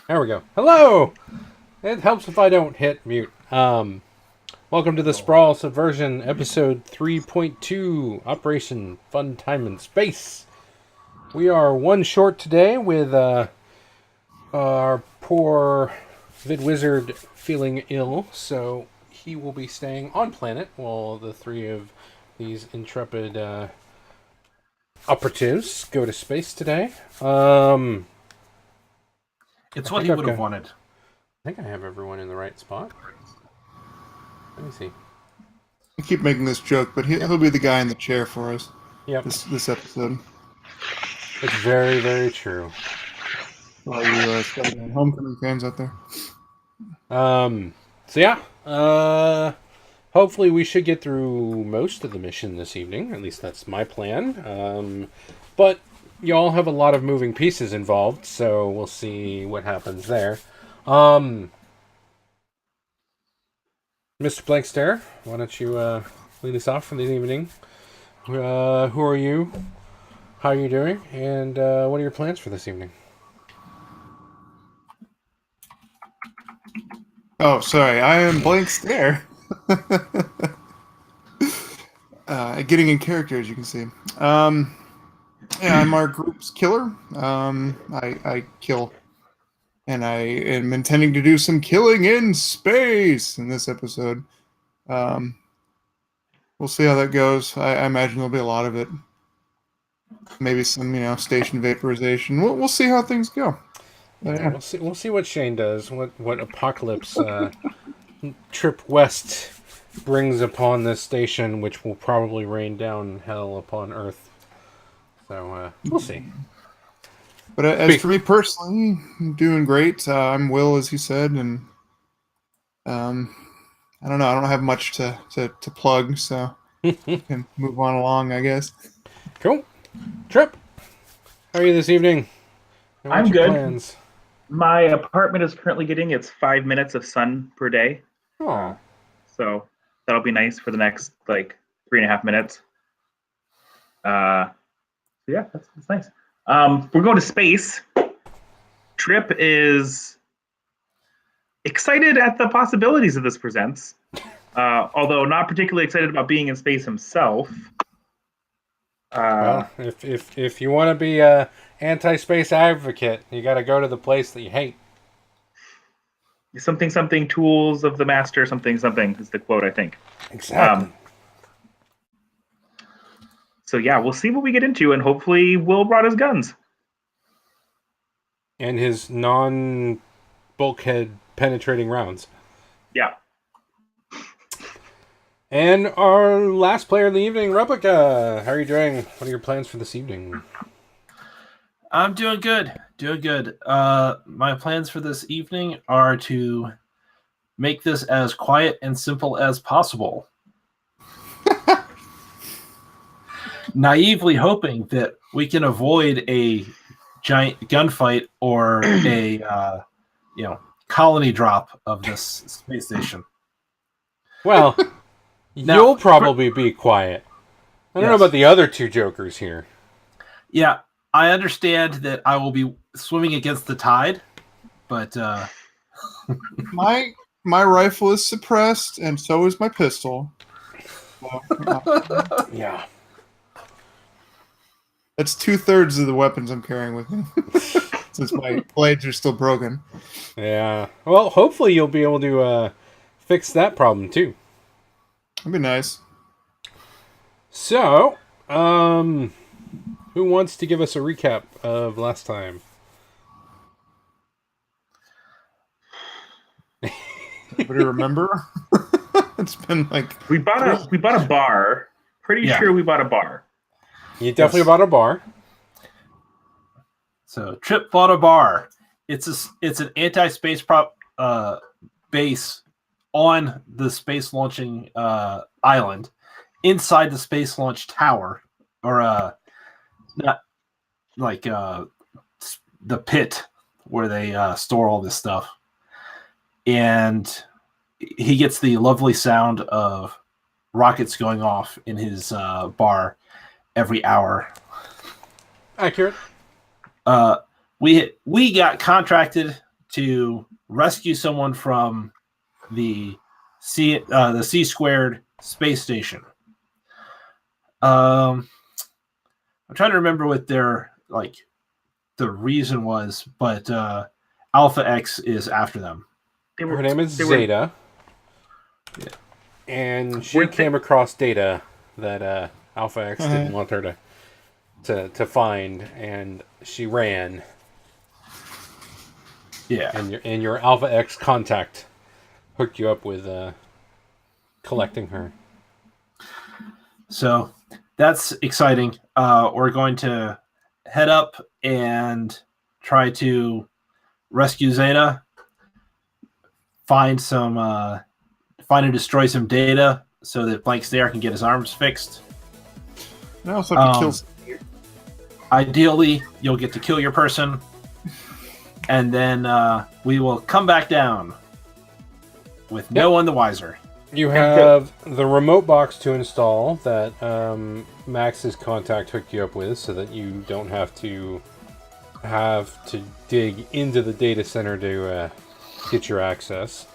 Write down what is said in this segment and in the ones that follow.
There we go. Hello! It helps if I don't hit mute. Welcome to the Sprawl Subversion episode 3.2, Operation Funtime in Space. We are one short today with our poor Vid Wizard feeling ill, so he will be staying on planet while the three of these intrepid operatives go to space today. It's what he would have wanted. I think I have everyone in the right spot. Let me see. I keep making this joke, but he'll be the guy in the chair for us. Yep. This episode. It's very, very true. All you Spider-Man Homecoming fans out there. So yeah. Hopefully we should get through most of the mission this evening. At least that's my plan. But you all have a lot of moving pieces involved, so we'll see what happens there. Mr. Blank Stare, why don't you lead us off for the evening? Who are you? How are you doing? And what are your plans for this evening? Oh, sorry. I am Blank Stare. Getting in character, as you can see. Yeah, I'm our group's killer. I kill. And I am intending to do some killing in space in this episode. We'll see how that goes. I imagine there'll be a lot of it. Maybe some, station vaporization. We'll see how things go. Yeah. We'll see what Shane does. What apocalypse trip west brings upon this station, which will probably rain down hell upon Earth. So we'll see. But as for me personally, I'm doing great. I'm Will, as you said, and I don't know. I don't have much to plug, so we can move on along, I guess. Cool. Trip, how are you this evening? I'm good. Plans? My apartment is currently getting its 5 minutes of sun per day. Oh. So that'll be nice for the next 3.5 minutes. Yeah, that's nice. We're going to space. Trip is excited at the possibilities that this presents, although not particularly excited about being in space himself. Well, if you want to be a anti-space advocate, you got to go to the place that you hate. Something tools of the master, something is the quote, I think. Exactly. So yeah, we'll see what we get into, and hopefully Will brought his guns. And his non-bulkhead penetrating rounds. Yeah. And our last player of the evening, Replica. How are you doing? What are your plans for this evening? I'm doing good. My plans for this evening are to make this as quiet and simple as possible. Naively hoping that we can avoid a giant gunfight or a colony drop of this space station. Well, you'll probably be quiet. I don't know about the other two jokers here. Yeah, I understand that I will be swimming against the tide, but my rifle is suppressed, and so is my pistol. So, yeah. That's 2/3 of the weapons I'm carrying with me, since my blades are still broken. Yeah. Well, hopefully you'll be able to fix that problem too. That'd be nice. So, who wants to give us a recap of last time? Anybody remember? It's been we bought a bar. Pretty sure we bought a bar. You definitely bought a bar. So Trip bought a bar. It's an anti-space base on the space launching island, inside the space launch tower, or not like the pit where they store all this stuff. And he gets the lovely sound of rockets going off in his bar every hour. Accurate. We got contracted to rescue someone from the C squared space station. I'm trying to remember what their the reason was, but Alpha X is after them. Her name is Zeta. Yeah. And she came across data that Alpha X didn't want her to find, and she ran. Yeah. And your Alpha X contact hooked you up with collecting her. So that's exciting. We're going to head up and try to rescue Zeta, find and destroy some data so that Blank Stare can get his arms fixed. And I also have to kill somebody. Ideally, you'll get to kill your person, and then we will come back down with no one the wiser. You have the remote box to install that Max's contact hooked you up with, so that you don't have to dig into the data center to get your access.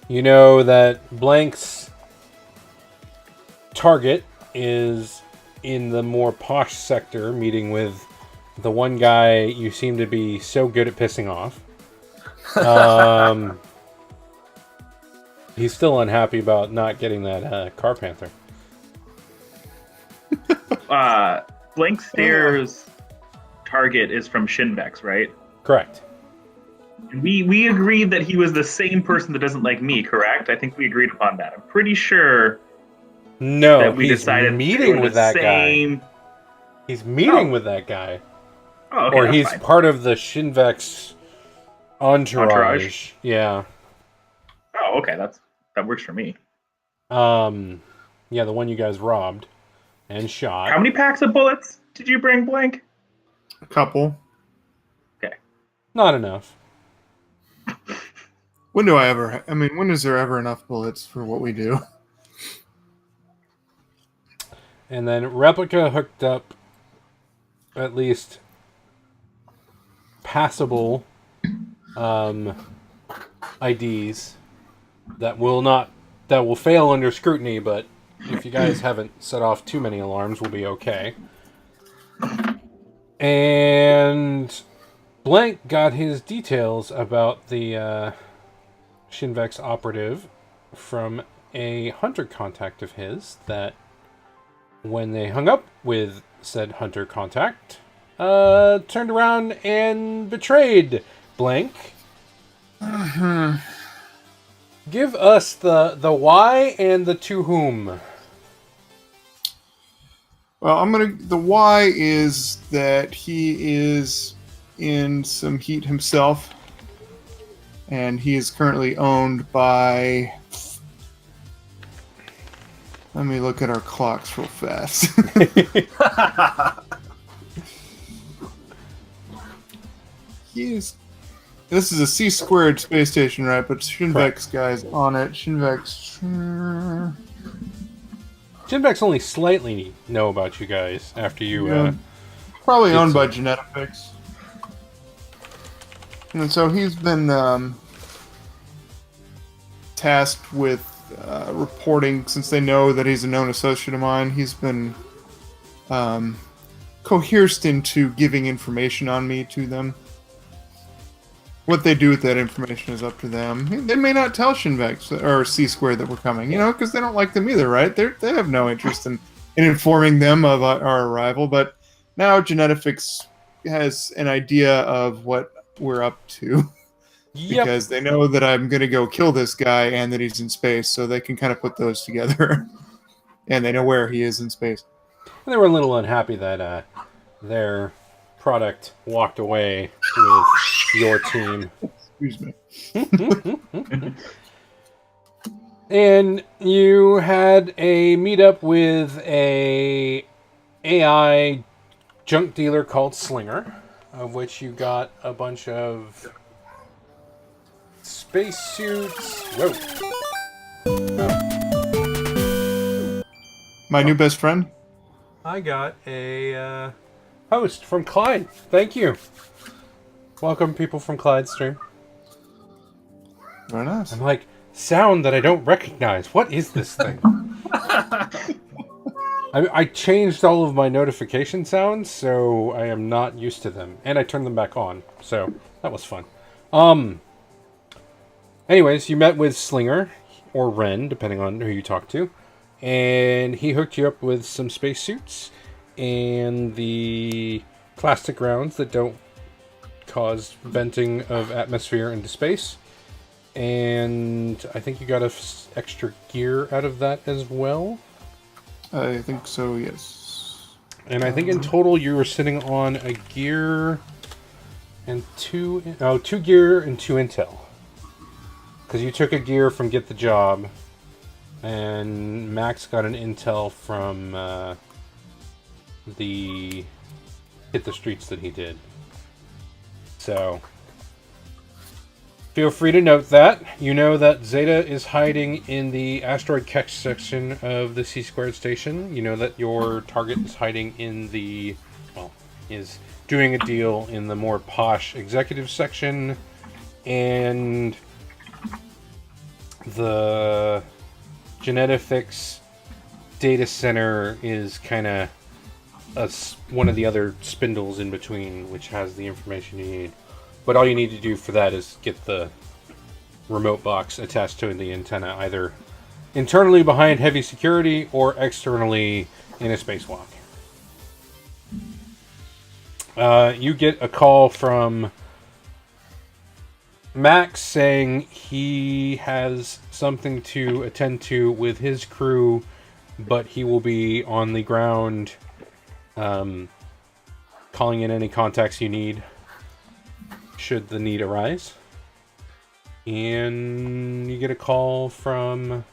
You know that Blank's target is in the more posh sector, meeting with the one guy you seem to be so good at pissing off. He's still unhappy about not getting that Car Panther. Blank Stare's target is from Shinvex, right? Correct. We agreed that he was the same person that doesn't like me, correct? I think we agreed upon that. I'm pretty sure No, that we he's decided meeting with that same... guy. He's meeting with that guy. Oh, okay, or that's he's fine. part of the Shinvex entourage. Yeah. Oh, okay, that works for me. Yeah, the one you guys robbed and shot. How many packs of bullets did you bring, Blank? A couple. Okay. Not enough. When is there ever enough bullets for what we do? And then Replica hooked up at least passable IDs that will fail under scrutiny, but if you guys haven't set off too many alarms, we'll be okay. And Blank got his details about the Shinvex operative from a hunter contact of his that when they hung up with said hunter contact, turned around and betrayed Blank. Give us the why and the to whom. Well, the why is that he is in some heat himself, and he is currently owned by... Let me look at our clocks real fast. This is a C squared space station, right? But Shinvex guy's on it. Shinvex only slightly know about you guys after you... probably owned by Genetics. And so he's been tasked with reporting, since they know that he's a known associate of mine. He's been coerced into giving information on me to them. What they do with that information is up to them. They may not tell Shinvex or C Squared that we're coming, because they don't like them either, right? They have no interest in informing them of our arrival. But now Genetics has an idea of what we're up to. Yep. Because they know that I'm going to go kill this guy and that he's in space, so they can kind of put those together. And they know where he is in space. They were a little unhappy that their product walked away with your team. Excuse me. And you had a meetup with a AI junk dealer called Slinger, of which you got a bunch of spacesuits. Whoa. Oh. My new best friend? I got a host from Clyde. Thank you. Welcome, people from Clyde's stream. Very nice. I'm like, sound that I don't recognize. What is this thing? I changed all of my notification sounds, so I am not used to them. And I turned them back on, so that was fun. Anyways, you met with Slinger, or Ren, depending on who you talk to. And he hooked you up with some spacesuits and the plastic rounds that don't cause venting of atmosphere into space. And I think you got extra gear out of that as well. I think so, yes. And I think in total you were sitting on a gear and two gear and 2 intel. Because you took a gear from Get the Job, and Max got an intel from the Hit the Streets that he did. So, feel free to note that. You know that Zeta is hiding in the asteroid catch section of the C-Squared station. You know that your target is hiding in the... well, is doing a deal in the more posh executive section. And the Genetics data center is kind of one of the other spindles in between, which has the information you need. But all you need to do for that is get the remote box attached to the antenna, either internally behind heavy security or externally in a spacewalk. You get a call from Max saying he has something to attend to with his crew, but he will be on the ground calling in any contacts you need should the need arise. And you get a call from...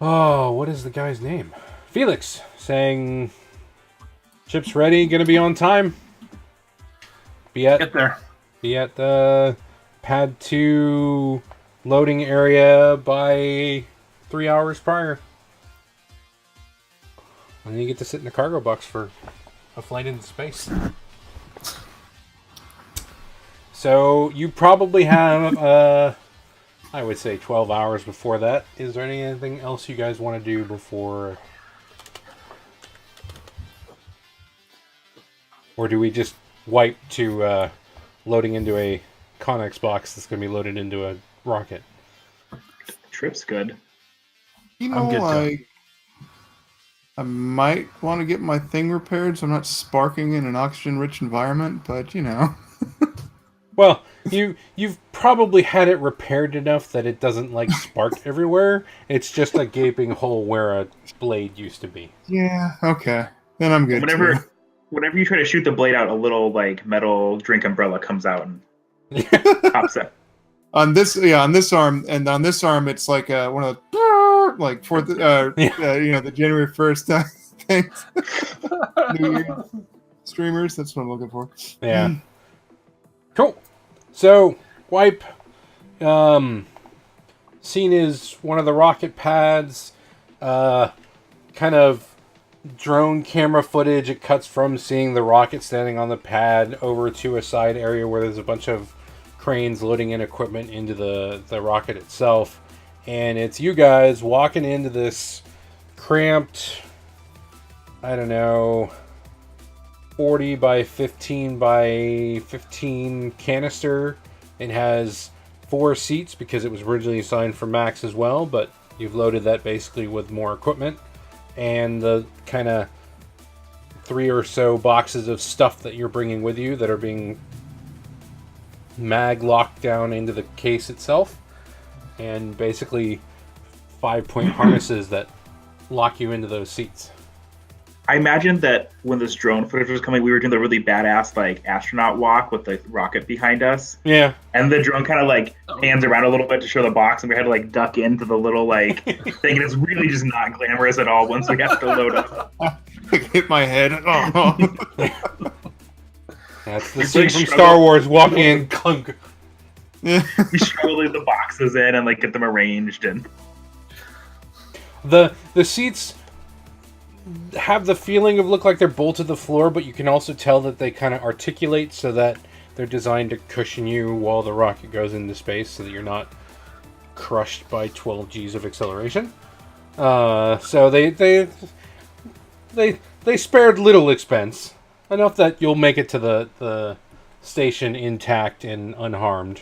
oh, what is the guy's name? Felix, saying ship's ready, gonna be on time. Get there. Be at the Pad 2 loading area by 3 hours prior. And you get to sit in a cargo box for a flight into space. So you probably have, I would say 12 hours before that. Is there anything else you guys want to do before? Or do we just wipe to loading into a Connex box that's going to be loaded into a rocket? Trip's good. You know, I might want to get my thing repaired so I'm not sparking in an oxygen-rich environment, but you know. Well, you've probably had it repaired enough that it doesn't like spark everywhere. It's just a gaping hole where a blade used to be. Yeah, okay. Then I'm good. Whenever you try to shoot the blade out, a little like metal drink umbrella comes out and pops it. On this arm, and on this arm, it's like one of the like for the the January 1st things. New Year streamers. That's what I'm looking for. Yeah. Cool. So wipe. Scene is one of the rocket pads. Kind of drone camera footage. It cuts from seeing the rocket standing on the pad over to a side area where there's a bunch of cranes loading in equipment into the rocket itself, and it's you guys walking into this cramped, I don't know, 40 by 15 by 15 canister. It has 4 seats because it was originally assigned for Max as well, but you've loaded that basically with more equipment, and the kind of 3 or so boxes of stuff that you're bringing with you that are being mag locked down into the case itself, and basically 5-point harnesses that lock you into those seats. I imagine that when this drone footage was coming, we were doing the really badass like astronaut walk with the rocket behind us. Yeah. And the drone kind of like pans around a little bit to show the box, and we had to like duck into the little like thing, and it's really just not glamorous at all once we got to load up. Hit my head. Oh. That's the scene from Star Wars, walking in, clunk. Yeah. We struggle to leave the boxes in and like get them arranged, and The seats have the feeling of look like they're bolted to the floor, but you can also tell that they kind of articulate so that they're designed to cushion you while the rocket goes into space so that you're not crushed by 12 G's of acceleration. So they spared little expense. Enough that you'll make it to the station intact and unharmed.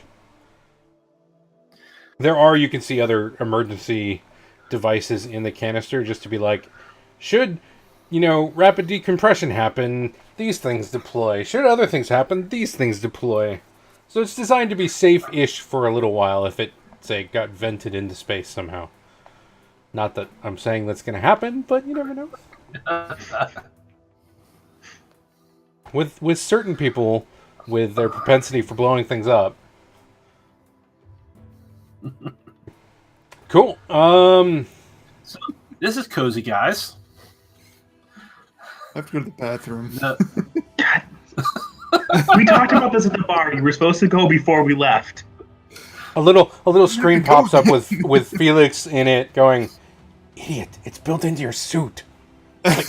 There are, you can see, other emergency devices in the canister just to be like, should, rapid decompression happen, these things deploy. Should other things happen, these things deploy. So it's designed to be safe-ish for a little while if it, say, got vented into space somehow. Not that I'm saying that's going to happen, but you never know. With certain people, with their propensity for blowing things up. Cool. So this is cozy, guys. I have to go to the bathroom. We talked about this at the bar. You were supposed to go before we left. A little screen pops up with Felix in it going, "Idiot, it's built into your suit." Like,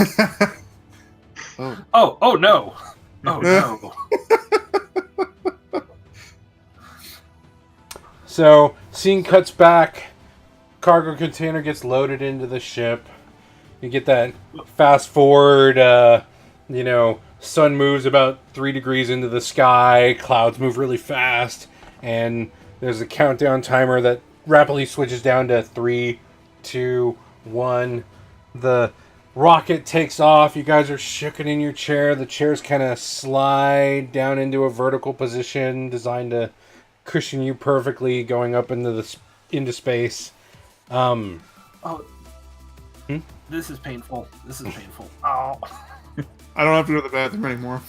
Oh no. Oh no. So, scene cuts back. Cargo container gets loaded into the ship. You get that fast forward, sun moves about 3 degrees into the sky. Clouds move really fast. And there's a countdown timer that rapidly switches down to 3, 2, 1. The rocket takes off. You guys are shooken in your chair. The chairs kind of slide down into a vertical position designed to cushion you perfectly going up into space. This is painful. Oh. I don't have to go to the bathroom anymore.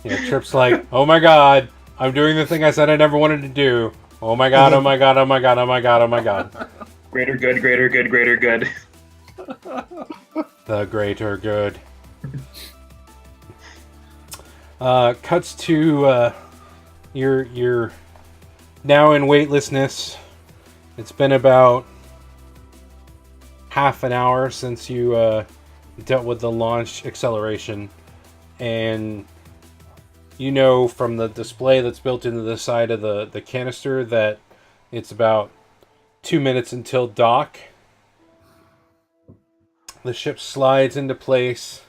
Yeah, Trip's like, oh my god, I'm doing the thing I said I never wanted to do. Oh my god, oh my god, oh my god, oh my god, oh my god. Greater good, greater good, greater good. The greater good. Cuts to you're now in weightlessness. It's been about half an hour since you dealt with the launch acceleration, and you know from the display that's built into the side of the canister that it's about 2 minutes until dock. The ship slides into place.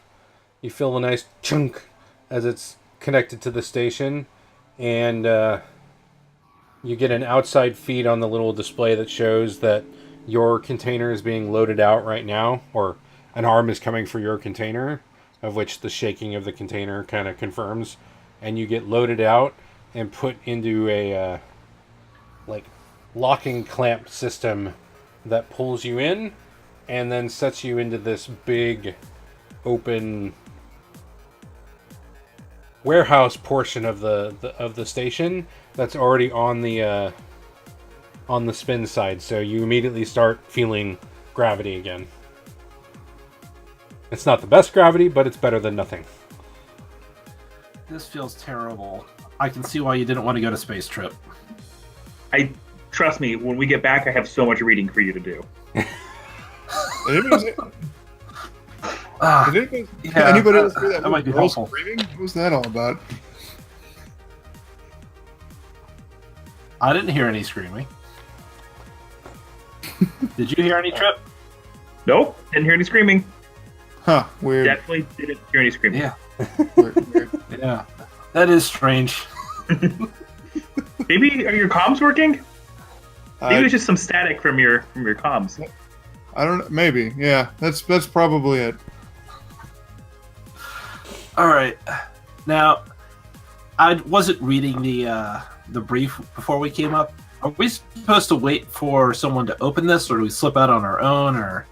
You feel a nice chunk as it's connected to the station, and you get an outside feed on the little display that shows that your container is being loaded out right now, or an arm is coming for your container, of which the shaking of the container kind of confirms, and you get loaded out and put into a locking clamp system that pulls you in and then sets you into this big open warehouse portion of the station that's already on the spin side, so you immediately start feeling gravity again. It's not the best gravity, but it's better than nothing. This feels terrible. I can see why you didn't want to go to Space Trip. Trust me, when we get back, I have so much reading for you to do. Anybody else hear that might be girl helpful. screaming? What was that all about? I didn't hear any screaming. Did you hear any, Trip? Nope, didn't hear any screaming. Huh, weird. Definitely didn't hear any screaming. Yeah. Weird. Yeah. That is strange. Maybe are your comms working? Maybe it's just some static from your comms. I don't know. Maybe. Yeah, that's probably it. All right. Now, I wasn't reading the brief before we came up. Are we supposed to wait for someone to open this, or do we slip out on our own, or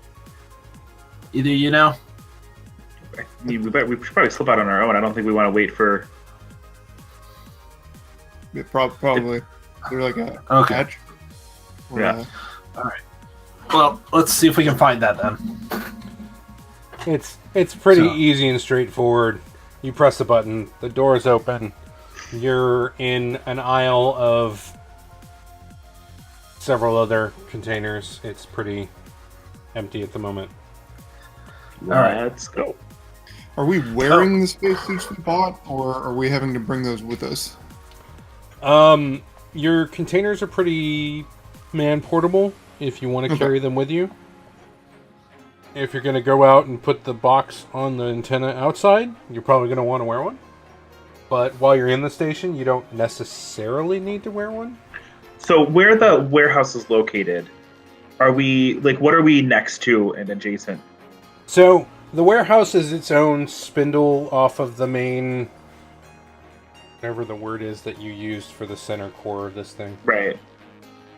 either, you know? I mean, we should probably slip out on our own. I don't think we want to wait for... Yeah, probably. They're like a Okay. hatch. Or, Yeah. All right. Well, let's see if we can find that then. It's pretty So- easy and straightforward. You press the button, the door is open. You're in an aisle of several other containers. It's pretty empty at the moment. right. Let's go. Are we wearing the spacesuits we bought, or are we having to bring those with us? Your containers are pretty man-portable if you want to carry them with you. If you're going to go out and put the box on the antenna outside, you're probably going to want to wear one. But while you're in the station, you don't necessarily need to wear one. So where the warehouse is located, are we like what are we next to and adjacent? So the warehouse is its own spindle off of the main, whatever the word is that you used for the center core of this thing. Right.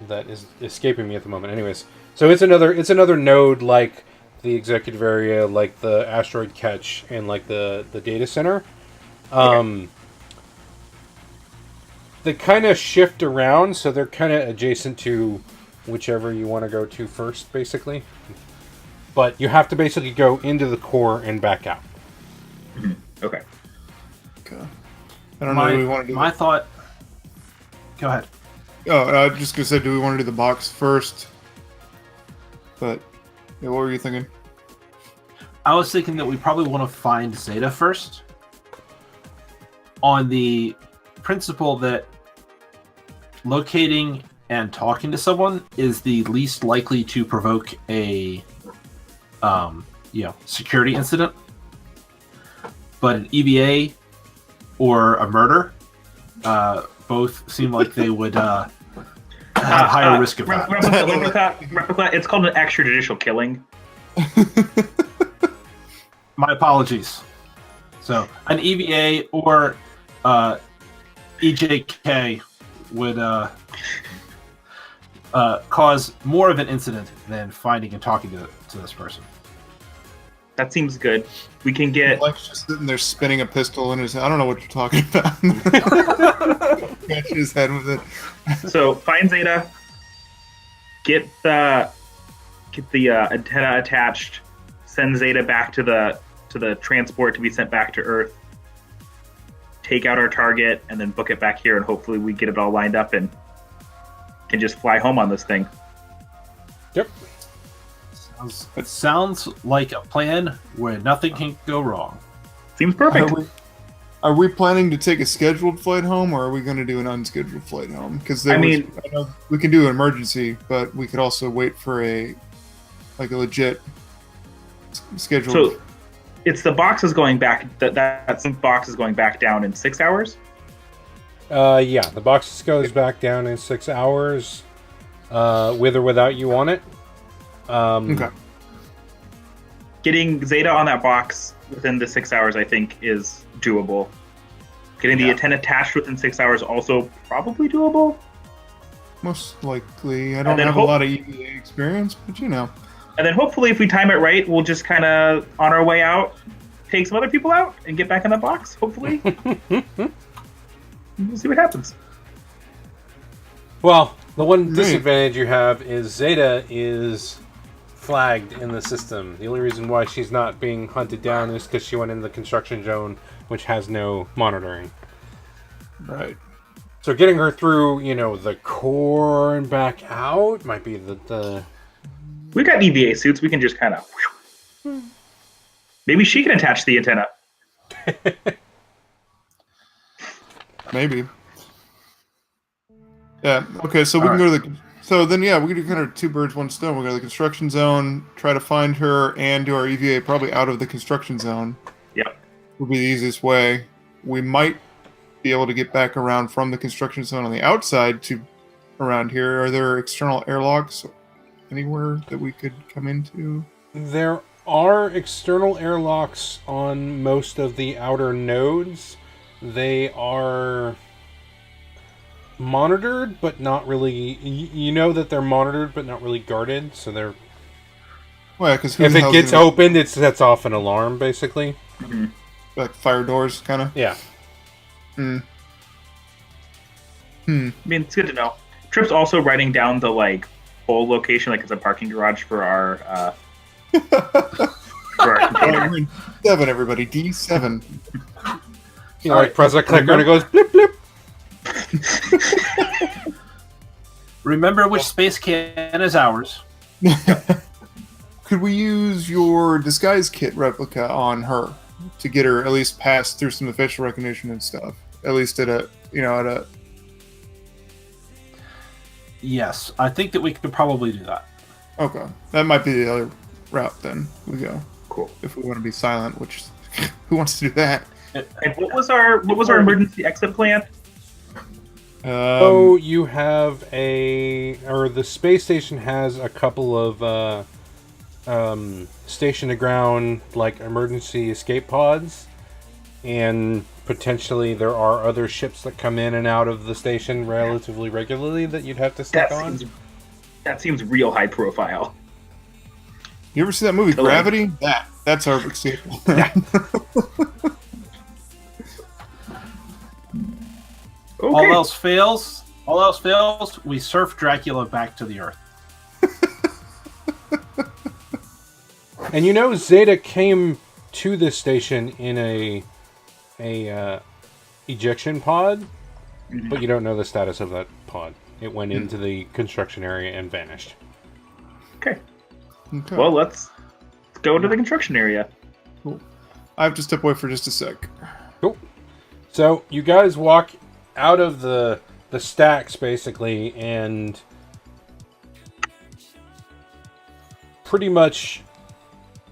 That is escaping me at the moment. Anyways, so it's another node like the executive area, like the asteroid catch, and like the data center. They kind of shift around, so they're kind of adjacent to whichever you want to go to first, basically. But you have to basically go into the core and back out. Okay. Okay. I don't know. Do we want to do My thought. Go ahead. Oh, I was just gonna say, do we want to do the box first? But yeah, what were you thinking? I was thinking that we probably want to find Zeta first, on the principle that locating and talking to someone is the least likely to provoke a security incident. But an EVA or a murder both seem like they would have a higher risk of that. Replica, it's called an extrajudicial killing. My apologies. So an EVA or EJK would cause more of an incident than finding and talking to this person. That seems good. We can get. Mike's just sitting there spinning a pistol in his. I don't know what you're talking about. Catch his head with it. So find Zeta. Get the antenna attached. Send Zeta back to the transport to be sent back to Earth. Take out our target and then book it back here, and hopefully we get it all lined up and can just fly home on this thing. Yep. Sounds like a plan where nothing can go wrong. Seems perfect. Are we planning to take a scheduled flight home, or are we going to do an unscheduled flight home? Because I know we can do an emergency, but we could also wait for a legit scheduled. So it's the box is going back. That box is going back down in 6 hours. Yeah, the box goes back down in 6 hours, with or without you on it. Okay. Getting Zeta on that box within the 6 hours, I think, is doable. Getting the antenna attached within 6 hours also probably doable. Most likely. I don't have a lot of EVA experience, but you know. And then hopefully, if we time it right, we'll just kind of, on our way out, take some other people out and get back in that box, hopefully. We'll see what happens. Well, the one disadvantage you have is Zeta is flagged in the system. The only reason why she's not being hunted down is because she went in the construction zone, which has no monitoring. Right. So getting her through, the core and back out might be the... We got EVA suits. We can just kind of... Maybe she can attach the antenna. Maybe. Yeah, okay, so we can go to the... So then, yeah, we can do kind of two birds, one stone. We'll go to the construction zone, try to find her, and do our EVA probably out of the construction zone. Yep. Would be the easiest way. We might be able to get back around from the construction zone on the outside to around here. Are there external airlocks anywhere that we could come into? There are external airlocks on most of the outer nodes. They are monitored, but not really... You know that they're monitored, but not really guarded, so they're... Well, because if it gets opened, it sets off an alarm, basically. Mm-hmm. Like fire doors, kind of? Yeah. I mean, it's good to know. Trip's also writing down the, whole location, it's a parking garage for our... for our container. We're in D7, everybody. D7. Press a clicker and it goes blip blip. Remember which space can is ours. Could we use your disguise kit replica on her to get her at least past through some facial recognition and stuff? At least at a. Yes, I think that we could probably do that. Okay, that might be the other route. Then we go. Cool. If we want to be silent, which who wants to do that? And what was our emergency exit plan? So you have the space station has a couple of station to ground like emergency escape pods, and potentially there are other ships that come in and out of the station relatively regularly that you'd have to stick on. That seems real high profile. You ever see that movie Gravity? That's our escape. Yeah. Okay. All else fails, we surf Dracula back to the Earth. And you know Zeta came to this station in a ejection pod, but you don't know the status of that pod. It went into the construction area and vanished. Okay. Well, let's go to the construction area. Cool. I have to step away for just a sec. Cool. So you guys walk out of the stacks basically, and pretty much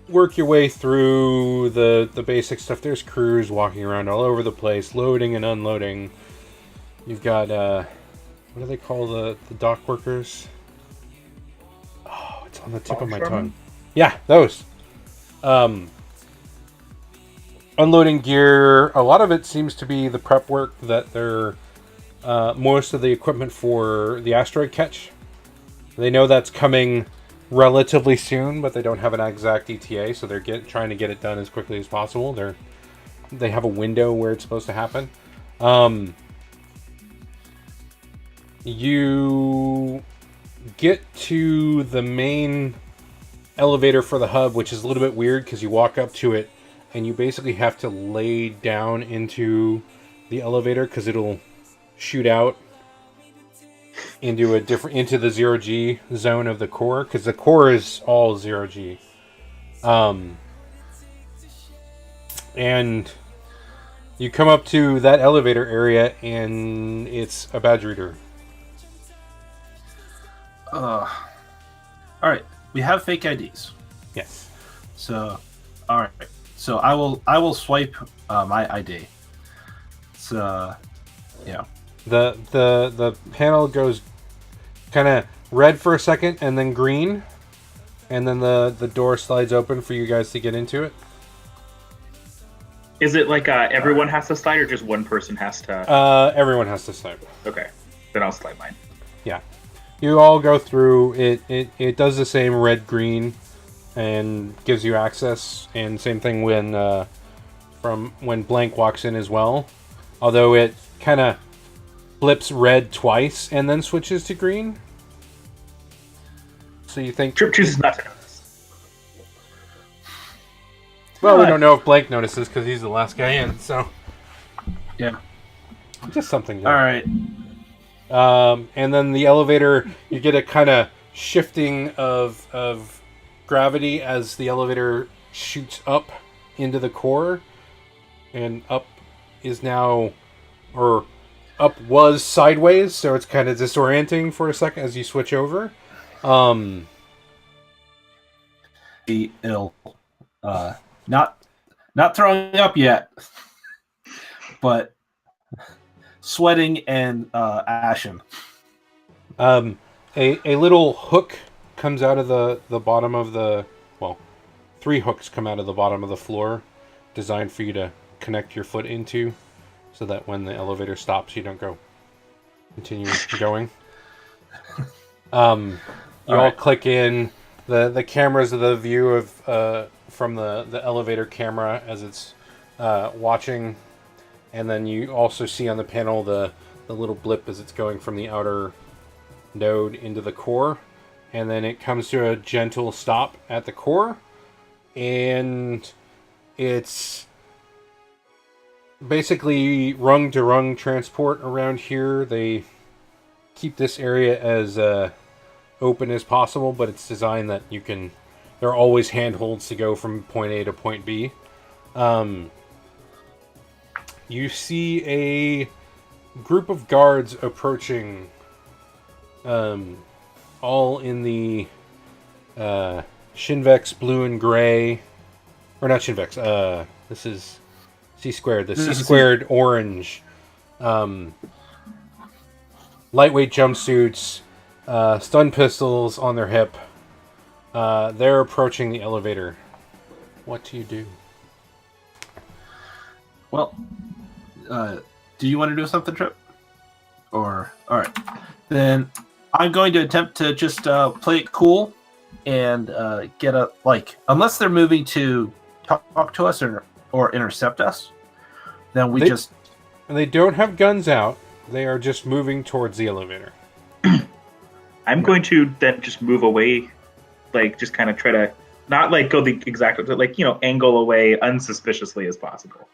work your way through the basic stuff. There's crews walking around all over the place, loading and unloading. You've got what do they call the dock workers? Oh, it's on the tip of my tongue. Yeah, those. Unloading gear. A lot of it seems to be the prep work that they're most of the equipment for the asteroid catch. They know that's coming relatively soon, but they don't have an exact ETA, so they're trying to get it done as quickly as possible. They have a window where it's supposed to happen. You get to the main elevator for the hub, which is a little bit weird because you walk up to it and you basically have to lay down into the elevator because it'll shoot out into the 0G zone of the core, because the core is all 0G. And you come up to that elevator area and it's a badge reader. All right, we have fake IDs. Yes. So, all right. So I will swipe my ID. So, yeah. The panel goes kind of red for a second and then green, and then the door slides open for you guys to get into it. Is it like everyone has to slide, or just one person has to? Everyone has to slide. Okay, then I'll slide mine. Yeah. You all go through it. It does the same red green and gives you access, and same thing from when Blank walks in as well, although it kind of flips red twice and then switches to green. So you think Trip chooses not to notice. Well, we don't know if Blank notices because he's the last guy in, so Yeah. just something. All right. And then the elevator, you get a kind of shifting of gravity as the elevator shoots up into the core, and up is now, or up was sideways, so it's kind of disorienting for a second as you switch over. Be ill. Not throwing up yet, but sweating and ashen. A little hook comes out of the bottom of three hooks come out of the bottom of the floor, designed for you to connect your foot into, so that when the elevator stops, you don't continue going. You all click in. The cameras of the view of from the elevator camera as it's watching, and then you also see on the panel the little blip as it's going from the outer node into the core, and then it comes to a gentle stop at the core, and it's basically rung to rung transport around here. They keep this area as open as possible, but it's designed that you can. There are always handholds to go from point A to point B. You see a group of guards approaching, all in the Shinvex blue and gray, or not Shinvex. This is C squared. The C squared orange. Lightweight jumpsuits, stun pistols on their hip. They're approaching the elevator. What do you do? Well, do you want to do something, Trip? Or all right, then I'm going to attempt to just play it cool and get a unless they're moving to talk to us or intercept us, then we just. And they don't have guns out. They are just moving towards the elevator. I'm going to then just move away, just kind of try to not go the exact, angle away unsuspiciously as possible.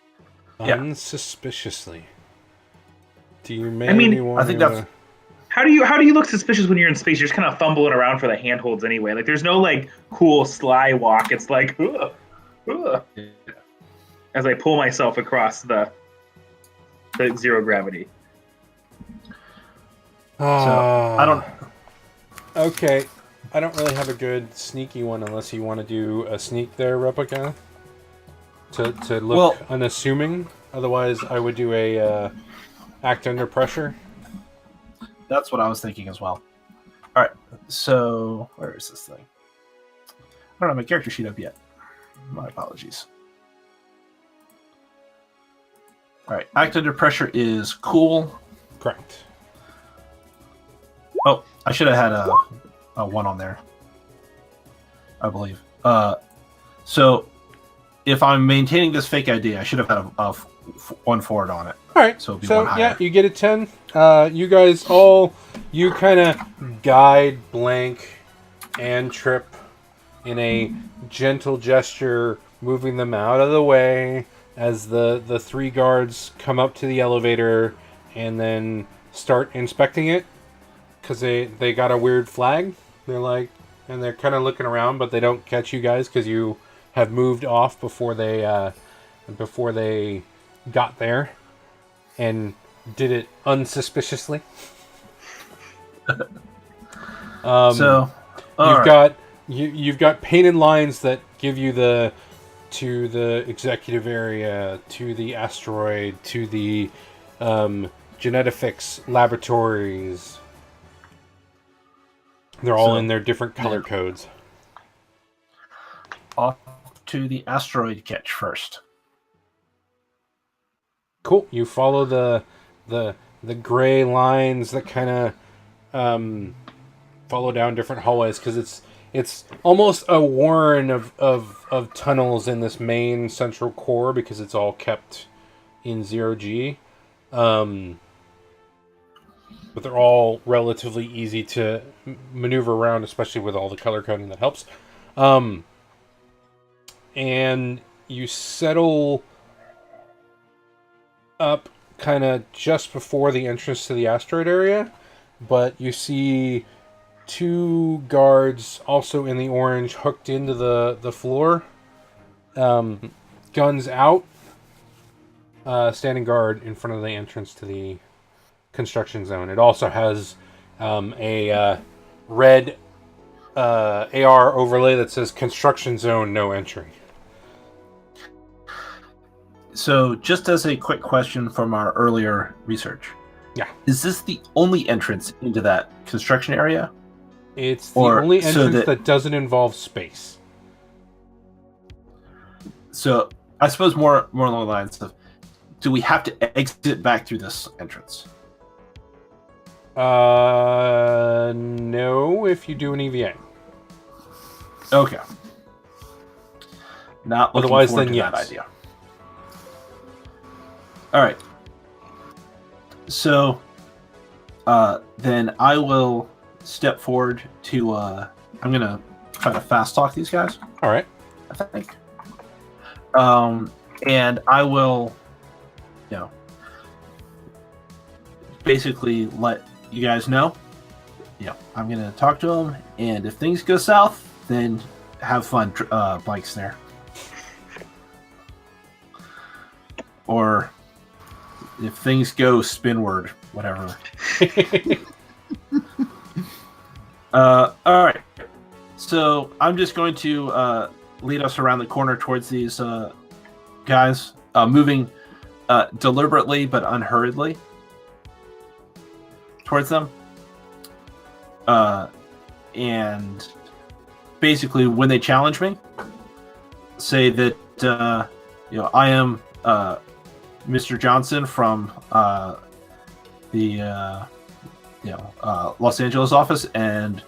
Yeah. Unsuspiciously. Do you maybe want I think that's. How do you look suspicious when you're in space? You're just kind of fumbling around for the handholds anyway. There's no cool sly walk. It's ugh, ugh, as I pull myself across the zero gravity. So I don't. Okay, I don't really have a good sneaky one unless you want to do a sneak there, Replica. To look unassuming. Otherwise, I would do a act under pressure. That's what I was thinking as well. All right, so where is this thing? I don't have my character sheet up yet. My apologies. All right, act under pressure is cool. Correct. Oh, I should have had a 1 on there, I believe. So if I'm maintaining this fake ID, I should have had a 1 forward on it. All right. So, yeah, you get a 10. You guys you kind of guide Blank and Trip in a gentle gesture, moving them out of the way as the 3 guards come up to the elevator and then start inspecting it. Because they got a weird flag. They're and they're kind of looking around, but they don't catch you guys because you have moved off before they got there and did it unsuspiciously. You've got painted lines that give you to the executive area, to the asteroid, to the genetics laboratories. They're all in their different color codes. Off to the asteroid catch first. Cool. You follow the gray lines that kind of follow down different hallways because it's almost a warren of tunnels in this main central core because it's all kept in 0G. But they're all relatively easy to maneuver around, especially with all the color coding that helps. And you settle up kind of just before the entrance to the asteroid area, but you see 2 guards also in the orange hooked into the floor. Guns out, standing guard in front of the entrance to the construction zone. It also has a red AR overlay that says construction zone, no entry. So just as a quick question from our earlier research. Yeah. Is this the only entrance into that construction area? It's the only entrance that doesn't involve space. So I suppose more along the lines of, do we have to exit back through this entrance? No, if you do an EVA. Okay. Not looking otherwise forward then to yes. that idea. All right. So, then I will step forward to. I'm gonna try to fast talk these guys. All right. I think. And I will, basically let you guys know, I'm going to talk to him, and if things go south, then have fun, Blank's there. Or if things go spinward, whatever. All right. So I'm just going to lead us around the corner towards these guys, moving deliberately but unhurriedly towards them. And basically, when they challenge me, say that I am Mr. Johnson from the Los Angeles office, and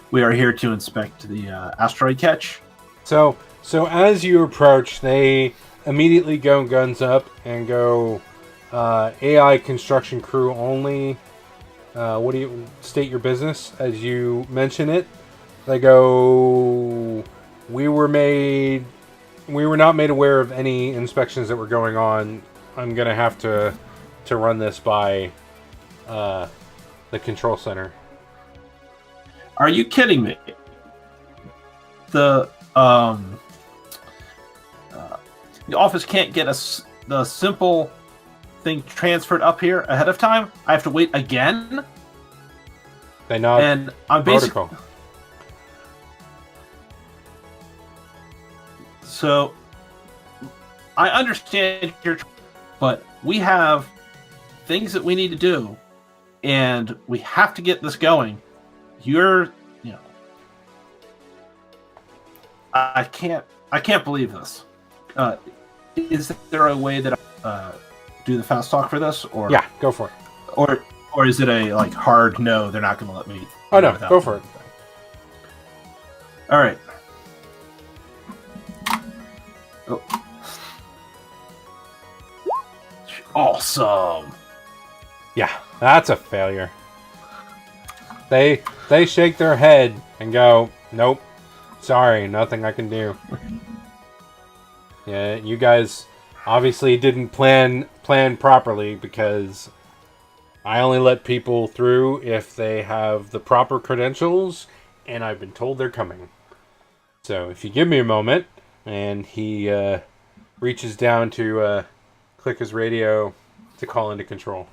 we are here to inspect the asteroid catch. So as you approach, they immediately go guns up and go AI construction crew only. What do you state your business as you mention it? They go, we were not made aware of any inspections that were going on. I'm gonna have to run this by the control center. Are you kidding me? The office can't get the simple thing transferred up here ahead of time. I have to wait again. They nod. And I'm basically protocol. So I understand but we have things that we need to do, and we have to get this going. I can't believe this. Is there a way that I do the fast talk for this, or Yeah, go for it. or is it a hard no? They're not going to let me. Oh no, go for it. All right. Oh. Awesome. Yeah, that's a failure. They shake their head and go, nope, sorry, nothing I can do. Yeah, you guys obviously didn't plan properly, because I only let people through if they have the proper credentials, and I've been told they're coming. So if you give me a moment, and he reaches down to click his radio to call into control.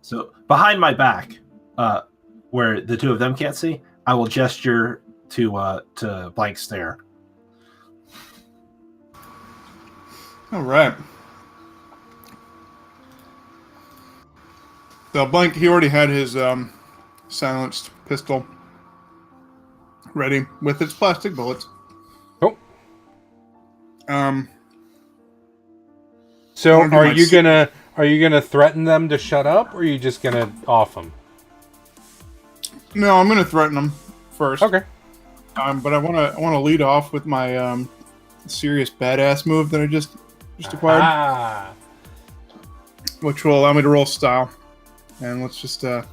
So behind my back, where the two of them can't see, I will gesture to Blank Stare. All right. So Blank, he already had his silenced pistol ready with its plastic bullets. Oh. I wanna do Are you gonna threaten them to shut up, or are you just gonna off them? No, I'm gonna threaten them first. Okay. But I wanna lead off with my serious badass move that I just acquired, which will allow me to roll style. And let's just I'll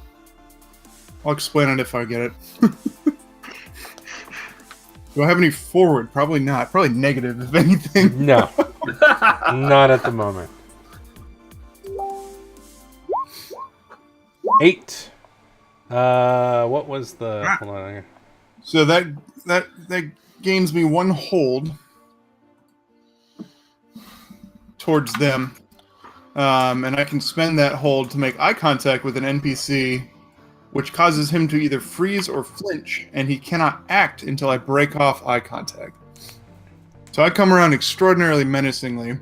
explain it if I get it. Do I have any forward? Probably not. Probably negative, if anything. No. Not at the moment. 8. What was the... Hold on. So that gains me one hold towards them. And I can spend that hold to make eye contact with an NPC, which causes him to either freeze or flinch, and he cannot act until I break off eye contact. So I come around extraordinarily menacingly.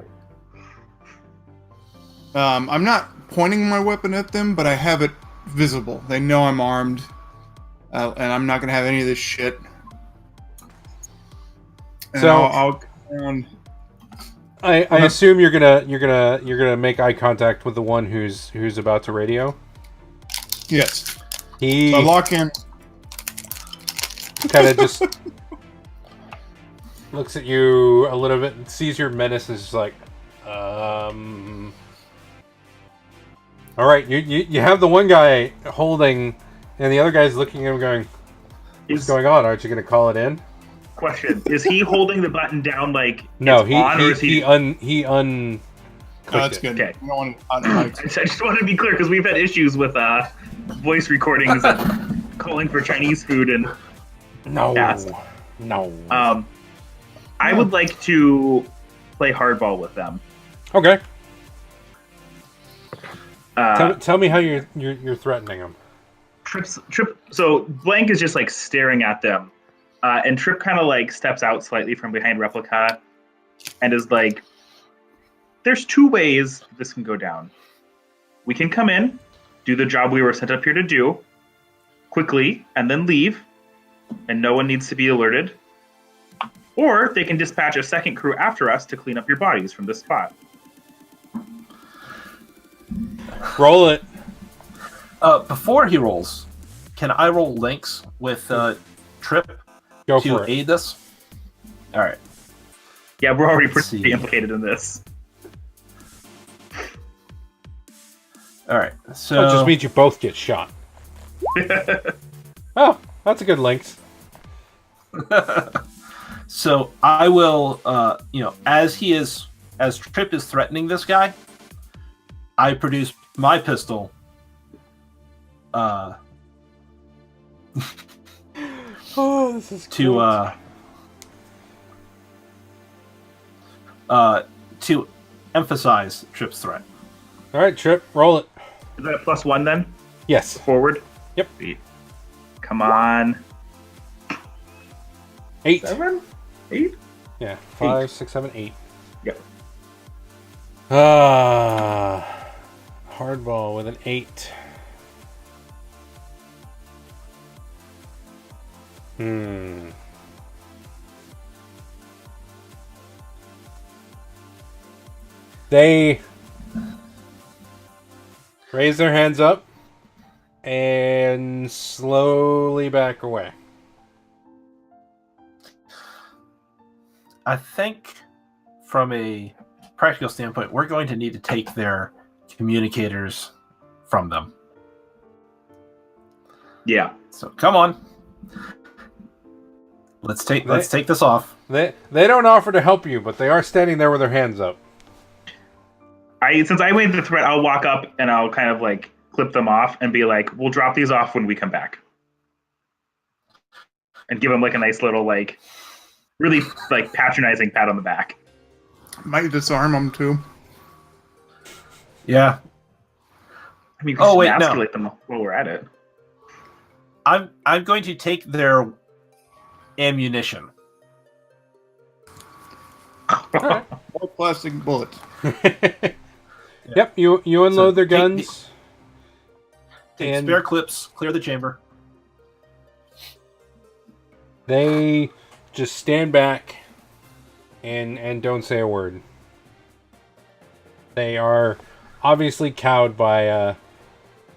I'm not pointing my weapon at them, but I have it visible. They know I'm armed, and I'm not going to have any of this shit. And So I'll come around. I assume you're gonna make eye contact with the one who's about to radio. Yes. He So I lock in. kind of just looks at you a little bit, and sees your menace, and is just like, all right, you have the one guy holding, and the other guy's looking at him going, what's going on? Aren't you going to call it in? Question: is he holding the button down like No, it's on, or is he? he un. Oh, that's it. good. Okay. I don't want it on the mic. I just wanted to be clear because we've had issues with voice recordings and calling for Chinese food and No. Cast. No. I would like to play hardball with them. Okay. Tell me how you're threatening them. Trip. So Blank is just like staring at them, and Trip kind of like steps out slightly from behind Replica, and is like, "There's two ways this can go down. We can come in, do the job we were sent up here to do, quickly, and then leave, and no one needs to be alerted. Or they can dispatch a second crew after us to clean up your bodies from this spot." Roll it. Before he rolls, can I roll links with Trip Go to for it. aid this? All right. Yeah, we're already Let's pretty see. implicated in this. All right. So That just means you both get shot. Oh, that's a good links. So I will, as Trip is threatening this guy, I produce my pistol. Oh, this is To emphasize Trip's threat. All right, Trip, roll it. Is that a +1 then? Yes. Forward? Yep. Sweet. Come on. 8. 7? 8? Yeah. 5, 6, 7, 8. Yep. Hardball with an 8. They raise their hands up and slowly back away. I think from a practical standpoint, we're going to need to take their communicators from them. Yeah. So come on. Let's take this off. They don't offer to help you, but they are standing there with their hands up. Since I made the threat, I'll walk up and I'll kind of like clip them off and be like, "We'll drop these off when we come back," and give them like a nice little like, really like patronizing pat on the back. Might disarm them too. Yeah. I mean, you can wait, just no. emasculate them while we're at it. I'm going to take their ammunition. More plastic bullets. Yep, you unload their take guns. Take And- spare clips, clear the chamber. They just stand back and don't say a word. They are obviously cowed by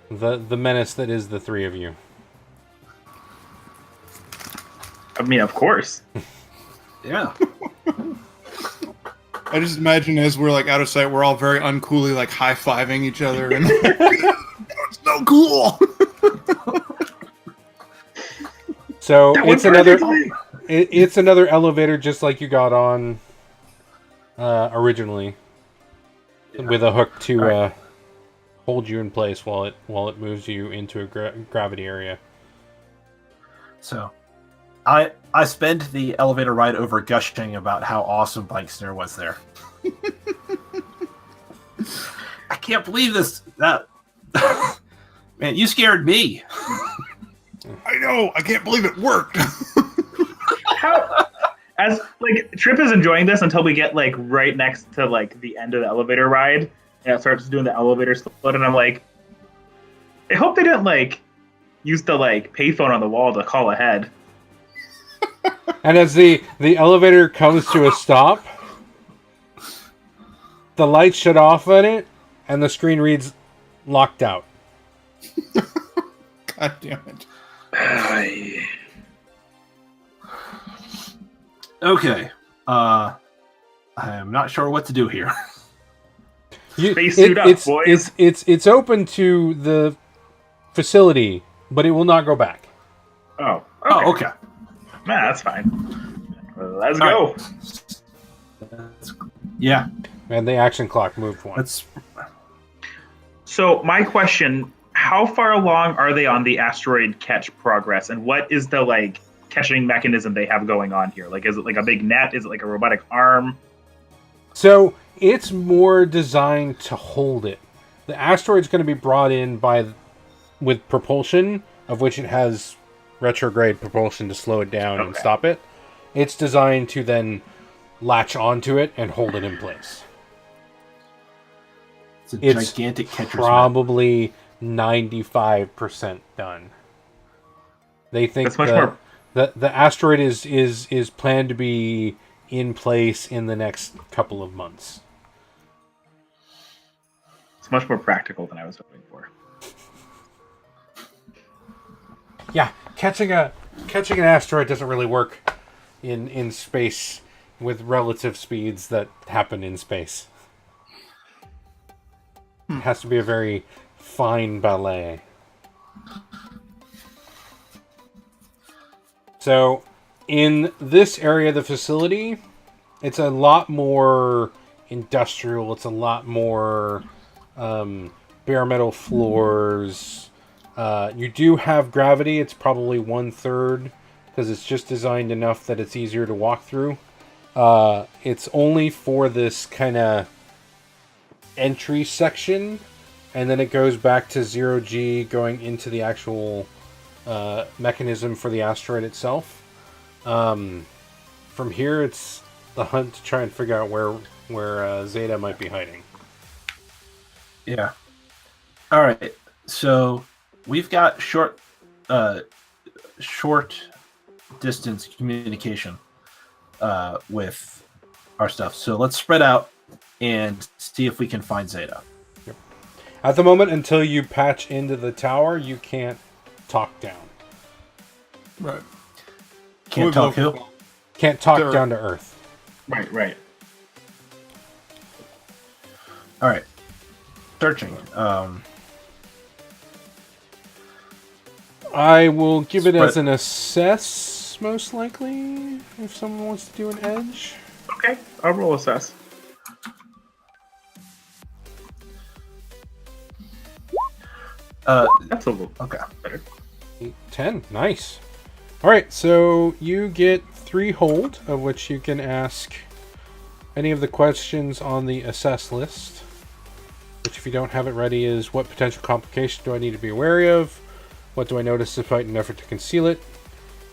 the menace that is the three of you. I mean, of course. Yeah. I just imagine as we're like out of sight, we're all very uncoolly like high-fiving each other, and it's so cool. So That went it's another perfectly. it's another elevator just like you got on originally, with a hook to hold you in place while it moves you into a gravity area. So, I spend the elevator ride over gushing about how awesome Blank Snare was there. I can't believe this. That man, you scared me. I know. I can't believe it worked. How? As like Trip is enjoying this until we get like right next to like the end of the elevator ride, and it starts doing the elevator split, and I'm like, I hope they didn't like use the like payphone on the wall to call ahead. And as the elevator comes to a stop, the lights shut off on it, and the screen reads "locked out." God damn it. Okay. I am not sure what to do here. Space suit up, boys. It's open to the facility, but it will not go back. Oh, okay. Oh, okay. Man, that's fine. Let's All go. Yeah. And the action clock moved one. Let's. So my question: how far along are they on the asteroid catch progress, and what is the like catching mechanism they have going on here? Like, is it like a big net? Is it like a robotic arm? So it's more designed to hold it. The asteroid's going to be brought in with propulsion, of which it has retrograde propulsion to slow it down and stop it. It's designed to then latch onto it and hold it in place. It's a gigantic catcher's mitt. Probably 95% done. They think That's much more. The asteroid is planned to be in place in the next couple of months. It's much more practical than I was hoping for. Yeah, catching an asteroid doesn't really work in space with relative speeds that happen in space. It has to be a very fine ballet. So, in this area of the facility, it's a lot more industrial. It's a lot more bare metal floors. You do have gravity. It's probably 1/3 because it's just designed enough that it's easier to walk through. It's only for this kind of entry section, and then it goes back to 0G going into the actual mechanism for the asteroid itself. From here, it's the hunt to try and figure out where Zeta might be hiding. Yeah. All right. So we've got short distance communication with our stuff. So let's spread out and see if we can find Zeta. Yep. At the moment, until you patch into the tower, you can't talk down. Right. Can't talk who? Can't talk down to Earth. Right. All right. Searching. I will give it as an assess, most likely, if someone wants to do an edge. Okay, I'll roll assess. That's a little better. 8, 10. Nice. All right, so you get 3 hold, of which you can ask any of the questions on the assess list. Which, if you don't have it ready, is what potential complication do I need to be wary of? What do I notice despite an effort to conceal it?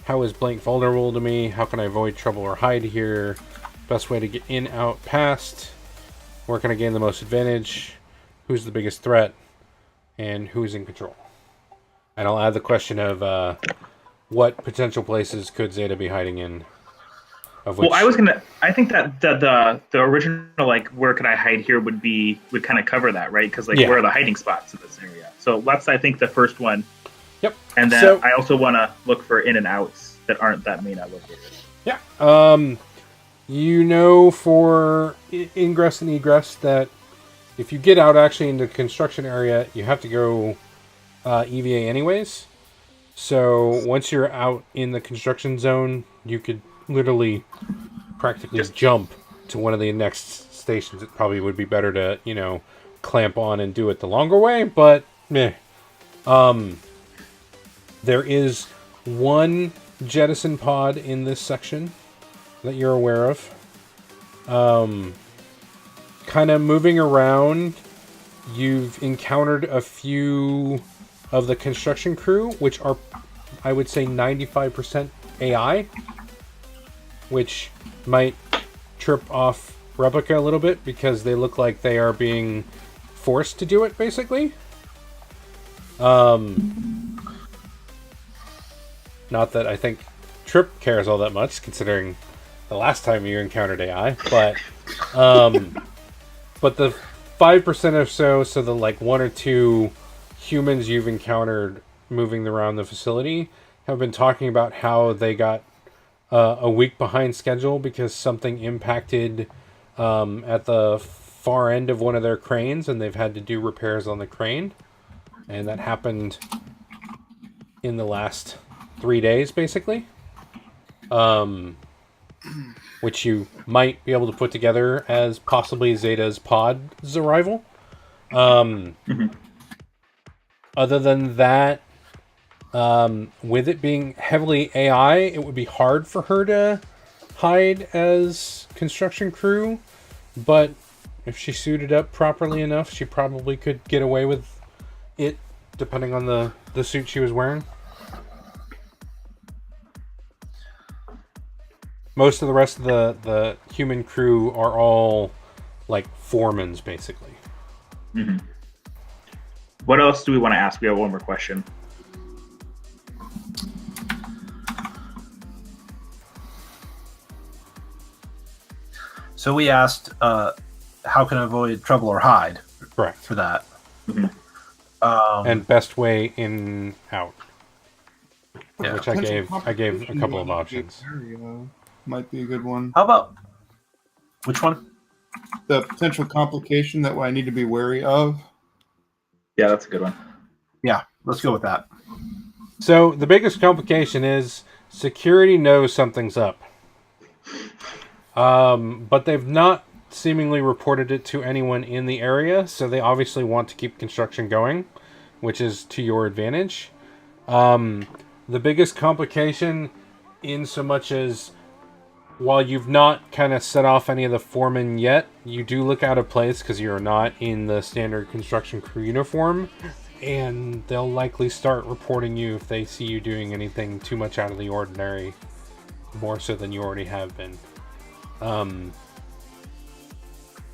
How is blank vulnerable to me? How can I avoid trouble or hide here? Best way to get in, out, past? Where can I gain the most advantage? Who's the biggest threat? And who's in control? And I'll add the question of what potential places could Zeta be hiding in? Of which... Well, I think that the original, like, where could I hide here would kind of cover that, right? Because, like, where are the hiding spots in this area? So that's, I think, the first one. Yep. And then I also want to look for in and outs that aren't that main located. Yeah. You know, for ingress and egress, that if you get out actually into the construction area, you have to go EVA anyways. So once you're out in the construction zone, you could literally practically just jump to one of the next stations. It probably would be better to, clamp on and do it the longer way, but meh. There is one jettison pod in this section that you're aware of. Kind of moving around, you've encountered a few of the construction crew, which are, I would say, 95% AI, which might trip off Replica a little bit because they look like they are being forced to do it, basically. Not that I think Trip cares all that much, considering the last time you encountered AI, but the 5% or so the like 1 or 2 humans you've encountered moving around the facility have been talking about how they got a week behind schedule because something impacted at the far end of one of their cranes, and they've had to do repairs on the crane, and that happened in the last 3 days, basically. Which you might be able to put together as possibly Zeta's pod's arrival. Other than that, with it being heavily AI, it would be hard for her to hide as construction crew. But if she suited up properly enough, she probably could get away with it, depending on the suit she was wearing. Most of the rest of the human crew are all like foremans, basically. Mm-hmm. What else do we want to ask? We have one more question. So we asked, how can I avoid trouble or hide? Correct. For that. Mm-hmm. And best way in out. Yeah. Which I gave a couple of options. Might be a good one. How about which one? The potential complication that I need to be wary of. Yeah, that's a good one. Yeah, let's go with that. So the biggest complication is security knows something's up. But they've not seemingly reported it to anyone in the area, so they obviously want to keep construction going, which is to your advantage. The biggest complication, in so much as while you've not kind of set off any of the foremen yet, you do look out of place because you're not in the standard construction crew uniform, and they'll likely start reporting you if they see you doing anything too much out of the ordinary, more so than you already have been.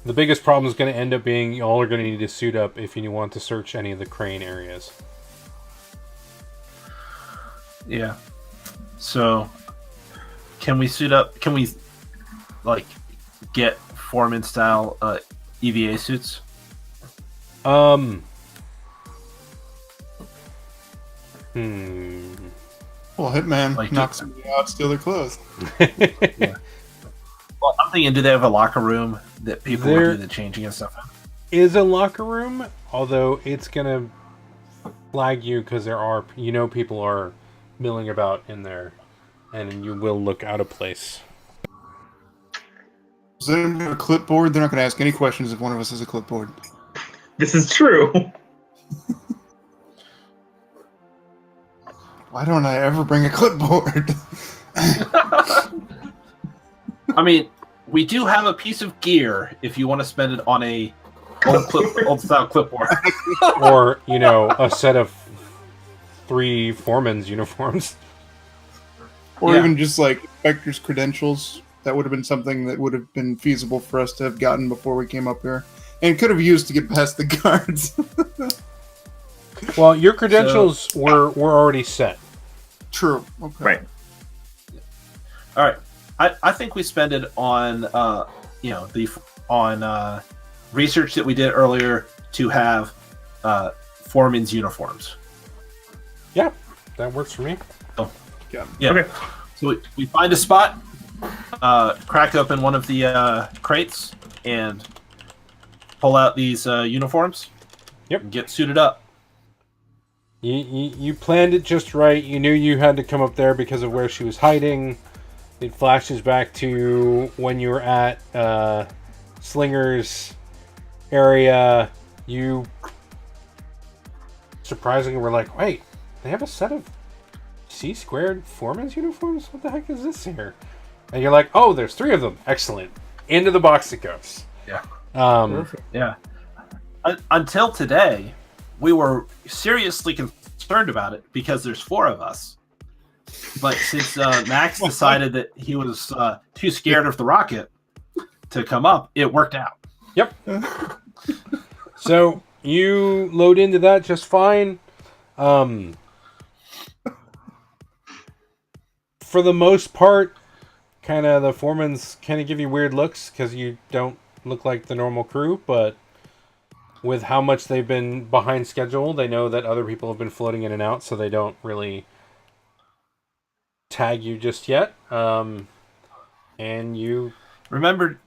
The biggest problem is going to end up being y'all are going to need to suit up if you want to search any of the crane areas. Yeah. So, can we suit up? Can we, like, get foreman style EVA suits? Well, Hitman Like, knocks somebody out, steal their clothes. Yeah. Well, I'm thinking, do they have a locker room that people There would do the changing and stuff in? is a locker room, although it's going to flag you because there are, people are milling about in there, and you will look out of place. Is there a clipboard? They're not going to ask any questions if one of us has a clipboard. This is true. Why don't I ever bring a clipboard? I mean, we do have a piece of gear if you want to spend it on a old style clipboard. Or, a set of 3 foreman's uniforms. Or Yeah. even just like inspector's credentials. That would have been something that would have been feasible for us to have gotten before we came up here. And could have used to get past the guards. Well, your credentials were already set. True. Okay. Right. All right, I think we spend it on research that we did earlier to have foreman's uniforms. Yeah, that works for me. Yeah. Yeah. Okay. So we find a spot, crack open one of the crates, and pull out these uniforms. Yep. And get suited up. You planned it just right. You knew you had to come up there because of where she was hiding. It flashes back to when you were at Slinger's area. You surprisingly were like, wait, they have a set of C-squared foreman's uniforms? What the heck is this here? And you're like, oh, there's 3 of them. Excellent. Into the box it goes. Yeah. Perfect. Yeah. Until today, we were seriously concerned about it because there's 4 of us. But since Max decided that he was too scared of the rocket to come up, it worked out. Yep. So you load into that just fine. For the most part, kind of the foremans kind of give you weird looks because you don't look like the normal crew, but with how much they've been behind schedule, they know that other people have been floating in and out, so they don't really tag you just yet. And you Remember,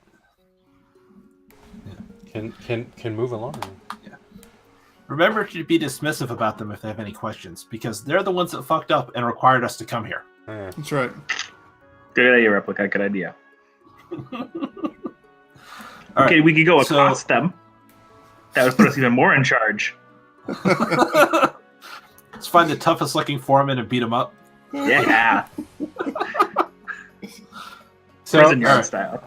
can move along. remember to be dismissive about them if they have any questions, because they're the ones that fucked up and required us to come here. That's right. Good idea, Replica. Good idea. All Okay, right. we could go So- across them. That would put us even more in charge. Let's find the toughest looking foreman and beat him up. Yeah. So, Prison yard style.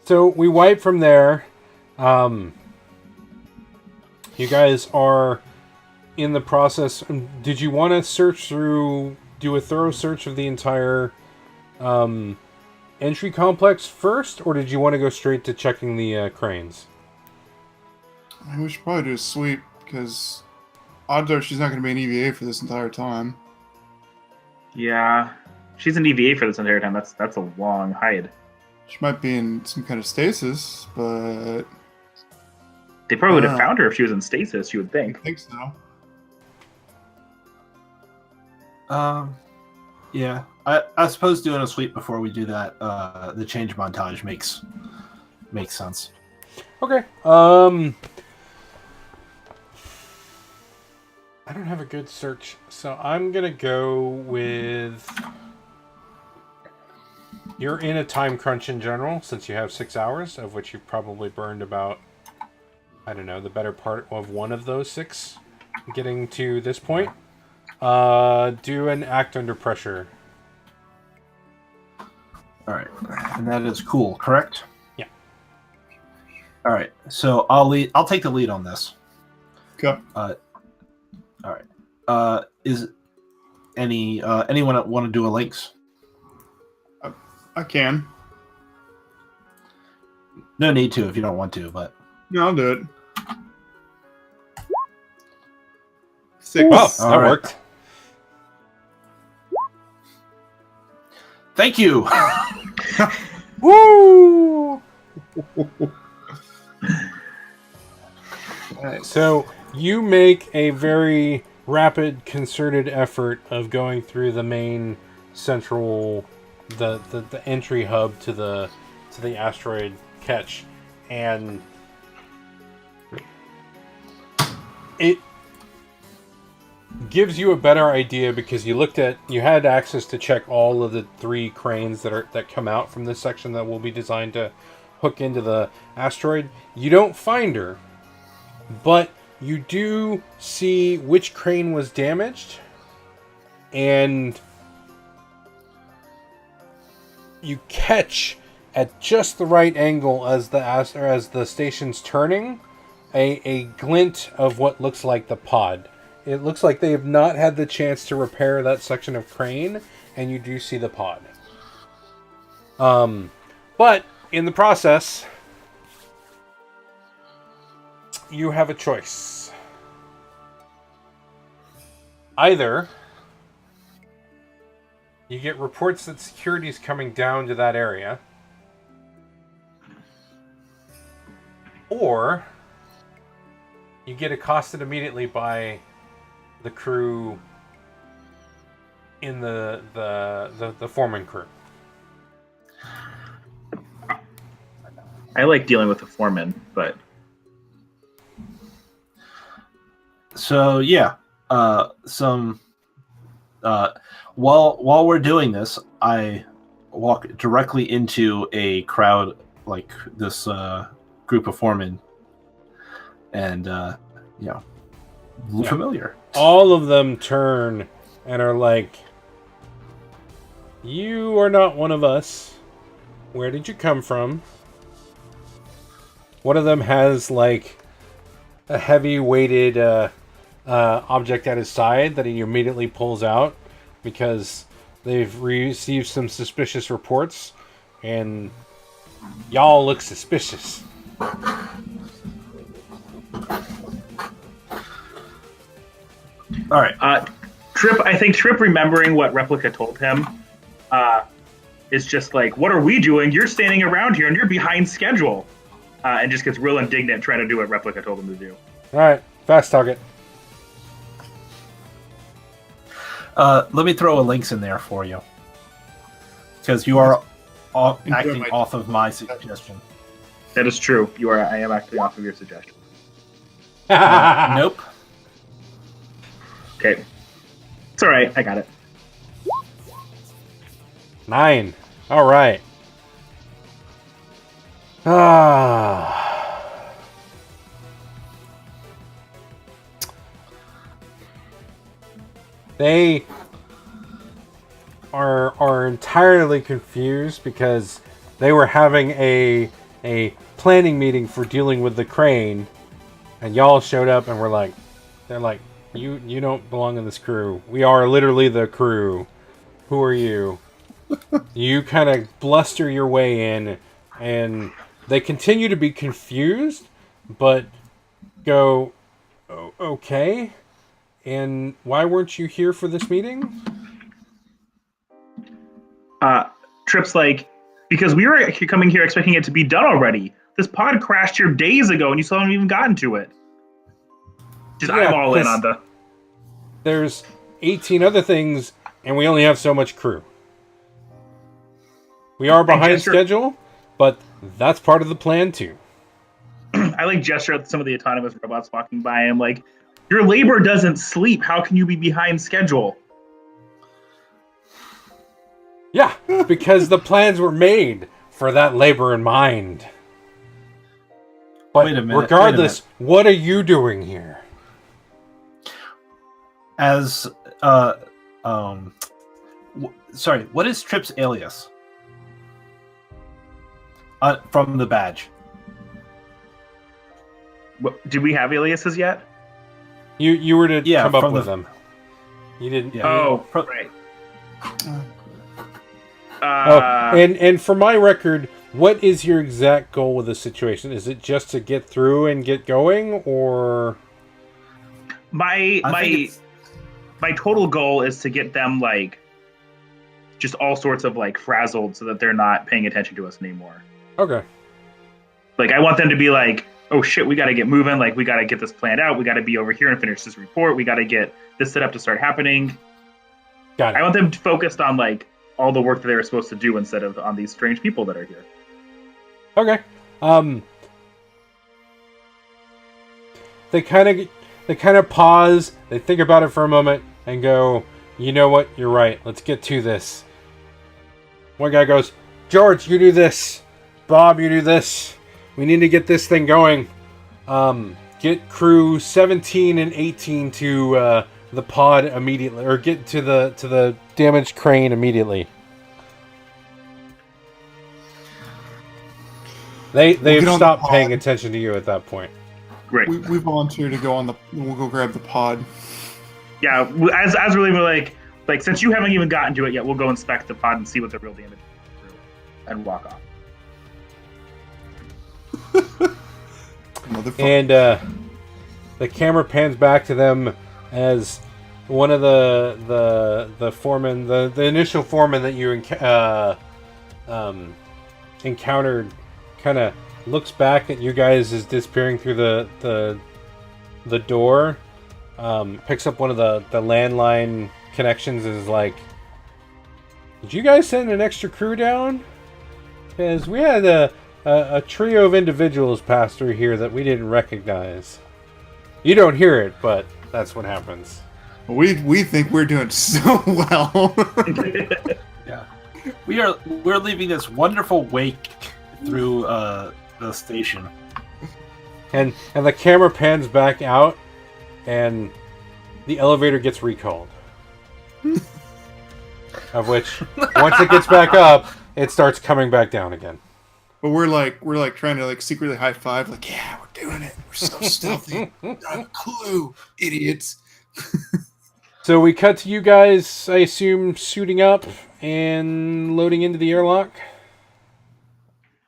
So we wipe from there. You guys are in the process. Did you want to do a thorough search of the entire entry complex first, or did you want to go straight to checking the cranes? We should probably do a sweep, because odds are she's not going to be an EVA for this entire time. Yeah. She's an EVA for this entire time. That's a long hide. She might be in some kind of stasis, but They probably would have found her if she was in stasis, you would I think. think so. Yeah. I suppose doing a sweep before we do that, the change montage makes sense. Okay. I don't have a good search, so I'm gonna go with. You're in a time crunch in general, since you have 6 hours, of which you've probably burned about, I don't know, the better part of one of those 6 getting to this point. Do an act under pressure. All right, and that is cool, correct? Yeah. All right, so I'll take the lead on this. Okay. All right. Is anyone want to do a links? I can. No need to if you don't want to, but No, I'll do it. 6. Oh, that All right. worked. thank you. Woo! So you make a very rapid, concerted effort of going through the main central, the entry hub to the asteroid catch, and it gives you a better idea because you had access to check all of the 3 cranes that come out from this section that will be designed to hook into the asteroid. You don't find her, but you do see which crane was damaged, and you catch at just the right angle as the station's turning a glint of what looks like the pod. It looks like they have not had the chance to repair that section of crane, and you do see the pod. But in the process, you have a choice. Either you get reports that security is coming down to that area, or you get accosted immediately by the crew in the foreman crew. I like dealing with the foreman, but So yeah, while we're doing this, I walk directly into a crowd like this group of foremen, and look familiar. All of them turn and are like, "You are not one of us. Where did you come from?" One of them has like a heavy-weighted object at his side that he immediately pulls out because they've received some suspicious reports, and y'all look suspicious. All right. I think Trip remembering what Replica told him is just like, what are we doing? You're standing around here and you're behind schedule. And just gets real indignant trying to do what Replica told him to do. Alright, fast target. Let me throw a links in there for you. Because you are acting off of my suggestion. That is true. I am actually off of your suggestion. Nope. Okay. It's alright, I got it. 9. Alright. They are entirely confused because they were having a planning meeting for dealing with the crane, and y'all showed up and they're like, you don't belong in this crew. We are literally the crew. Who are you? You kind of bluster your way in, and they continue to be confused, but go, okay. And why weren't you here for this meeting? Trip's like, because we were coming here expecting it to be done already. This pod crashed here days ago, and you still haven't even gotten to it. Just I'm all in on the. There's 18 other things, and we only have so much crew. We are behind schedule, but that's part of the plan too. I like gesture at some of the autonomous robots walking by. I'm like, your labor doesn't sleep. How can you be behind schedule? Yeah, because the plans were made for that labor in mind. But Wait a minute, regardless, what are you doing here? As sorry, what is Trip's alias? From the badge. Did we have aliases yet? You were to come up with the... them. You didn't. Yeah. Oh, right. And for my record, what is your exact goal with this situation? Is it just to get through and get going, or my total goal is to get them like just all sorts of like frazzled so that they're not paying attention to us anymore. Okay. Like I want them to be like, oh shit, we got to get moving. Like we got to get this planned out. We got to be over here and finish this report. We got to get this set up to start happening. Got it. I want them focused on like all the work that they were supposed to do instead of on these strange people that are here. Okay. They kind of pause. They think about it for a moment and go, "You know what? You're right. Let's get to this." One guy goes, "George, you do this. Bob, you do this. We need to get this thing going. Get crew 17 and 18 to the pod immediately, or get to the damaged crane immediately." They've stopped paying attention to you at that point. Great. We volunteer to go on the. We'll go grab the pod. Yeah, as really we're like since you haven't even gotten to it yet, we'll go inspect the pod and see what the real damage is and walk off. And the camera pans back to them as one of the foremen, the initial foreman that you encountered, kind of looks back at you guys as disappearing through the door, picks up one of the landline connections and is like, "Did you guys send an extra crew down? Because we had a trio of individuals pass through here that we didn't recognize." You don't hear it, but that's what happens. We think we're doing so well. Yeah, we're leaving this wonderful wake through the station, and the camera pans back out, and the elevator gets recalled. Of which, once it gets back up, it starts coming back down again. But we're like trying to like secretly high five, like, yeah, we're doing it. We're so stealthy. Not a clue, idiots. So we cut to you guys, I assume, suiting up and loading into the airlock.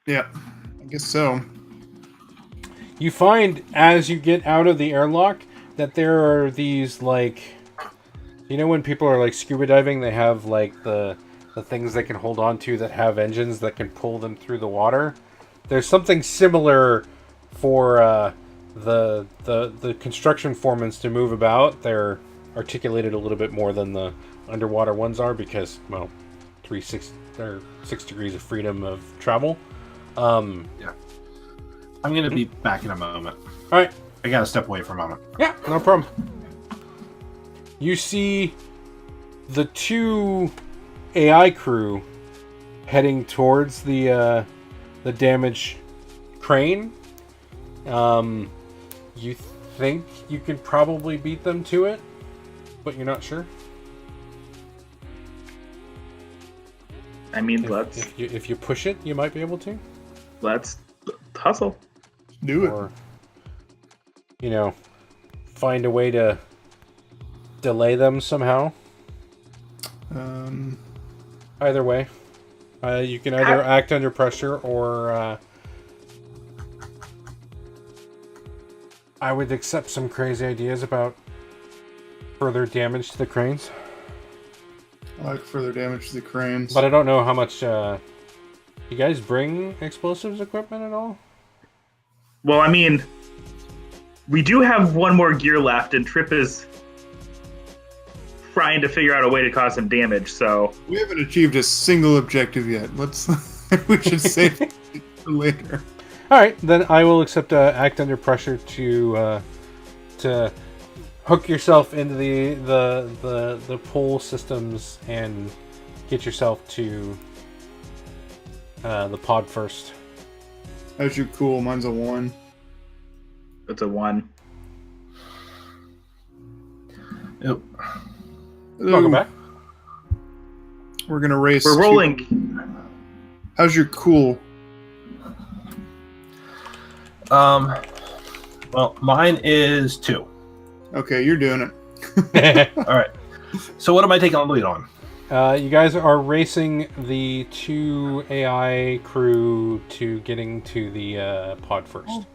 Yeah, I guess so. You find as you get out of the airlock that there are these, like, you know when people are like scuba diving, they have like the things they can hold on to that have engines that can pull them through the water. There's something similar for the construction foremans to move about. They're articulated a little bit more than the underwater ones are because, well, 6 degrees of freedom of travel. Yeah. I'm gonna be back in a moment. All right. I gotta step away for a moment. Yeah, no problem. You see the two AI crew heading towards the damaged crane. You think you can probably beat them to it, but you're not sure. I mean, let's if you push it, you might be able to. hustle. Do it. Or, find a way to delay them somehow. Either way. You can either act under pressure or I would accept some crazy ideas about further damage to the cranes. I like further damage to the cranes. But I don't know how much... you guys bring explosives equipment at all? Well, I mean, we do have one more gear left, and Trip is trying to figure out a way to cause some damage, so... We haven't achieved a single objective yet. We should save it for later. Alright, then I will accept act under pressure to hook yourself into the pull systems and get yourself to the pod first. How's your cool? Mine's a 1. It's a 1. Yep. Welcome back. We're gonna race. We're rolling. How's your cool? Well, mine is 2. Okay, you're doing it. All right. So what am I taking the lead on? You guys are racing the 2 AI crew to getting to the pod first.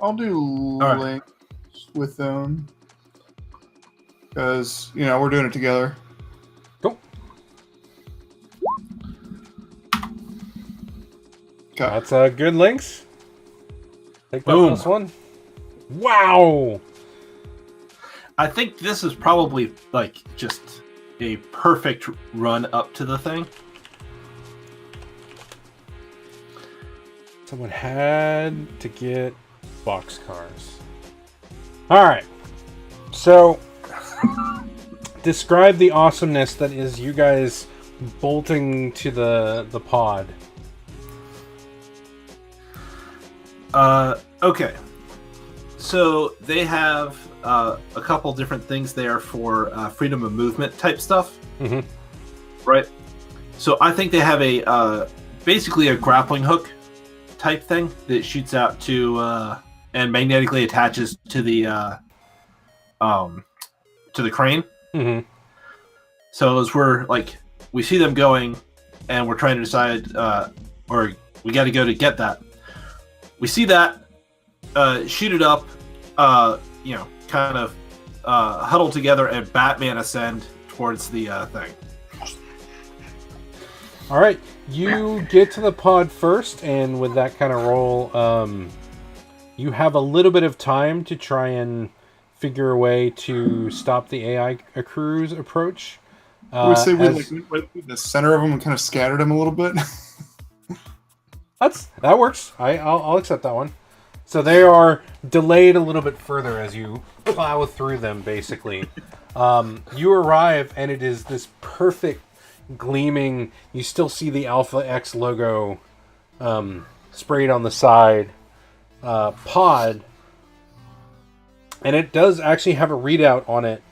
I'll do right. links with them because we're doing it together. Cool. Okay. That's good links. Take that Boom. +1. Wow. I think this is probably like just a perfect run up to the thing. Someone had to get boxcars. Alright. So, describe the awesomeness that is you guys bolting to the pod. Okay. So they have a couple different things there for freedom of movement type stuff. Mm-hmm. Right? So I think they have a basically a grappling hook type thing that shoots out to and magnetically attaches to the crane. Mm-hmm. So as we see them going and we're trying to decide or we got to go to get that. We see that, shoot it up, kind of huddle together and Batman ascend towards the thing. All right, you get to the pod first, and with that kind of roll, you have a little bit of time to try and figure a way to stop the AI crew's approach. We say we went through the center of them and kind of scattered them a little bit. That works. I'll accept that one. So they are delayed a little bit further as you plow through them, basically. You arrive, and it is this perfect gleaming. You still see the Alpha X logo sprayed on the side pod. And it does actually have a readout on it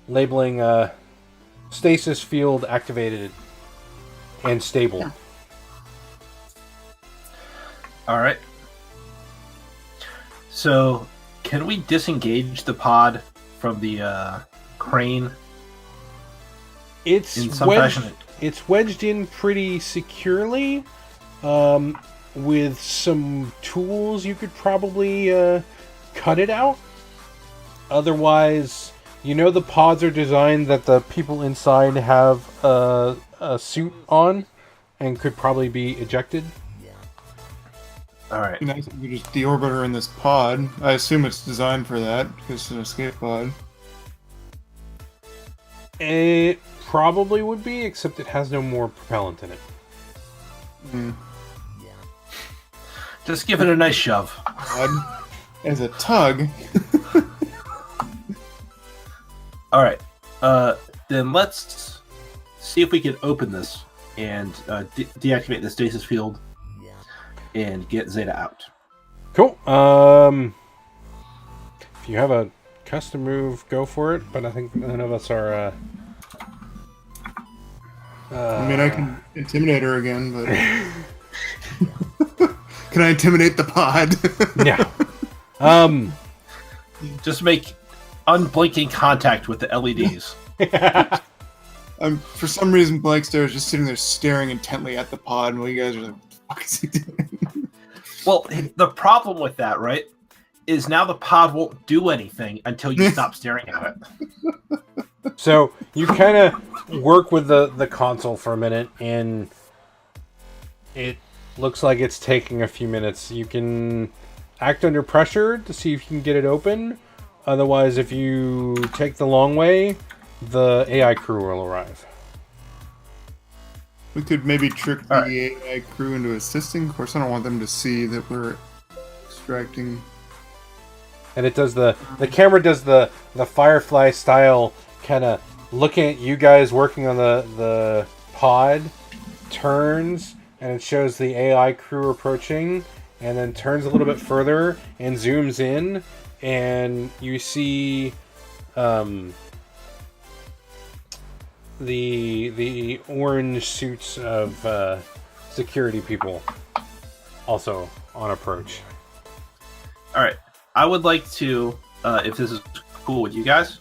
labeling stasis field activated and stable. Yeah. All right. So, can we disengage the pod from the crane? It's in some fashion. It's wedged in pretty securely. With some tools, you could probably cut it out. Otherwise, the pods are designed that the people inside have a suit on and could probably be ejected. All right. It'd be nice if you could just deorbit her in this pod. I assume it's designed for that because it's an escape pod. It probably would be, except it has no more propellant in it. Mm. Just give it a nice shove. Pod as a tug. All right. Then let's see if we can open this and deactivate the stasis field and get Zeta out. Cool. If you have a custom move, go for it. But I think none of us are I mean, I can intimidate her again, but can I intimidate the pod? No. Just make unblinking contact with the LEDs. For some reason, Blankster is just sitting there staring intently at the pod, while you guys are like, what the fuck is he doing? Well, the problem with that, right, is now the pod won't do anything until you stop staring at it. So you kind of work with the console for a minute, and it looks like it's taking a few minutes. You can act under pressure to see if you can get it open. Otherwise, if you take the long way, the AI crew will arrive. We could maybe trick the AI crew into assisting. Of course, I don't want them to see that we're extracting. And it does the camera does the Firefly style kind of looking at you guys working on the pod, turns, and it shows the AI crew approaching, and then turns a little bit further and zooms in, and you see the orange suits of security people also on approach. All right. I would like to, if this is cool with you guys,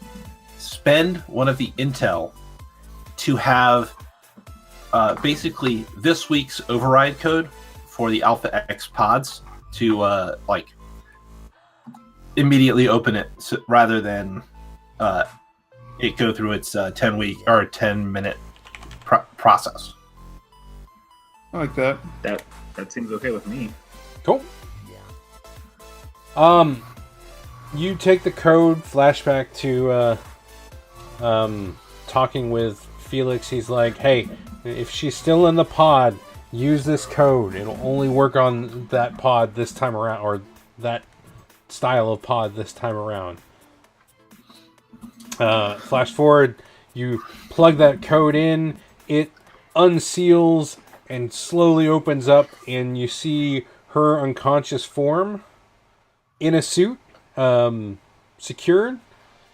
spend one of the intel to have basically this week's override code for the Alpha X pods to immediately open it rather than it go through its 10-minute process. I like that. That seems okay with me. Cool. You take the code, flashback to talking with Felix. He's like, hey, if she's still in the pod, use this code. It'll only work on that pod this time around, or that style of pod this time around. Flash forward, you plug that code in, it unseals and slowly opens up, and you see her unconscious form in a suit, secured.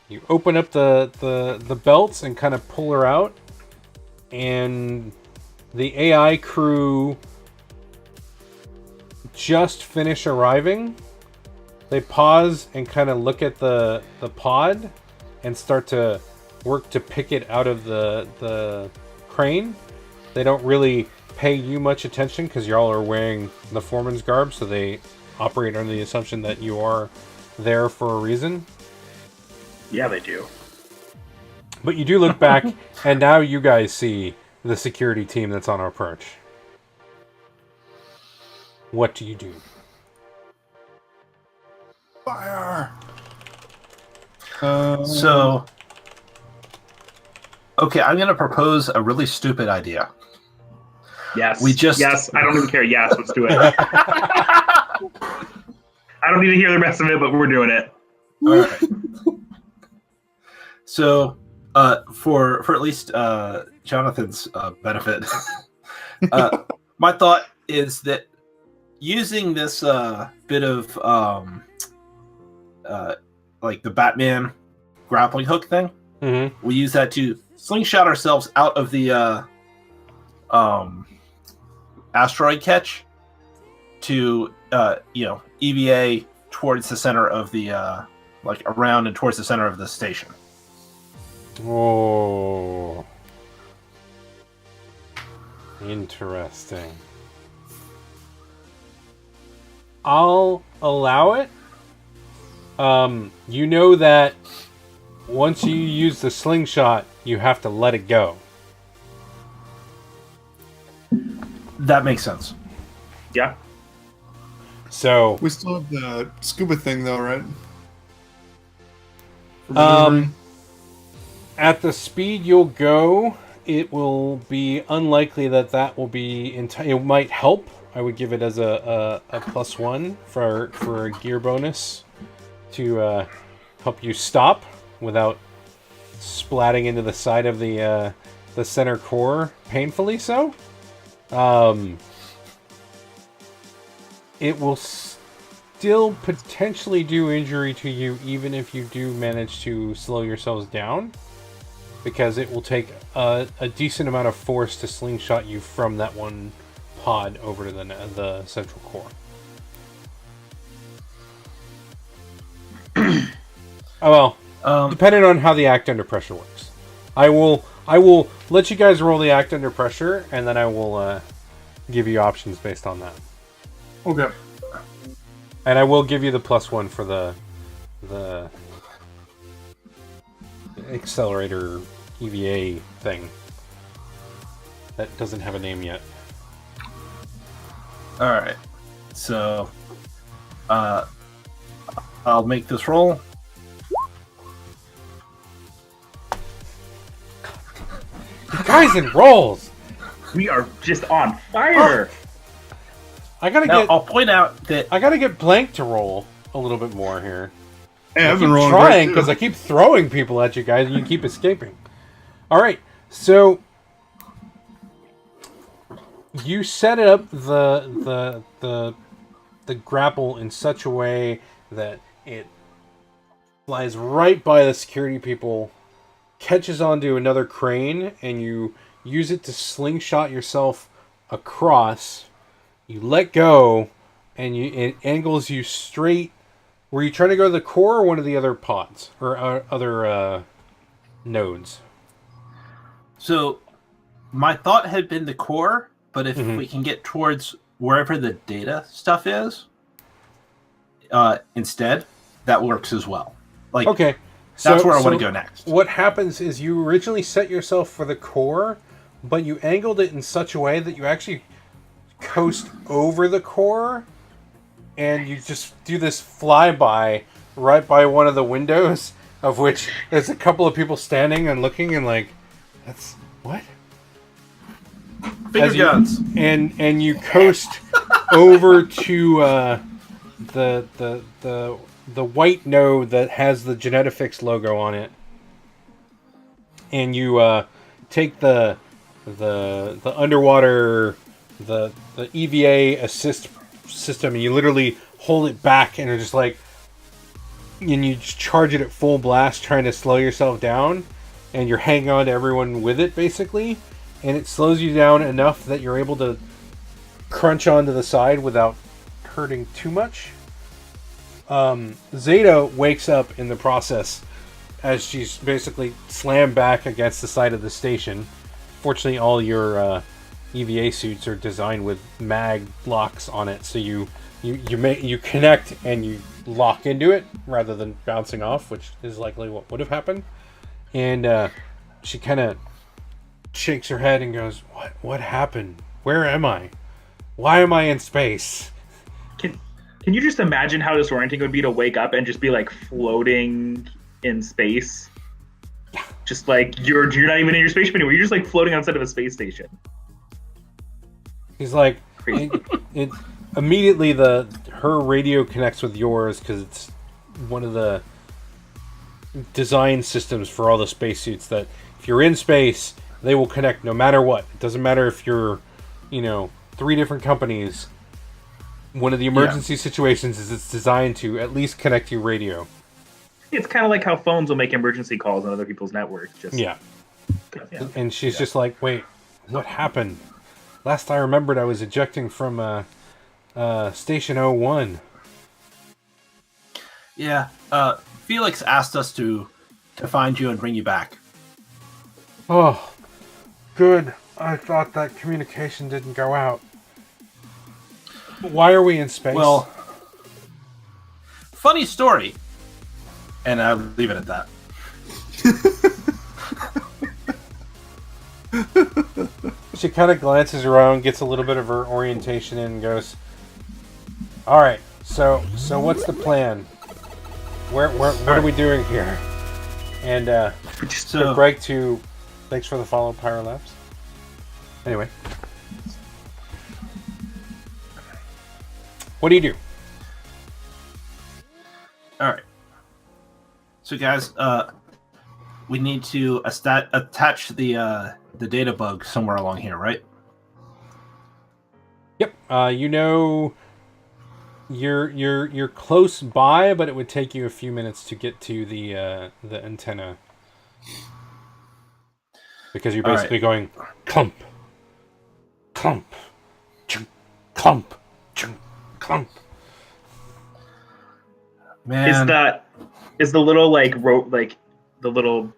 You open up the belts and kind of pull her out, and the AI crew just finish arriving. They pause and kind of look at the pod and start to work to pick it out of the crane. They don't really pay you much attention because y'all are wearing the foreman's garb, so they operate under the assumption that you are there for a reason. Yeah, they do. But you do look back, and now you guys see the security team that's on approach. What do you do? Fire! So, okay, I'm going to propose a really stupid idea. Yes. Yes, I don't even care. Yes, let's do it. I don't need to hear the rest of it, but we're doing it. All right. So, for at least Jonathan's benefit, my thought is that using this bit of like the Batman grappling hook thing, we use that to slingshot ourselves out of the asteroid catch to EVA towards the center of the around and towards the center of the station. Oh, interesting. I'll allow it. You know that once you use the slingshot, you have to let it go. That makes sense. Yeah. So We still have the scuba thing, though, right? at the speed you'll go, it will be unlikely that will be it might help. I would give it as a +1 for a gear bonus to help you stop without splatting into the side of the center core painfully so. It will still potentially do injury to you even if you do manage to slow yourselves down. because it will take a decent amount of force to slingshot you from that one pod over to the central core. Oh well, depending on how the act under pressure works. I will let you guys roll the act under pressure, and then I will give you options based on that. Okay. And I will give you the +1 for the accelerator EVA thing. That doesn't have a name yet. All right. So, I'll make this roll. You guys in rolls. We are just on fire. I'll point out that I gotta get Blank to roll a little bit more here. Hey, I've I been keep rolling trying great, because too. I keep throwing people at you guys and you keep escaping. All right, so you set up the grapple in such a way that it flies right by the security people, catches onto another crane, and you use it to slingshot yourself across. You let go, and it angles you straight. Were you trying to go to the core or one of the other pods or other nodes? so my thought had been the core, but if we can get towards wherever the data stuff is, instead, that works as well. Like, Okay, that's where I want to go next. What happens is you originally set yourself for the core, but you angled it in such a way that you actually coast over the core, and you just do this flyby right by one of the windows, of which there's a couple of people standing and looking and like, that's what? Finger guns. And you coast over to the white node that has the Genetifix logo on it, and you take the underwater the EVA assist system, and you literally hold it back, and you're just like, and you just charge it at full blast, trying to slow yourself down, and you're hanging on to everyone with it basically, and it slows you down enough that you're able to crunch onto the side without hurting too much. Zeta wakes up in the process as she's basically slammed back against the side of the station. Fortunately, all your EVA suits are designed with mag locks on it, so you connect and you lock into it rather than bouncing off, which is likely what would have happened. And she kind of shakes her head and goes, "What happened? Where am I? Why am I in space?" Can you just imagine how disorienting it would be to wake up and just be like floating in space? Just like you're not even in your spaceship anymore. You're just like floating outside of a space station. He's like, it immediately her radio connects with yours because it's one of the design systems for all the spacesuits that if you're in space, they will connect no matter what. It doesn't matter if you're, 3 different companies. One of the emergency situations is it's designed to at least connect your radio. It's kind of like how phones will make emergency calls on other people's networks. Yeah. And she's just like, wait, what happened? Last I remembered, I was ejecting from Station 01. Yeah. Felix asked us to find you and bring you back. Oh, good. I thought that communication didn't go out. Why are we in space? Well, funny story. And I'll leave it at that. She kind of glances around, gets a little bit of her orientation in, and goes, "All right, so what's the plan? What are we doing here?" And Just quick break to, thanks for the follow, Pyrolapse. Anyway, what do you do? All right. So, guys, we need to attach the data bug somewhere along here, right? Yep. You're close by, but it would take you a few minutes to get to the antenna. because you're All right. basically going clump, clump, chunk, clump, chunk, clump. Man, Is the little like the little,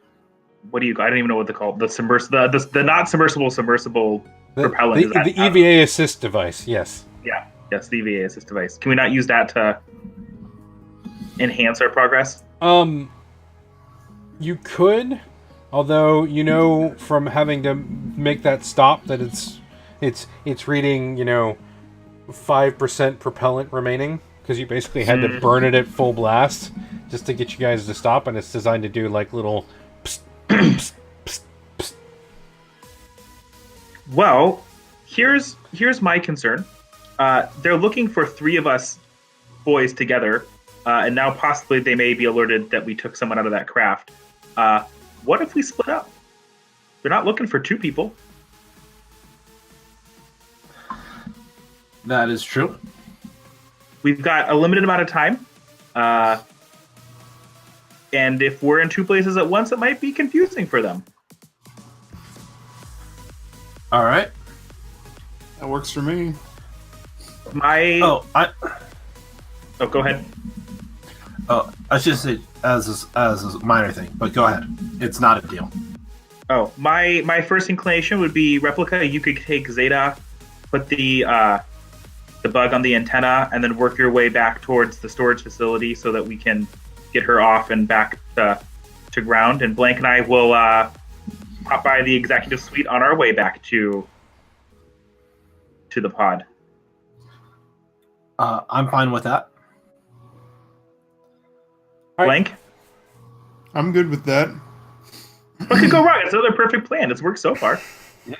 what do you, I don't even know what they call it. The not submersible propellant. Is that The EVA assist device, yes. yes, the EVA assist device. Can we not use that to enhance our progress? You could, although you know from having to make that stop that it's reading 5% propellant remaining, because you basically had to burn it at full blast just to get you guys to stop, and it's designed to do like little psst, psst, psst, psst. Well, here's my concern. They're looking for 3 of us boys together, and now possibly they may be alerted that we took someone out of that craft. What if we split up? They're not looking for 2 people. that is true. We've got a limited amount of time. And if we're in 2 places at once, it might be confusing for them. All right. That works for me. Oh, go ahead. Oh, I was just say as a minor thing, but go ahead. It's not a deal. Oh, my first inclination would be Replica. You could take Zeta, put the bug on the antenna, and then work your way back towards the storage facility so that we can get her off and back to ground. And Blank and I will pop by the executive suite on our way back to the pod. I'm fine with that. Blank? I'm good with that. What could go wrong? It's another perfect plan. It's worked so far. Yeah.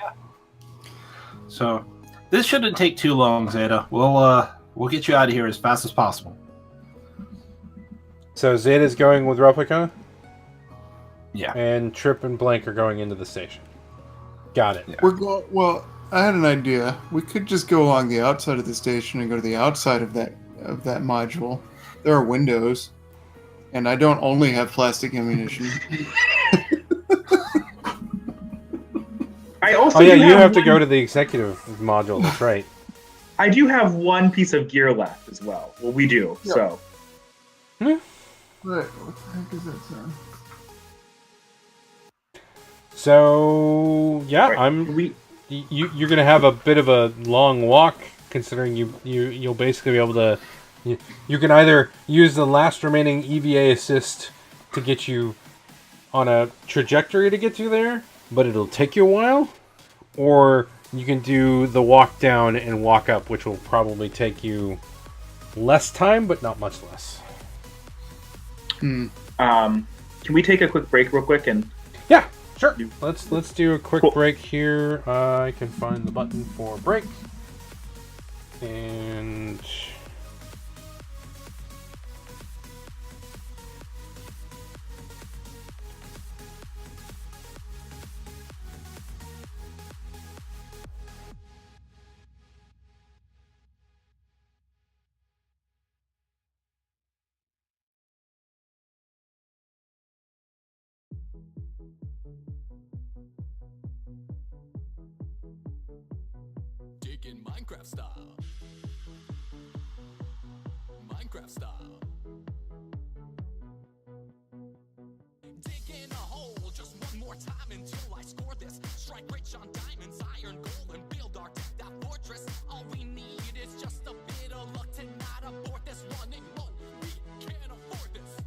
So this shouldn't take too long, Zeta. We'll get you out of here as fast as possible. So Zeta's going with Replica, Yeah. and Trip and Blank are going into the station. Got it. Yeah. Well, I had an idea. We could just go along the outside of the station and go to the outside of that module. There are windows, and I don't only have plastic ammunition. I also Oh yeah, do you have to one- go to the executive module. That's right. I do have one piece of gear left as well. Well, we do. Yeah. So Right. What the heck is that sound? So yeah, right. You're gonna have a bit of a long walk, considering you'll basically be able to. You can either use the last remaining EVA assist to get you on a trajectory to get you there, but it'll take you a while, or you can do the walk down and walk up, which will probably take you less time, but not much less. Can we take a quick break real quick and Yeah, sure. Let's do a quick break here. I can find the button for break. And Digging Minecraft style. Minecraft style. Digging a hole just one more time until I score this. Strike rich on diamonds, iron, gold, and build our decked out fortress. All we need is just a bit of luck to not abort this. Running low, we can't afford this.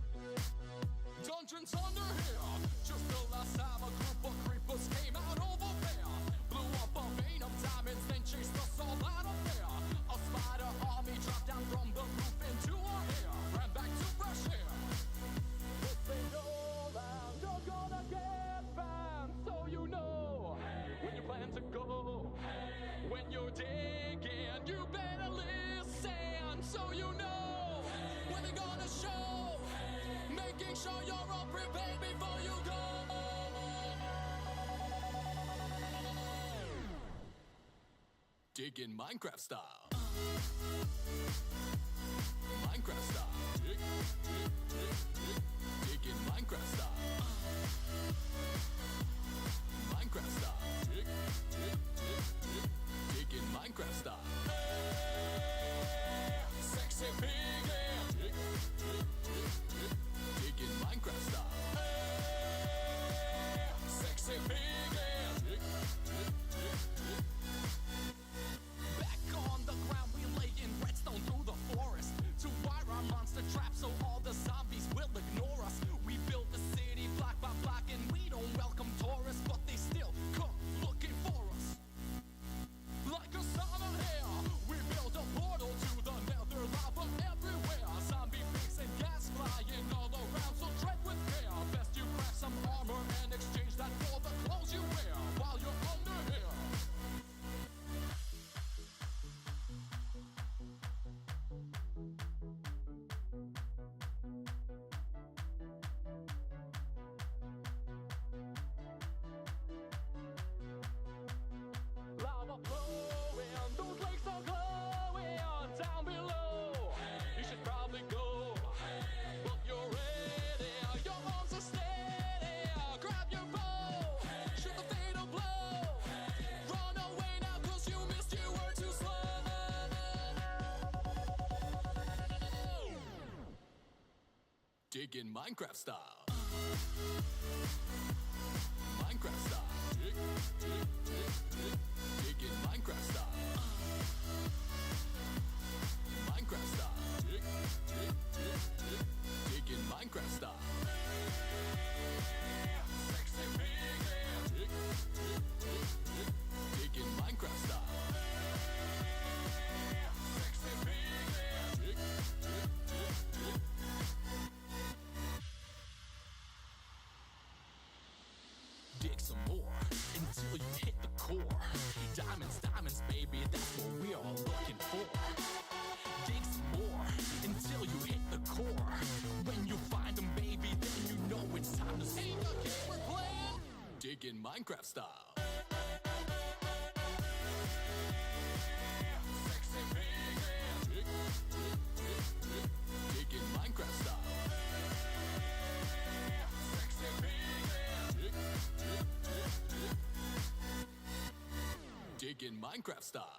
Dungeons under here. Just the last time a group of creepers came out over there. Blew up a vein of diamonds, then chased us all out of there. A spider army dropped down from the roof into our hair. Ran back to fresh air. If they go around, you're gonna get banned. So you know when you plan to go. When you're digging, you better listen. So you know when they're gonna show. Making sure you're all prepared before you go. Digging Minecraft style. Minecraft style. Dig, dig, dig, dig. Digging Minecraft style. Minecraft style. Dig, dig, dig, dig. Digging Minecraft style. Hey, sexy pig, yeah. Dig, dig, dig, dig. Digging Minecraft style. Hey, sexy pig, yeah. Dig, dig, dig, dig. Back on the ground, we lay in redstone through the forest to wire our monster trap so all the zombies will ignore us. We built the city block by block and we don't welcome tourists, but they still come looking for us. Like a son of hell, we built a portal to the nether, lava everywhere. Zombie pigs and gas flying all around, so tread with care. Best you grab some armor and exchange that for the clothes you wear while you're under here. Lava flowing, those lakes are glowing down below. You should probably go, but you're ready. Your arms are steady. Grab your bow, shoot the fatal blow. Run away now, 'cause you missed. You were too slow. Digging Minecraft style. Minecraft style. Dig, dig, dig, dig. Digging Minecraft style. Minecraft style. Dig, dig, dig, dig. Digging Minecraft style. Sexy pig, yeah. Dig, dig, dig, dig. Digging Minecraft style. Sexy pig, yeah. Dig, dig, dig, dig. Dig some more until you hit the core. Diamonds, diamonds, baby, that's what we're all looking for. Dig some more until you hit the core. When you find them, baby, then you know it's time to see the game we're playing. Digging Minecraft style. Sexy pig, yeah. Dig, dig, dig, dig. Digging Minecraft style. Sexy pig, yeah. Dig, dig, dig, dig. Digging Minecraft style.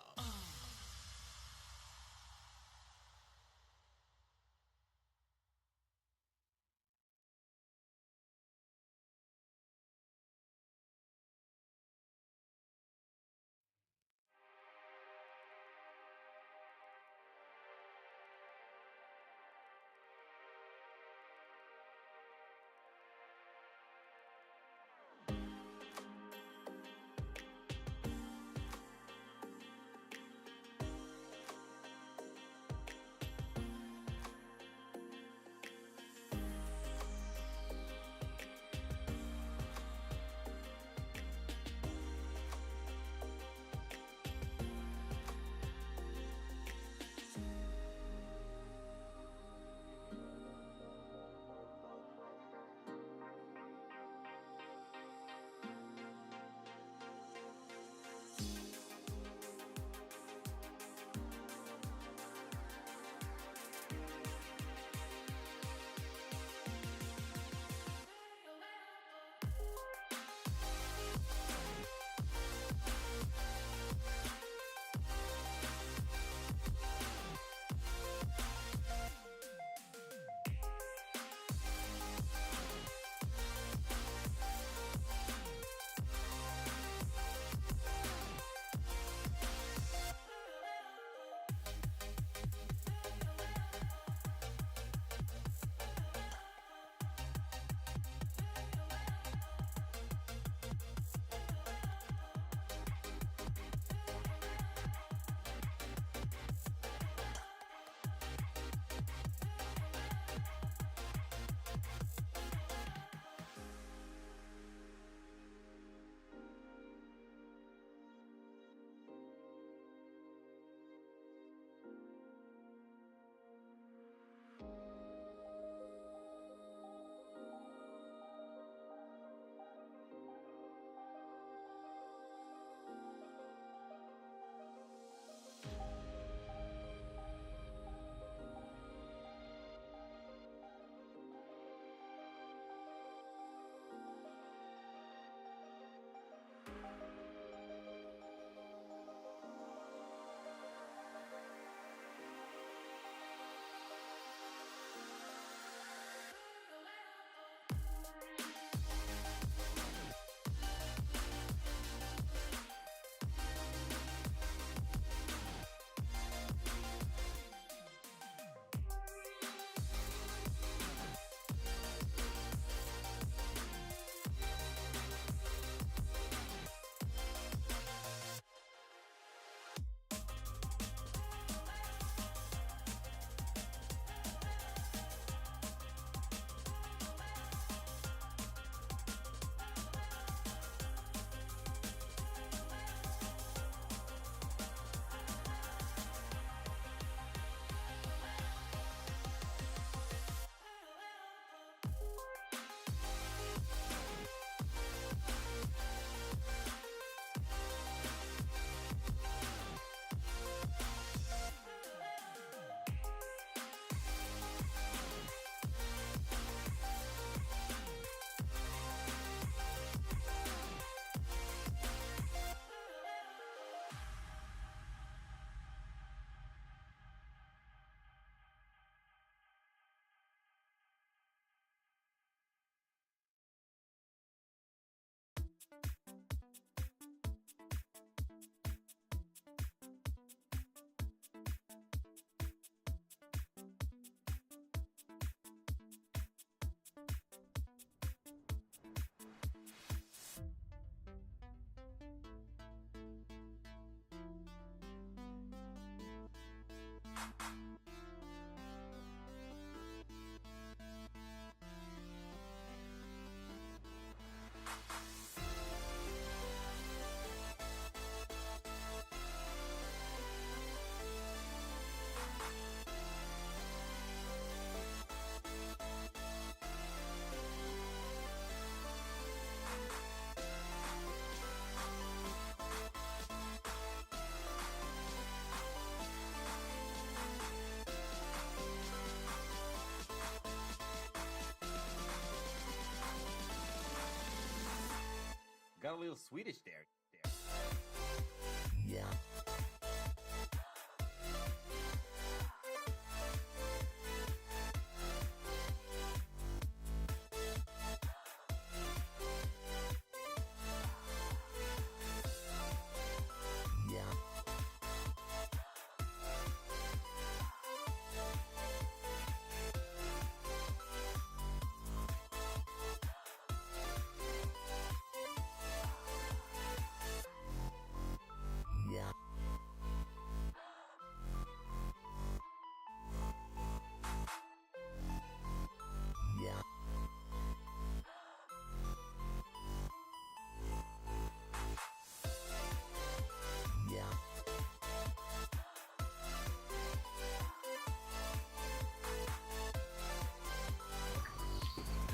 little Swedish there.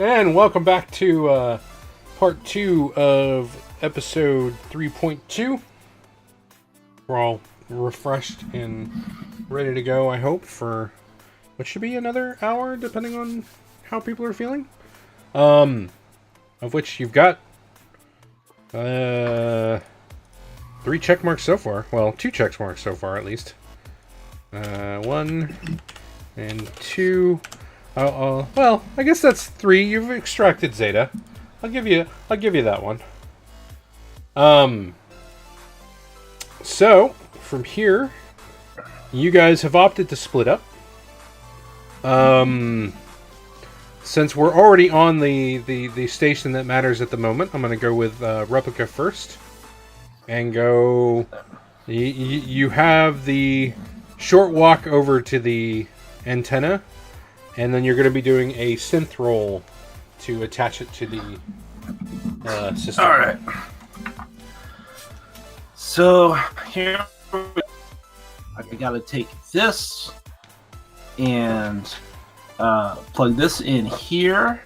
And welcome back to part 2 of episode 3.2. We're all refreshed and ready to go, I hope, for what should be another hour, depending on how people are feeling. Of which you've got 3 check marks so far. Well, 2 check marks so far, at least. 1 and 2. Well, I guess that's 3. You've extracted Zeta. I'll give you that one. So from here, you guys have opted to split up. Since we're already on the station that matters at the moment, I'm going to go with Replica first, and go. You have the short walk over to the antenna. And then you're going to be doing a synth roll to attach it to the system. All right. So here I got to take this and plug this in here.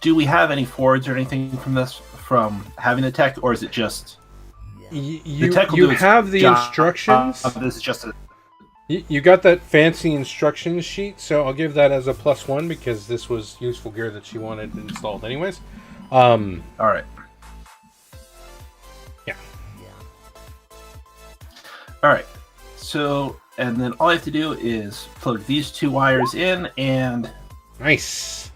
Do we have any forwards or anything from this, from having the tech, or is it just you have the instructions? This is just a. You got that fancy instructions sheet, so I'll give that as a +1 because this was useful gear that she wanted installed anyways. All right. Yeah. All right. So, and then all I have to do is plug these 2 wires in, and nice.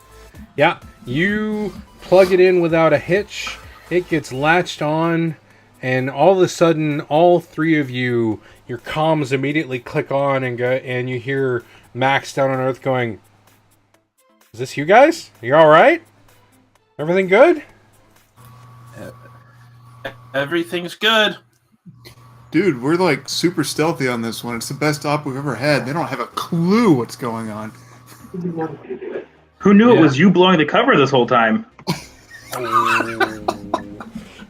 Yeah, you plug it in without a hitch. It gets latched on, and all of a sudden, all 3 of you, your comms immediately click on and go, and you hear Max down on Earth going, "Is this you guys? Are you all right? Everything good?" Everything's good. Dude, we're like super stealthy on this one. It's the best op we've ever had. They don't have a clue what's going on. Who knew it was you blowing the cover this whole time?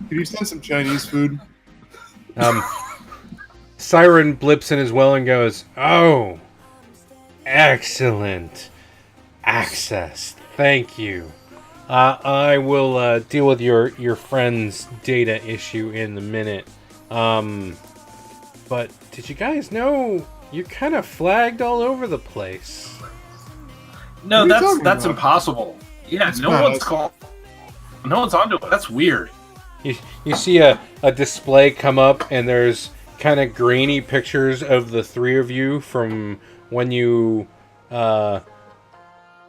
Could you send some Chinese food? Siren blips in as well and goes, "Oh, excellent access. Thank you. I will deal with your friend's data issue in a minute. But did you guys know you're kind of flagged all over the place?" No, What are you talking that's about? impossible. Yeah, That's no not one's us. called. No one's onto it. That's weird. You see a display come up, and there's kind of grainy pictures of the 3 of you from when you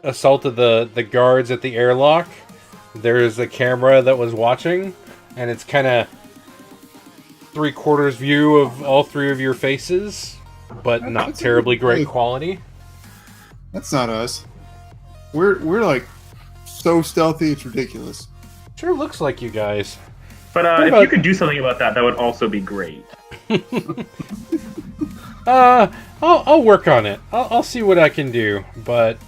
assaulted the guards at the airlock. There's a camera that was watching, and it's kind of 3/4 view of all 3 of your faces, but not That's terribly great really- quality. That's not us. We're like so stealthy, it's ridiculous. Sure looks like you guys. But What if about- you could do something about that, that would also be great. I'll work on it. I'll see what I can do. But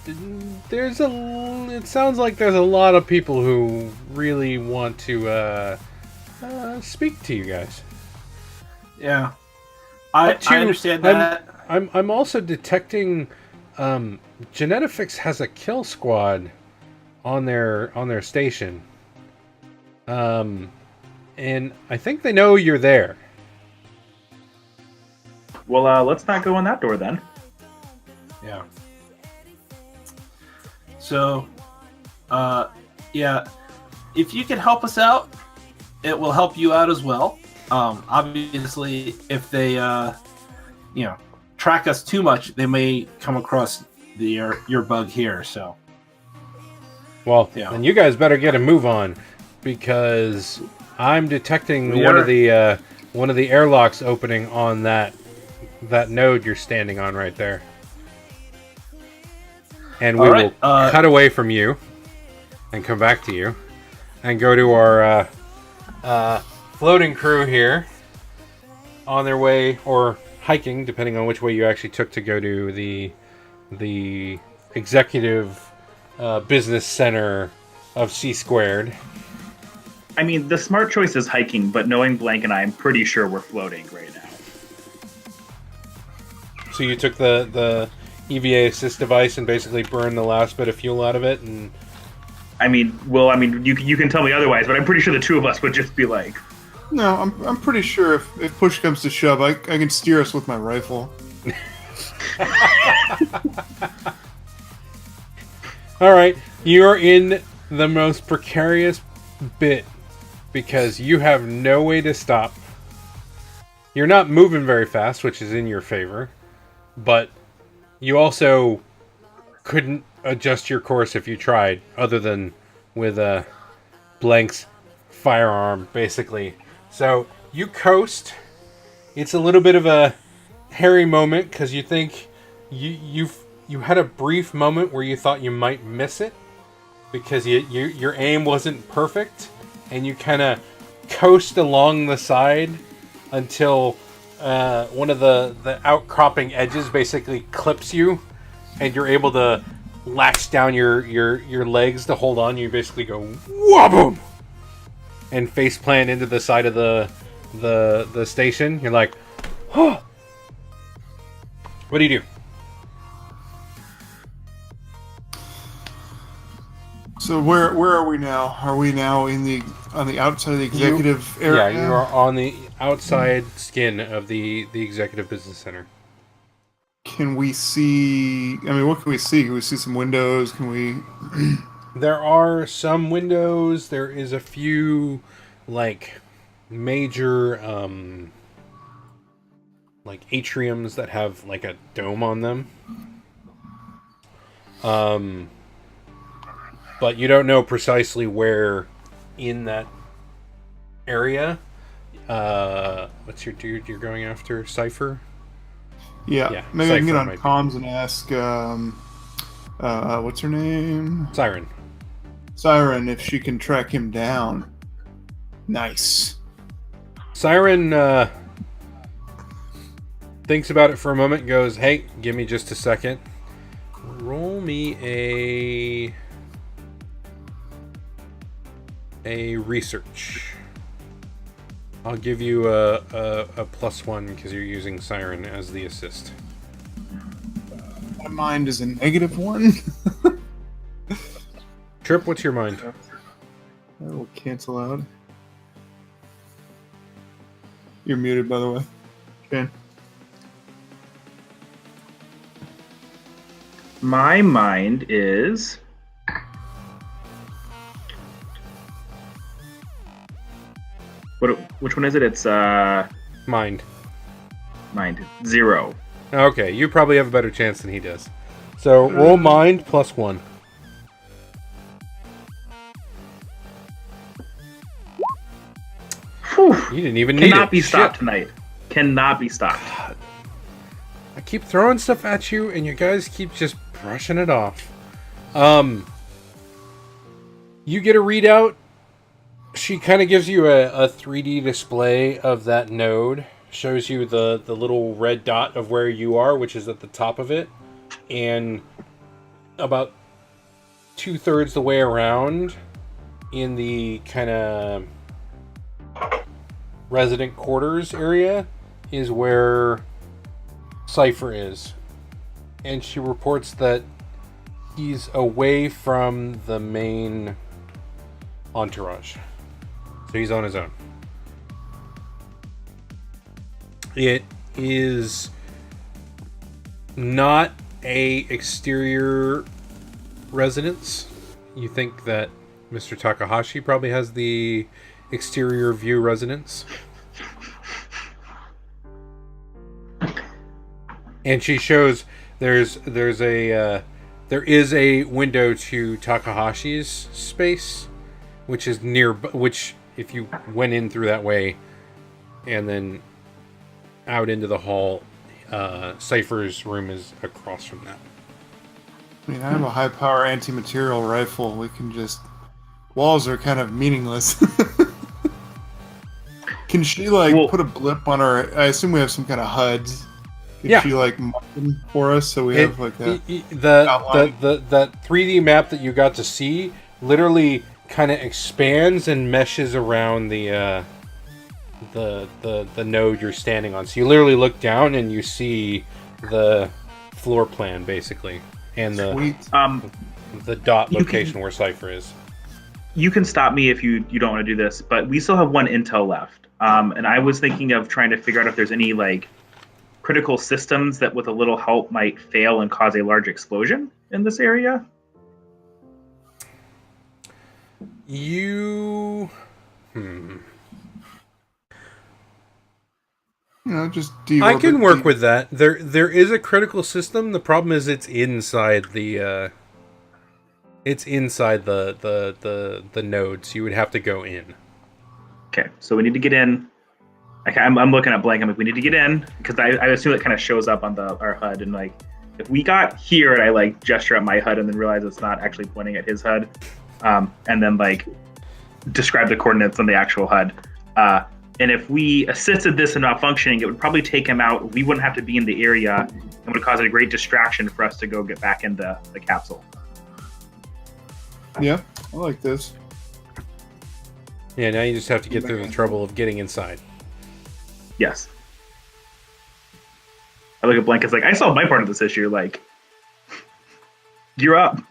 it sounds like there's a lot of people who really want to speak to you guys. Yeah, I understand that. I'm also detecting Genetifix has a kill squad on their station. And I think they know you're there. Well, let's not go in that door then. Yeah. So, Yeah, if you can help us out, it will help you out as well. Obviously, if they, track us too much, they may come across your bug here. So, Well, Yeah. then you guys better get a move on, because I'm detecting We one are. of the airlocks opening on that node you're standing on right there. And we All right, will cut away from you and come back to you and go to our floating crew here on their way, or hiking, depending on which way you actually took to go to the executive business center of C Squared. I mean, the smart choice is hiking, but knowing Blank and I, I'm pretty sure we're floating right now. So you took the EVA assist device and basically burned the last bit of fuel out of it, and you can tell me otherwise, but I'm pretty sure the two of us would just be like, No, I'm pretty sure if push comes to shove, I can steer us with my rifle. all right, you're in the most precarious bit because you have no way to stop. You're not moving very fast, which is in your favor, but you also couldn't adjust your course if you tried, other than with Blank's firearm, basically. So you coast. It's a little bit of a hairy moment because you think you had a brief moment where you thought you might miss it because your aim wasn't perfect, and you kind of coast along the side until one of the outcropping edges basically clips you, and you're able to latch down your legs to hold on. You basically go waboom and face plant into the side of the station. You're like, oh. What do you do? So where are we now? Are we now on the outside of the executive area? Yeah, you are on the outside skin of the executive business center. Can we see? I mean, what can we see? Can we see some windows? Can we? There are some windows. There is a few, like, major, like, atriums that have, like, a dome on them. But you don't know precisely where in that area. What's your dude you're going after? Cypher? Yeah, maybe I can get on comms and ask. What's her name? Siren. Siren, if she can track him down. Nice. Siren thinks about it for a moment and goes, hey, give me just a second. Roll me a research. I'll give you a +1 because you're using Siren as the assist. My mind is a -1. Trip, what's your mind? That will cancel out. You're muted, by the way. Okay. my mind is... Which one is it? It's Mind. mind 0. Okay, you probably have a better chance than he does. So roll mind +1. Whew. You didn't even need it. Cannot be stopped Shit. tonight. Cannot be stopped. I keep throwing stuff at you, and you guys keep just brushing it off. You get a readout. She kind of gives you a 3D display of that node. Shows you the little red dot of where you are, which is at the top of it. And about 2/3 the way around, in the kind of resident quarters area, is where Cypher is. And she reports that he's away from the main entourage. So he's on his own. It is not a exterior residence. You think that Mr. Takahashi probably has the exterior view residence. And she shows there is a window to Takahashi's space, which is near. Which, if you went in through that way, and then out into the hall, Cypher's room is across from that. I mean, I have a high-power anti-material rifle. We can just... Walls are kind of meaningless. Can she, like, put a blip on her... I assume we have some kind of HUDs. Can she, like, mark them for us so we have, like, a... That 3D map that you got to see literally kind of expands and meshes around the node you're standing on. So you literally look down and you see the floor plan, basically. And the dot location where Cypher is. You can stop me if you don't want to do this, but we still have one intel left. And I was thinking of trying to figure out if there's any like critical systems that with a little help might fail and cause a large explosion in this area. Just I can work with that. There is a critical system. The problem is it's inside the nodes. You would have to go in. Okay, so we need to get in. I'm looking at blank. I'm like, we need to get in because I assume it kind of shows up on our HUD, and like if we got here and I like gesture at my HUD and then realize it's not actually pointing at his HUD, and then like describe the coordinates on the actual HUD. And if we assisted this in not functioning, it would probably take him out. We wouldn't have to be in the area and would cause a great distraction for us to go get back in the capsule. Yeah, I like this. Yeah, now you just have to get through the trouble of getting inside. Yes. I look at Blank, it's like, I solved my part of this issue. Like, you're up.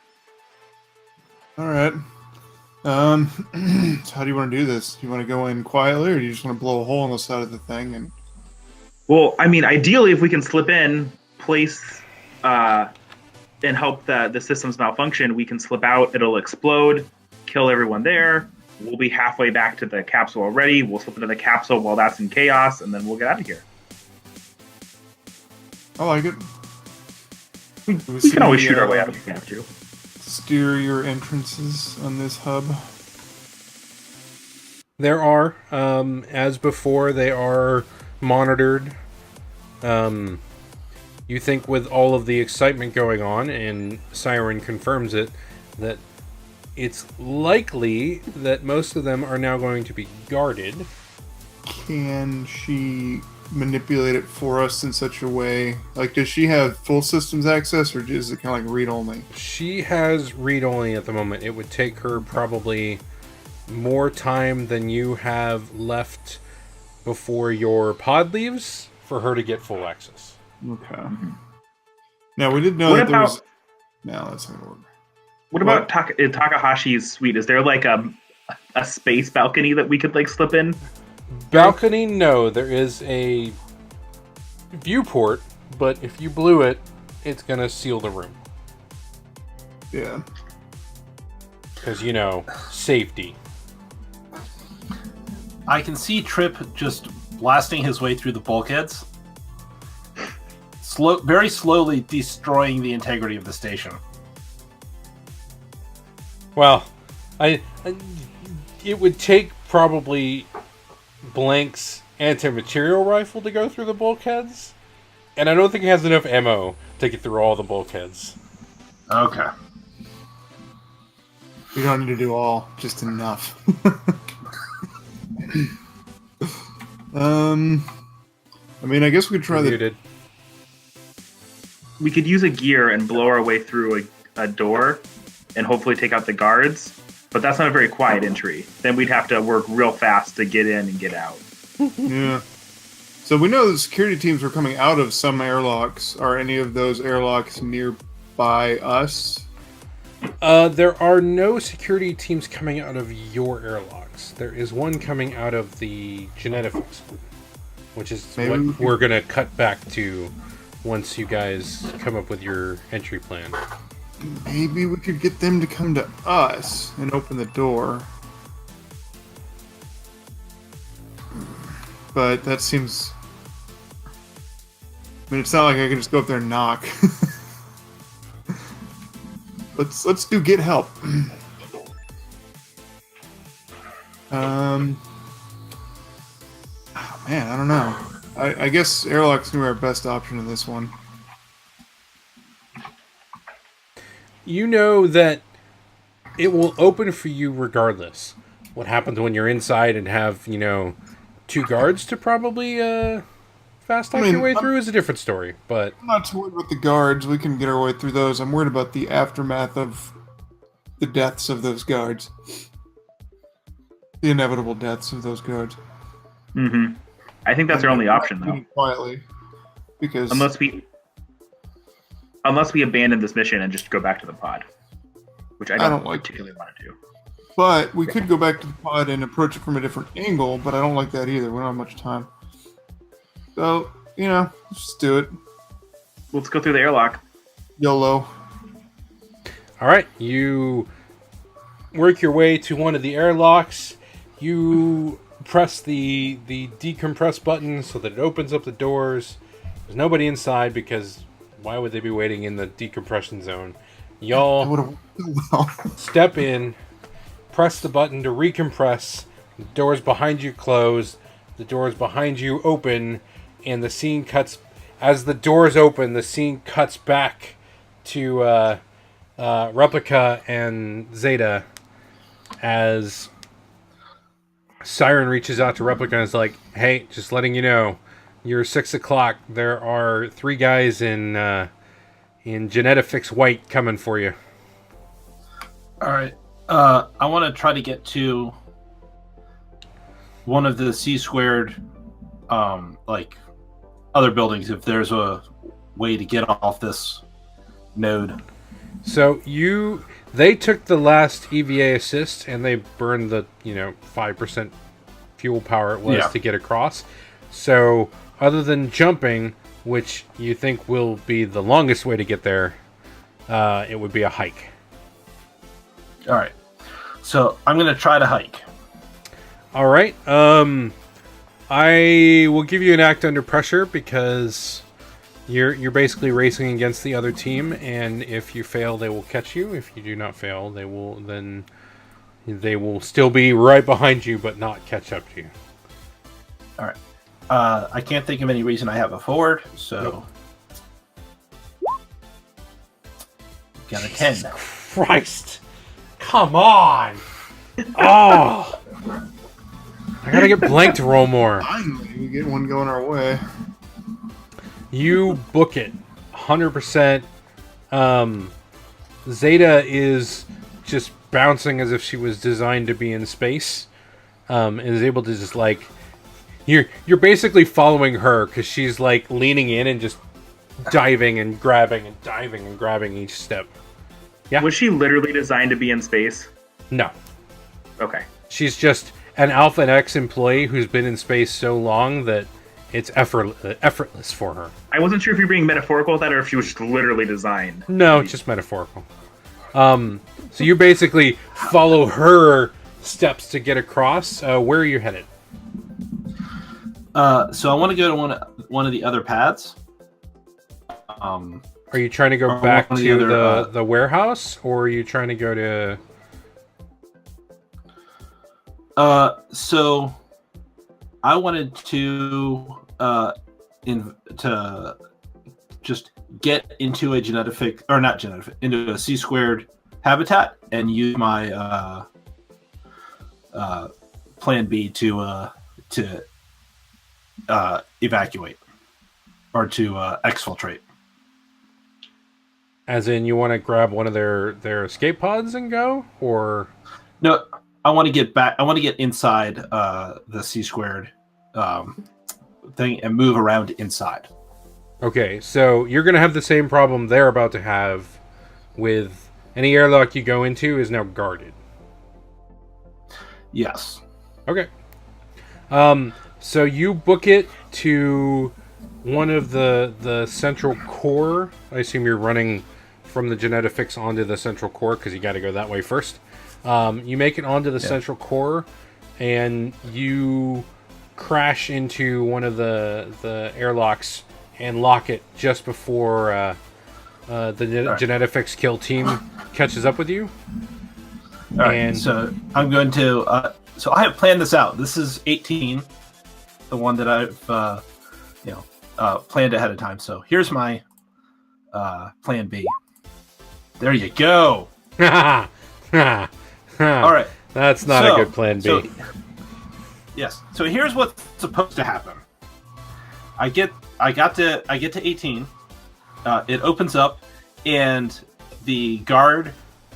All right. So how do you want to do this? Do you want to go in quietly, or do you just want to blow a hole in the side of the thing? And well, I mean, ideally, if we can slip in, place, and help the systems malfunction, we can slip out. It'll explode, kill everyone there. We'll be halfway back to the capsule already. We'll slip into the capsule while that's in chaos, and then we'll get out of here. I like it. We can always shoot our way out if we have to. Exterior entrances on this hub. There are, as before, they are monitored. You think with all of the excitement going on, and Siren confirms it, that it's likely that most of them are now going to be guarded. Can she manipulate it for us in such a way? Like, does she have full systems access, or is it kind of like read-only? She has read-only at the moment. It would take her probably more time than you have left before your pod leaves for her to get full access. Okay. Now, we did know that there was... Now, let's have a look. What about Takahashi's suite? Is there like a space balcony that we could like slip in? Balcony, no. There is a viewport, but if you blew it, it's going to seal the room. Yeah. Because, you know, safety. I can see Trip just blasting his way through the bulkheads, very slowly destroying the integrity of the station. Well, it would take probably Blank's anti-material rifle to go through the bulkheads, and I don't think he has enough ammo to get through all the bulkheads. Okay. We don't need to do all, just enough. I mean, I guess we could try We could use a gear and blow our way through a door and hopefully take out the guards, but that's not a very quiet entry. Then we'd have to work real fast to get in and get out. Yeah. So we know the security teams were coming out of some airlocks. Are any of those airlocks nearby us? There are no security teams coming out of your airlocks. There is one coming out of the Genetics, which is what we're going to cut back to once you guys come up with your entry plan. maybe we could get them to come to us and open the door. But that seems... I mean, it's not like I can just go up there and knock. Let's do get help. Oh man, I don't know. I guess airlock's gonna be our best option in this one. You know that it will open for you regardless. What happens when you're inside and have, 2 guards to probably fast talk your way through is a different story. But I'm not too worried about the guards. We can get our way through those. I'm worried about the aftermath of the deaths of those guards. The inevitable deaths of those guards. Mm-hmm. I think that's our only option, though. Quietly, because Unless we abandon this mission and just go back to the pod, which I don't particularly want to do. But we could go back to the pod and approach it from a different angle, but I don't like that either. We don't have much time. So, let's just do it. Let's go through the airlock. YOLO. all right, you work your way to one of the airlocks. You press the decompress button so that it opens up the doors. There's nobody inside because why would they be waiting in the decompression zone? Y'all step in, press the button to recompress. The doors behind you close. The doors behind you open, and the scene cuts. As the doors open, the scene cuts back to Replica and Zeta as Siren reaches out to Replica and is like, "Hey, just letting you know, you're 6 o'clock. There are 3 guys in Genetafix White coming for you." All right. I want to try to get to one of the C-squared, other buildings if there's a way to get off this node. So they took the last EVA assist and they burned the 5% fuel power it was to get across. So other than jumping, which you think will be the longest way to get there, it would be a hike. All right. So I'm going to try to hike. All right. I will give you an act under pressure because you're basically racing against the other team, and if you fail, they will catch you. If you do not fail, they will still be right behind you, but not catch up to you. All right. I can't think of any reason I have a forward, so got a 10. Christ! Come on! Oh! I gotta get blank to roll more. Finally, we get one going our way. You book it 100%. Zeta is just bouncing as if she was designed to be in space, and is able to just you're basically following her because she's leaning in and just diving and grabbing and diving and grabbing each step. Yeah. Was she literally designed to be in space? No. Okay. She's just an Alpha X employee who's been in space so long that it's effortless for her. I wasn't sure if you're being metaphorical with that or if she was just literally designed. No, it's just metaphorical. So you basically follow her steps to get across. Where are you headed? So I want to go to one of the other paths. Are you trying to go back to the warehouse, or are you trying to go to... So I wanted to just get into a into a C-squared habitat and use my plan B to evacuate or to exfiltrate. As in, you want to grab one of their escape pods and go, or... No, I want to get back. I want to get inside the C-squared thing and move around inside. Okay, so you're going to have the same problem they're about to have with any airlock you go into is now guarded. Yes. Okay. So you book it to one of the central core. I assume you're running from the Genetics onto the central core, because you got to go that way first. You make it onto the central core, and you crash into one of the airlocks and lock it just before the Genetics kill team catches up with you. All right, And so I'm going to. So I have planned this out. This is 18, the one that I've planned ahead of time. So here's my plan B. There you go. All All right. That's not a good plan B. Yes. So here's what's supposed to happen. I get to 18. It opens up, and the guard,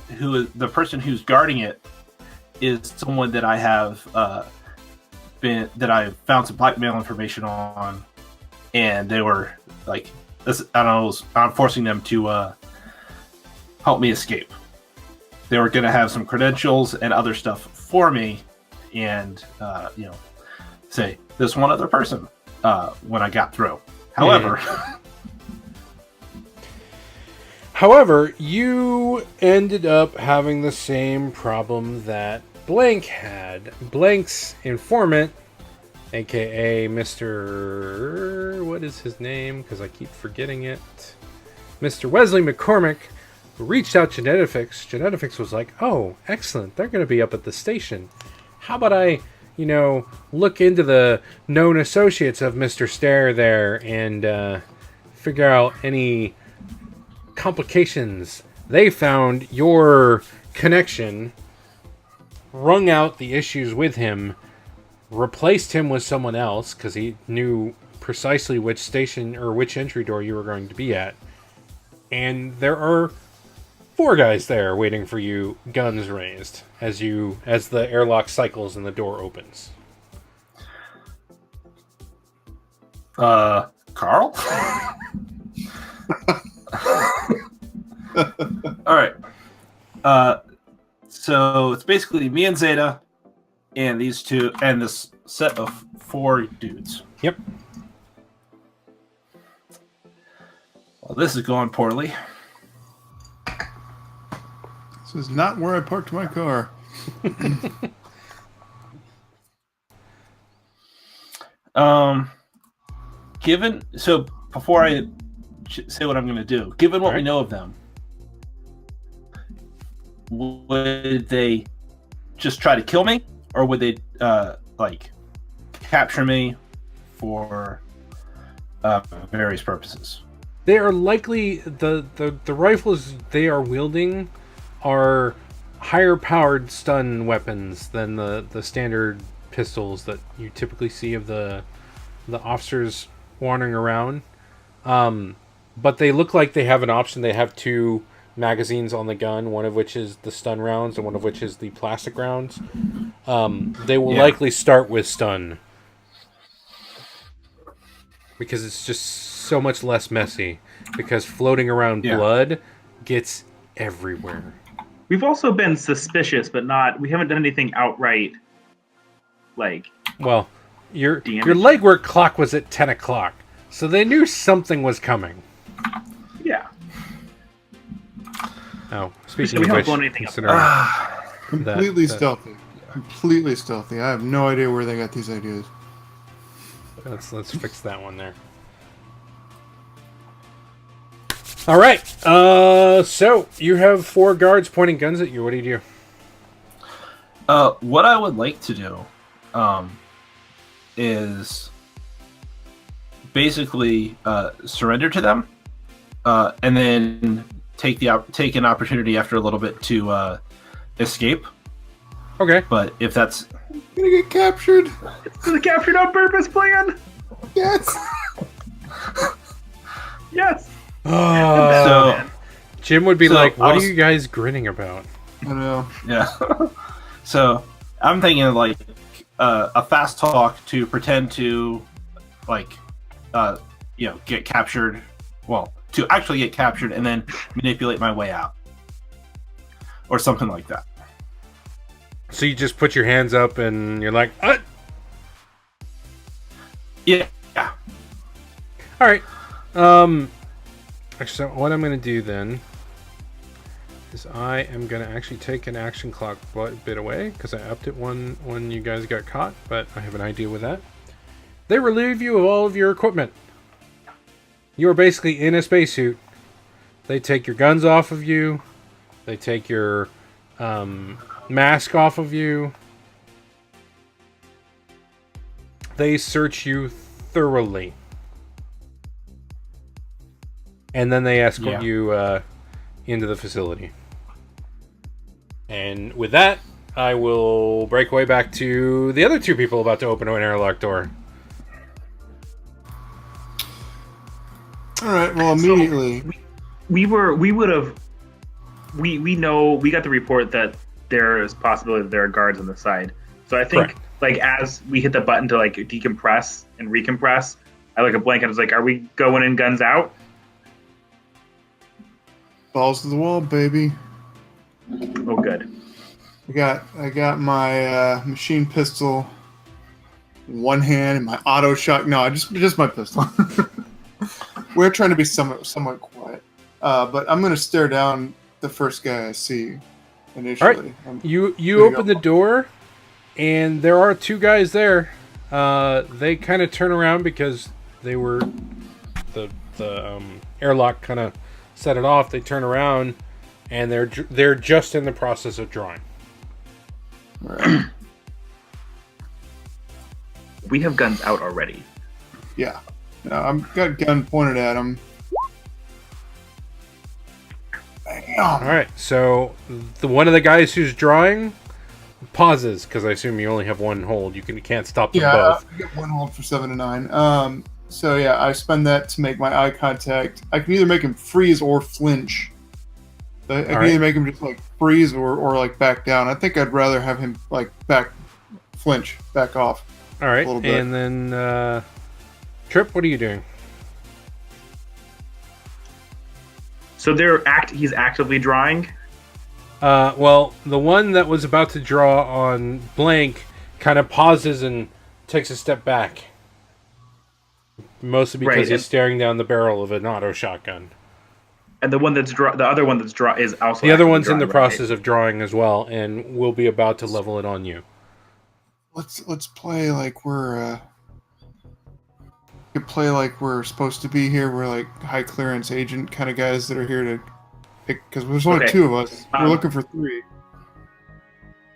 the person who's guarding it, is someone that I have found some blackmail information on, and they were like, I'm forcing them to help me escape. They were going to have some credentials and other stuff for me, and say this one other person when I got through. However, you ended up having the same problem that Blank had. Blank's informant, aka Mr. What is his name? Because I keep forgetting it. Mr. Wesley McCormick reached out to Genetics. Genetics was like, oh, excellent. They're going to be up at the station. How about I, look into the known associates of Mr. Stare there and figure out any complications. They found your connection, wrung out the issues with him, replaced him with someone else because he knew precisely which station or which entry door you were going to be at. And there are 4 guys there waiting for you, guns raised, as the airlock cycles and the door opens. Carl? All right. So it's basically me and Zeta, and these two, and this set of 4 dudes. Yep. Well, this is going poorly. This is not where I parked my car. So before I say what I'm going to do, given what we know of them, would they just try to kill me, or would they capture me for various purposes? They are likely the rifles they are wielding are higher powered stun weapons than the standard pistols that you typically see of the officers wandering around. But they look like they have an option. They have 2 magazines on the gun, one of which is the stun rounds and one of which is the plastic rounds. They will likely start with stun because it's just so much less messy, because floating around blood gets everywhere. We've also been suspicious, but we haven't done anything outright. Well, your legwork clock was at 10 o'clock, so they knew something was coming. Yeah. Oh, speaking We of haven't which, blown anything up. considering Completely stealthy. Completely stealthy. I have no idea where they got these ideas. let's fix that one there. All right. So you have 4 guards pointing guns at you. What do you do? What I would like to do is basically surrender to them, and then take an opportunity after a little bit to escape. Okay. But if that's Gonna get captured. It's the captured on purpose plan. Yes. Yes. so, Jim would be like, "What are you guys grinning about?" I know. yeah. So I'm thinking a fast talk to pretend to get captured. Well, to actually get captured and then manipulate my way out, or something like that. So you just put your hands up and you're like, Yeah. All right. Actually, what I'm going to do then is I am going to actually take an action clock bit away because I upped it when you guys got caught, but I have an idea with that. They relieve you of all of your equipment. You are basically in a spacesuit. They take your guns off of you. They take your mask off of you. They search you thoroughly. And then they escort you into the facility. And with that, I will break way back to the other two people about to open an airlock door. All right. Well, immediately We know we got the report that there is possibility that there are guards on the side. So I think Correct. like as we hit the button to like decompress and recompress, I look at Blank and I was like, "Are we going in guns out?" balls to the wall, baby. Oh, good. I got my machine pistol in one hand and my auto shot. No, just my pistol. We're trying to be somewhat quiet, but I'm gonna stare down the first guy I see initially. All right. You open the door, and there are two guys there. They kind of turn around because they were the airlock kind of set it off. They turn around, and they're just in the process of drawing. Right. We have guns out already. Yeah. No, I'm got gun pointed at him. All right, so the one of the guys who's drawing pauses because I assume you only have one hold. You can't stop them both. I get one hold for 7 to 9. So yeah, I spend that to make my eye contact. I can either make him freeze or flinch. I can either make him just like freeze or like back down. I think I'd rather have him like back off. All right, a little bit. and then Trip, what are you doing? So he's actively drawing. Well, the one that was about to draw on Blank kind of pauses and takes a step back. Mostly because he's staring down the barrel of an auto shotgun. And the other one that's is also the other one's in drawing, the process of drawing as well, and will be about to level it on you. Let's play like we're supposed to be here. We're like high clearance agent kind of guys that are here to pick, because there's only two of us. We're looking for 3.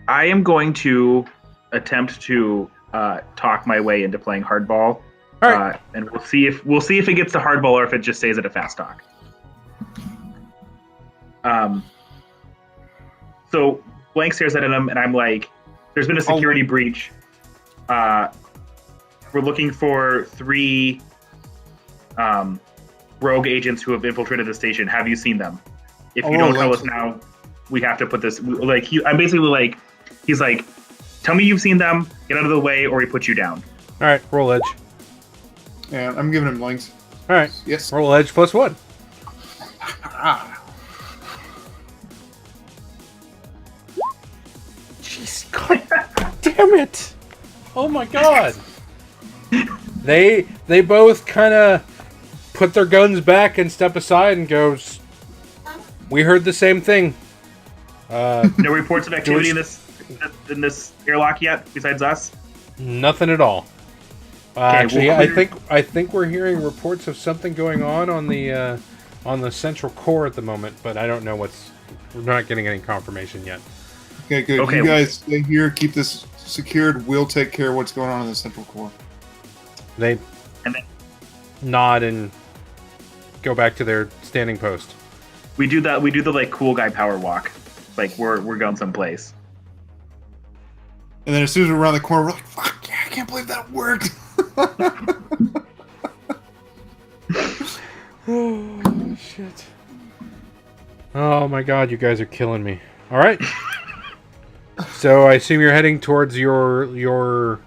I am going to attempt to talk my way into playing hardball. All right. And we'll see if it gets to hardball or if it just stays at a fast talk. So Blank stares at him, and I'm like, "There's been a security breach. We're looking for 3 rogue agents who have infiltrated the station. Have you seen them? If you don't tell us now, we have to put this." I'm basically like, he's like, "Tell me you've seen them. Get out of the way, or we put you down." All right, roll edge. Yeah, I'm giving him links. All right, yes. Roll edge +1. Jeez, God damn it! Oh my God! They both kind of put their guns back and step aside and goes, "We heard the same thing." No reports of activity in this airlock yet, besides us. Nothing at all. Actually, I think we're hearing reports of something going on the central core at the moment, but I don't know we're not getting any confirmation yet. Okay, good. Okay. You guys stay here, keep this secured. We'll take care of what's going on in the central core. They nod and go back to their standing post. We do that. We do the like cool guy power walk, like we're going someplace. And then as soon as we're around the corner, we're like, "Fuck yeah! I can't believe that worked." Oh shit! Oh my God, you guys are killing me. All right. So I assume you're heading towards your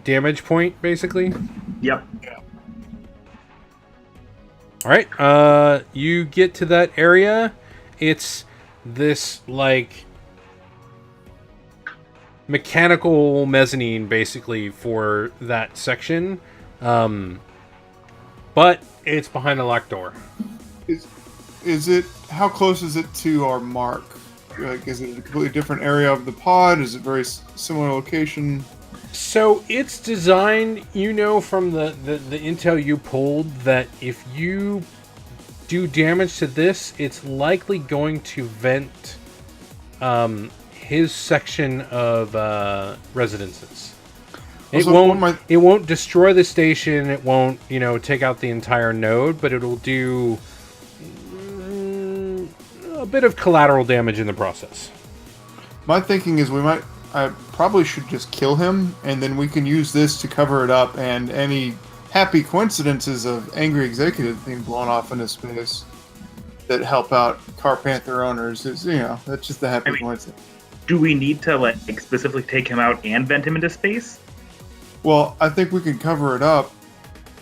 damage point, basically. Yep. All right. You get to that area. It's this like mechanical mezzanine, basically, for that section. But it's behind a locked door. is it? How close is it to our mark? Like, is it a completely different area of the pod? Is it very similar location? So it's designed, you know, from the intel you pulled, that if you do damage to this, it's likely going to vent his section of residences. It won't destroy the station. It won't, you know, take out the entire node, but it'll do a bit of collateral damage in the process. My thinking is I probably should just kill him, and then we can use this to cover it up, and any happy coincidences of angry executives being blown off into space that help out Car Panther owners is, you know, that's just a happy coincidence. Do we need to like specifically take him out and vent him into space? Well, I think we can cover it up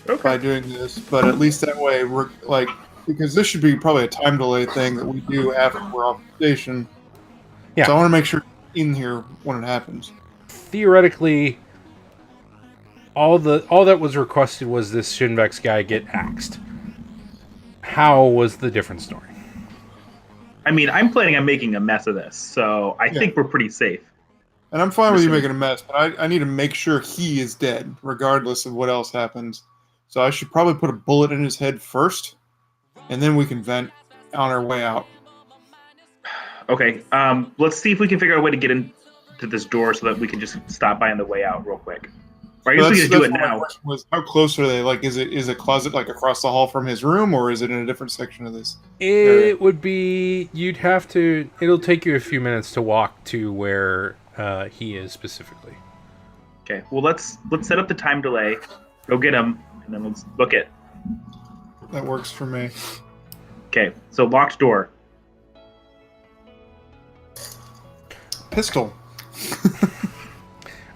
by Okay. doing this, but at least that way we're like, because this should be probably a time delay thing that we do after we're off the station. Yeah. So I want to make sure in here when it happens. Theoretically, all that was requested was this Shinvex guy get axed. How was the different story? I mean, I'm planning on making a mess of this, so I think we're pretty safe. And I'm fine with you Listen. making a mess, but I need to make sure he is dead, regardless of what else happens. So I should probably put a bullet in his head first, and then we can vent on our way out. Okay. Let's see if we can figure out a way to get into this door so that we can just stop by on the way out real quick. Or I guess we can do it what my now. question was, how close are they? Like, is a closet like across the hall from his room, or is it in a different section of this? It would be, you'd have to, it'll take you a few minutes to walk to where he is specifically. Okay. Well, let's set up the time delay. Go get him, and then let's book it. That works for me. Okay. So locked door. Pistol.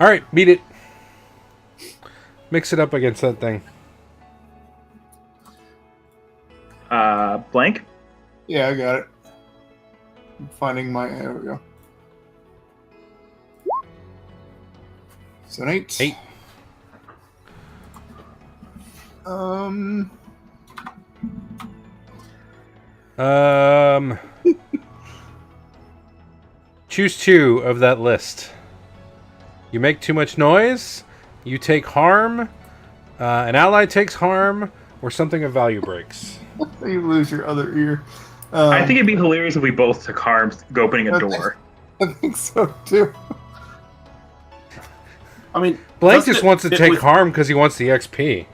All right, beat it. Mix it up against that thing. Blank. Yeah, I got it. I'm finding my. There we go. So an 8. 8. Choose 2 of that list. You make too much noise, you take harm, an ally takes harm, or something of value breaks. You lose your other ear. I think it'd be hilarious if we both took harm opening a door. I think so too. I mean, Blank just wants to take harm because he wants the XP.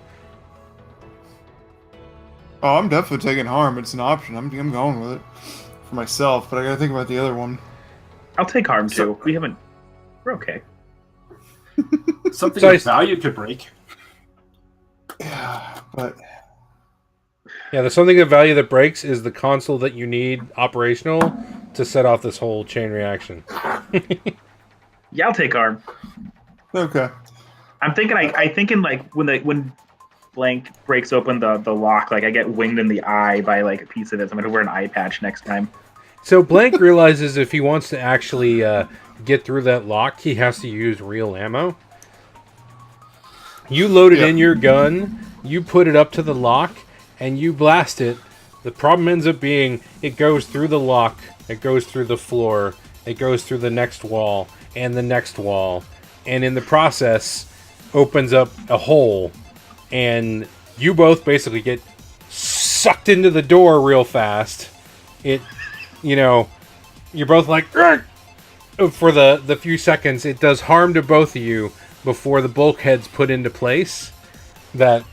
Oh, I'm definitely taking harm. It's an option. I'm going with it for myself, but I gotta think about the other one. I'll take harm too. We're okay. something So of value to break. Yeah, but Yeah, the something of value that breaks is the console that you need operational to set off this whole chain reaction. Yeah, I'll take harm. okay. I'm thinking. I thinking like when Blank breaks open the lock, like I get winged in the eye by like a piece of it. I'm gonna wear an eye patch next time. So Blank realizes if he wants to actually get through that lock, he has to use real ammo. You load it in your gun, you put it up to the lock, and you blast it. The problem ends up being it goes through the lock, it goes through the floor, it goes through the next wall, and the next wall, and in the process opens up a hole, and you both basically get sucked into the door real fast. It, you know, you're both like, "Argh!" For the few seconds. It does harm to both of you before the bulkheads put into place that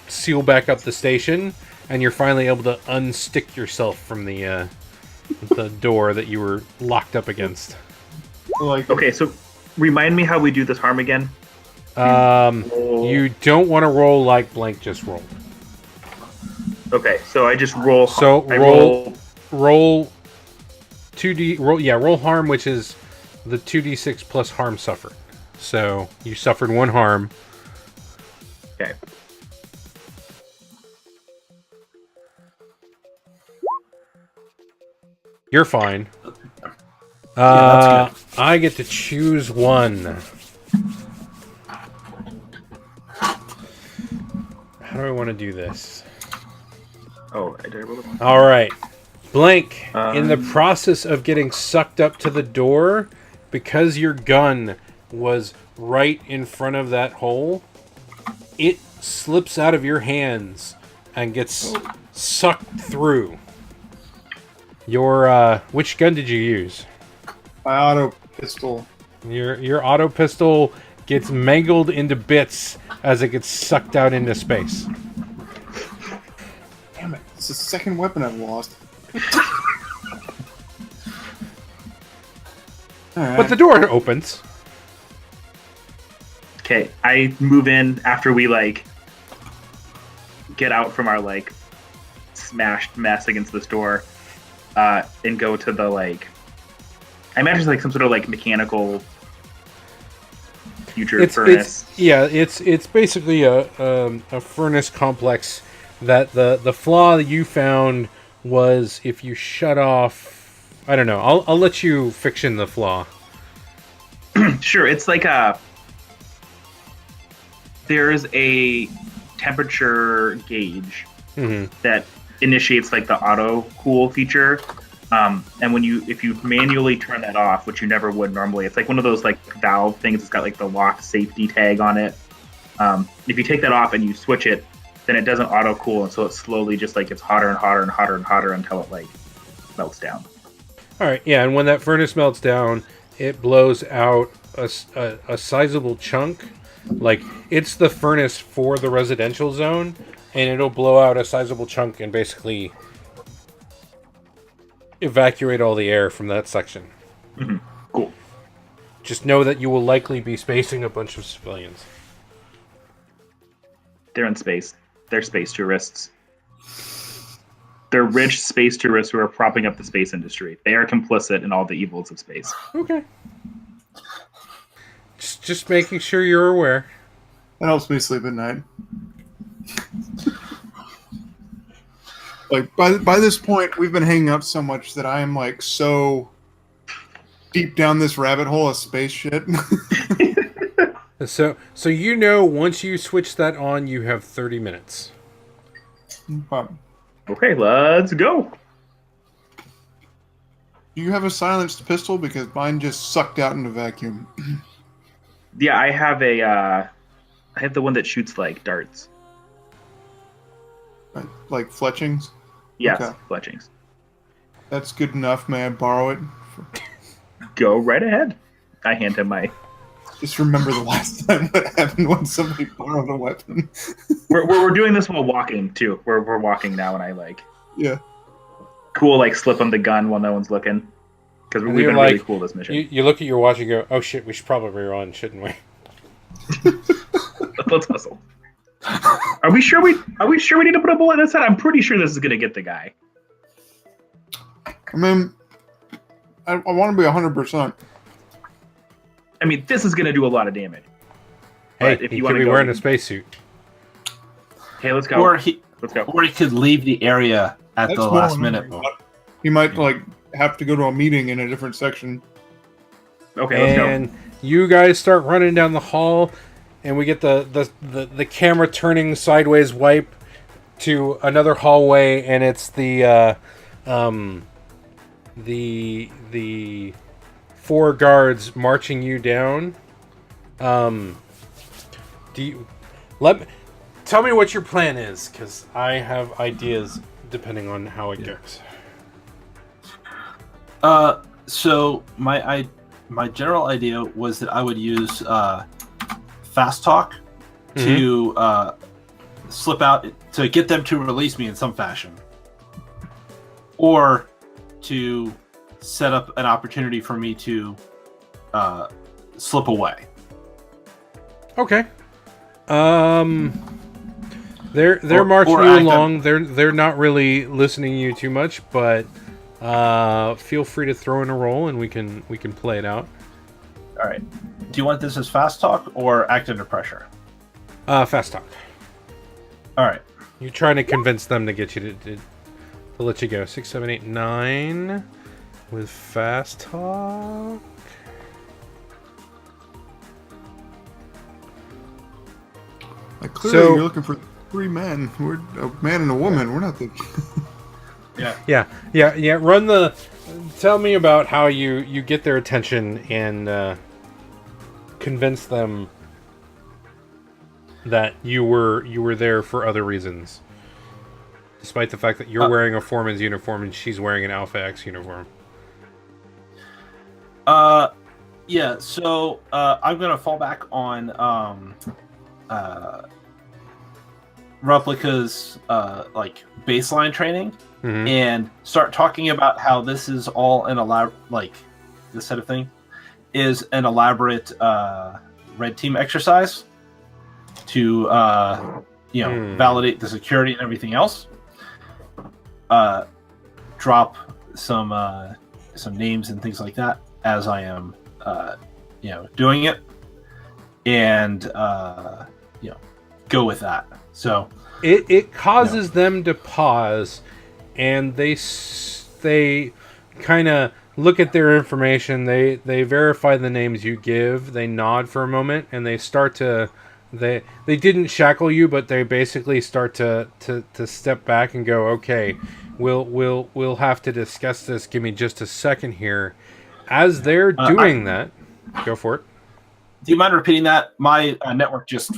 seal back up the station, and you're finally able to unstick yourself from the door that you were locked up against. Like, Okay, so remind me how we do this harm again. You don't want to roll like Blank just rolled. Okay, so I just roll. So I roll 2d roll harm, which is the 2d6 plus harm suffered. So you suffered 1 harm. Okay. You're fine. that's good. I get to choose 1. How do I want to do this? Oh, I did roll the one. All right. Blank, in the Um, process of getting sucked up to the door, because your gun was right in front of that hole, it slips out of your hands and gets sucked through. Your which gun did you use? My auto pistol. Your auto pistol gets mangled into bits as it gets sucked out into space. Damn it! It's the second weapon I've lost. All right. But the door opens. Okay, I move in after we like get out from our like smashed mess against this door, and go to the like. I imagine it's like some sort of like mechanical future furnace. It's basically a furnace complex that the flaw that you found was if you shut off. I don't know. I'll let you fiction the flaw. Sure, it's like there's a temperature gauge that initiates like the auto cool feature. And if you manually turn that off, which you never would normally, it's like one of those like valve things that's got like the lock safety tag on it. If you take that off and you switch it, then it doesn't auto cool, and so it slowly just like gets hotter and hotter and hotter and hotter until it like melts down. All right, yeah, and when that furnace melts down, it blows out a sizable chunk. Like, it's the furnace for the residential zone, and it'll blow out a sizable chunk and basically evacuate all the air from that section. Mm-hmm. Cool. Just know that you will likely be spacing a bunch of civilians. They're in space. They're space tourists. They're rich space tourists who are propping up the space industry. They are complicit in all the evils of space. Okay. Just making sure you're aware. That helps me sleep at night. Like by this point, we've been hanging out so much that I am like so deep down this rabbit hole of space shit. So you know, once you switch that on, you have 30 minutes. Okay, let's go. Do you have a silenced pistol? Because mine just sucked out into vacuum. Yeah, I have I have the one that shoots like darts. Like fletchings? Yes, Okay. fletchings. That's good enough. May I borrow it? Go right ahead. I hand him my. Just remember the last time what happened when somebody borrowed a weapon. We're doing this while walking too. We're walking now, and I like Yeah. cool like slip on the gun while no one's looking because we've you're been like- really cool this mission. You look at your watch and go, "Oh shit, we should probably run, shouldn't we?" Let's hustle. Are we sure we need to put a bullet in his head? I'm pretty sure this is gonna get the guy. I mean, I want to be 100%. I mean, this is gonna do a lot of damage. Hey, But if he you could want be to go, wearing a spacesuit. hey, let's go. Let's go. Or he could leave the area at That's the more last than minute. I thought. He might like have to go to a meeting in a different section. Okay, let's go. And you guys start running down the hall, and we get the camera turning sideways wipe to another hallway, and it's the 4 guards marching you down. Tell me what your plan is, because I have ideas depending on how it goes. So my general idea was that I would use fast talk to slip out to get them to release me in some fashion, or to set up an opportunity for me to slip away. Okay. They're Or marching you act along. They're not really listening to you too much, but feel free to throw in a roll and we can play it out. All right. Do you want this as fast talk or act under pressure? Fast talk. All right. You're trying to convince them to get you to let you go. 6, 7, 8, 9 with fast talk. Like clearly, So- you're looking for 3 men. We're a man and a woman. We're not the. Yeah. Tell me about how you get their attention and convince them that you were there for other reasons, despite the fact that you're wearing a foreman's uniform and she's wearing an Alpha X uniform. Yeah. So I'm gonna fall back on Replica's like baseline training. Mm-hmm. And start talking about how this is all an this set of thing is an elaborate red team exercise to validate the security and everything else. Drop some names and things like that as I am doing it, and go with that. So it causes them to pause. And they kind of look at their information. They verify the names you give. They nod for a moment, and they start to. They didn't shackle you, but they basically start to step back and go, okay, we'll have to discuss this. Give me just a second here. As they're doing that, go for it. Do you mind repeating that? My network just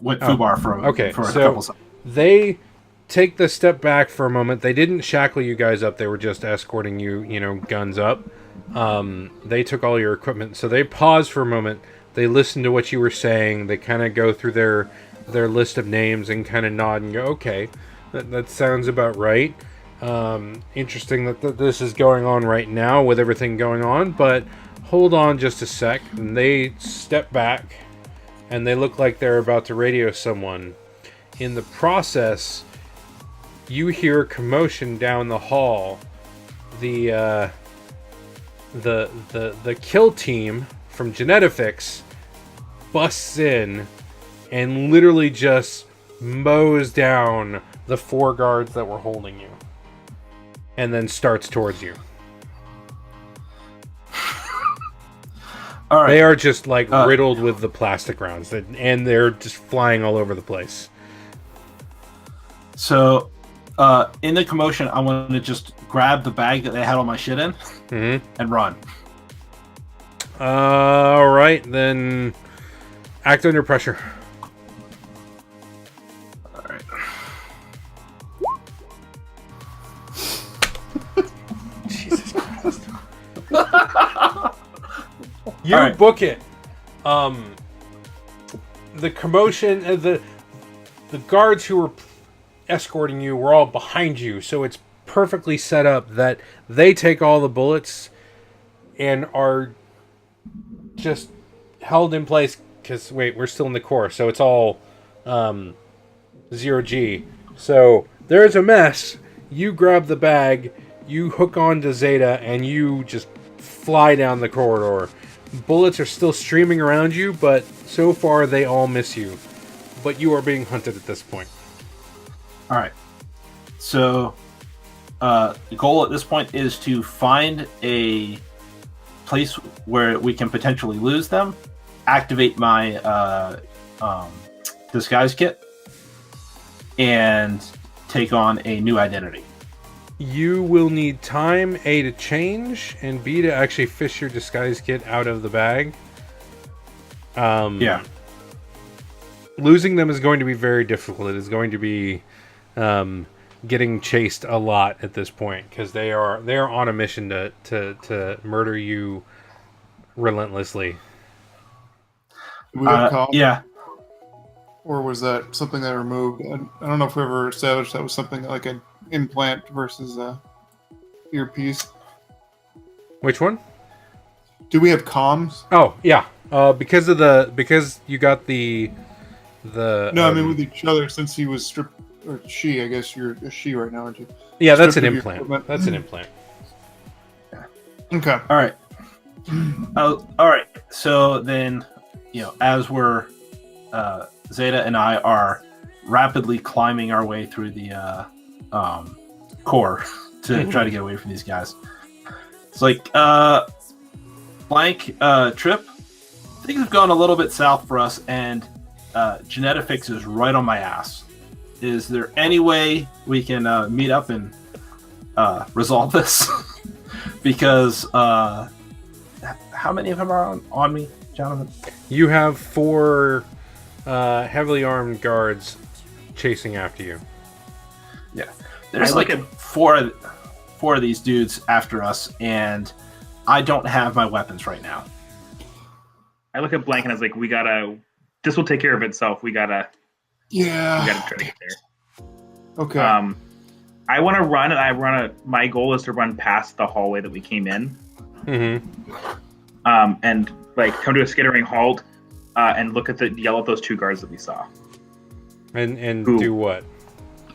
went foobar for a couple seconds. They take the step back for a moment. They didn't shackle you guys up. They were just escorting you, guns up. They took all your equipment. So they pause for a moment. They listen to what you were saying. They kind of go through their list of names and kind of nod and go, okay, that sounds about right. Interesting that this is going on right now with everything going on, but hold on just a sec. And they step back and they look like they're about to radio someone. In the process, you hear commotion down the hall. The kill team from Genetifix busts in and literally just mows down the 4 guards that were holding you, and then starts towards you. All right. They are just riddled with the plastic rounds, and they're just flying all over the place. So, in the commotion, I want to just grab the bag that they had all my shit in and run. All right, then act under pressure. All right. Jesus Christ. You book it. The commotion, the guards who were escorting you were all behind you, so it's perfectly set up that they take all the bullets and are just held in place because we're still in the core, so it's all 0G. So there's a mess. You grab the bag, you hook on to Zeta, and you just fly down the corridor. Bullets are still streaming around you, but so far they all miss you. But you are being hunted at this point. All right. So the goal at this point is to find a place where we can potentially lose them, activate my disguise kit, and take on a new identity. You will need time, A, to change, and B, to actually fish your disguise kit out of the bag. Yeah. Losing them is going to be very difficult. It is going to be getting chased a lot at this point because they are on a mission to murder you relentlessly. We have call? Yeah. Or was that something they removed? I don't know if we ever established that was something like an implant versus a earpiece. Which one? Do we have comms? Oh yeah, because you got the. No, I mean with each other since he was stripped, or she. I guess you're a she right now, aren't you? Yeah, that's an implant. That's an implant. Okay. All right. All right. So then, as we're Zeta and I are rapidly climbing our way through the core to try to get away from these guys. It's like blank trip. Things have gone a little bit south for us, and Genetifix is right on my ass. is there any way we can meet up and resolve this? Because how many of them are on me, Jonathan? You have 4 heavily armed guards chasing after you. Yeah, there's I like look at- four of these dudes after us, and I don't have my weapons right now. I look at Blank and I was like, this will take care of itself. We gotta Yeah. try to get there. Okay. I want to run, and my goal is to run past the hallway that we came in, Mm-hmm. and like come to a skittering halt, and yell at those 2 guards that we saw. And Who? do what?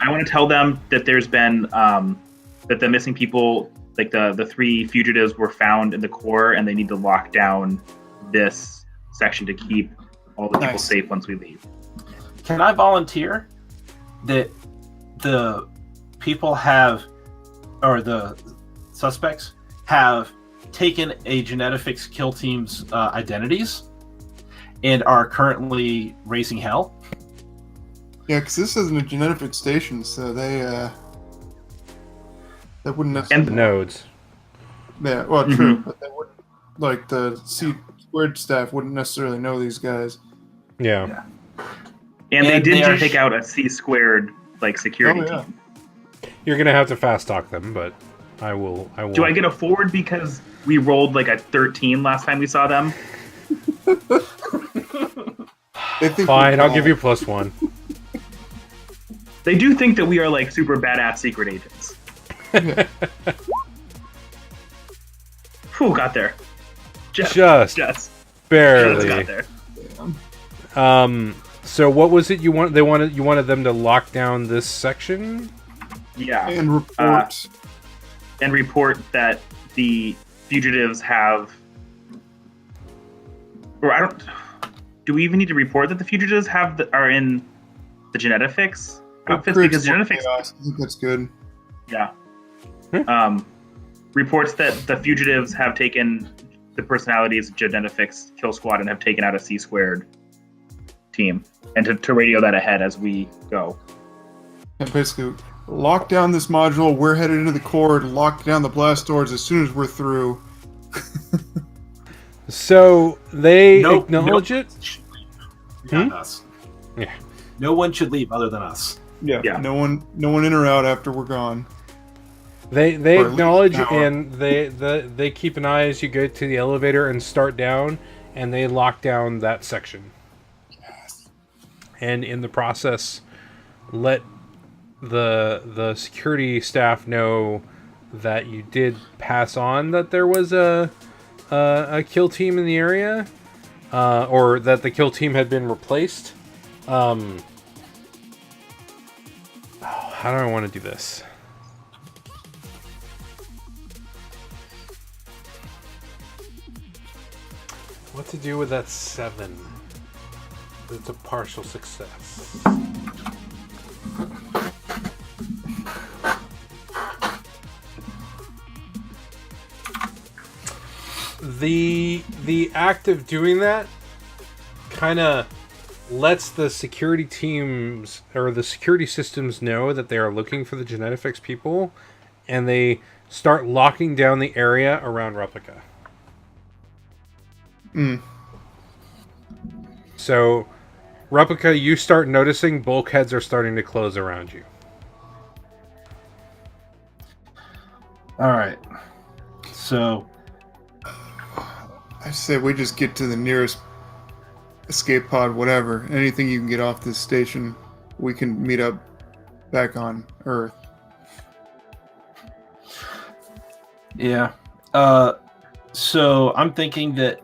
I want to tell them that there's been that the missing people, like the 3 fugitives, were found in the core, and they need to lock down this section to keep all the people Nice. safe once we leave. Can I volunteer that the people have, or the suspects have taken a Genetics kill team's identities and are currently raising hell? Yeah, because this isn't a genetic station, so they wouldn't necessarily. The nodes. Yeah, well, true, but they wouldn't. Like the C² staff wouldn't necessarily know these guys. Yeah. And they And did they are just take out a C² like security Oh, yeah. team. You're gonna have to fast talk them, but I will. Do I get a forward because we rolled like a 13 last time we saw them? They think Fine, we're I'll give bad. you +1. They do think that we are like super badass secret agents. Whew, got there. Just Barely. got there. So what was it you want? You wanted them to lock down this section? Yeah. And report. And report that the fugitives have, or I don't. Do we even need to report that the fugitives are in the genetics outfits? Creates Because more genetics, chaos. I think that's good. yeah. Hmm. Reports that the fugitives have taken the personalities of genetics kill squad and have taken out a C² team, and to radio that ahead as we go. And basically, lock down this module. We're headed into the core to lock down the blast doors as soon as we're through. So they acknowledge it. Not us. Yeah. No one should leave other than us. Yeah. Yeah. No one in or out after we're gone. They Or at least acknowledge an hour. and they keep an eye as you go to the elevator and start down, and they lock down that section. And in the process, let the security staff know that you did pass on that there was a kill team in the area, or that the kill team had been replaced. How do I want to do this? What to do with that 7? It's a partial success. The act of doing that kind of lets the security teams or the security systems know that they are looking for the genetics people, and they start locking down the area around Replica. So, Replica, you start noticing bulkheads are starting to close around you. All right. So I say we just get to the nearest escape pod, whatever. Anything you can get off this station, we can meet up back on Earth. yeah. So I'm thinking that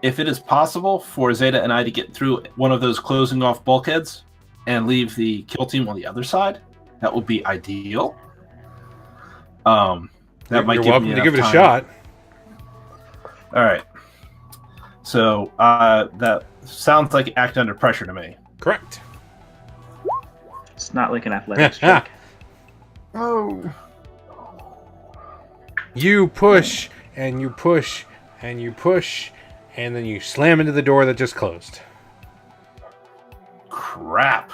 if it is possible for Zeta and I to get through one of those closing off bulkheads and leave the kill team on the other side, that would be ideal. That might You're give welcome me to enough give it a time. shot. All right. So that sounds like act under pressure to me. Correct. It's not like an athletics check. Oh. You push, and you push, and you push, and then you slam into the door that just closed. Crap.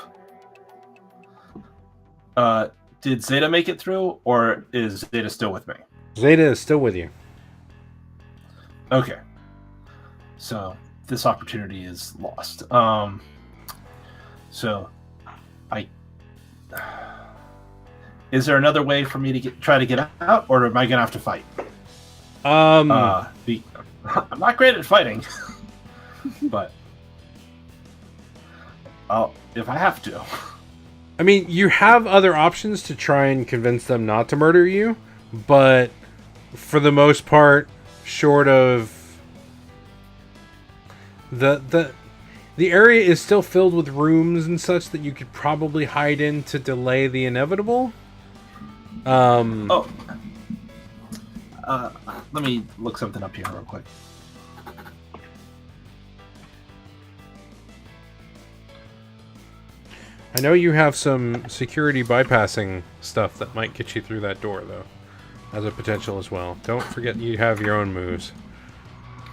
Did Zeta make it through, or is Zeta still with me? Zeta is still with you. Okay. So this opportunity is lost. So is there another way for me to try to get out, or am I gonna have to fight? I'm not great at fighting, but if I have to. I mean, you have other options to try and convince them not to murder you, but for the most part, short of the area is still filled with rooms and such that you could probably hide in to delay the inevitable. Let me look something up here real quick. I know you have some security bypassing stuff that might get you through that door, though, as a potential as well. Don't forget you have your own moves.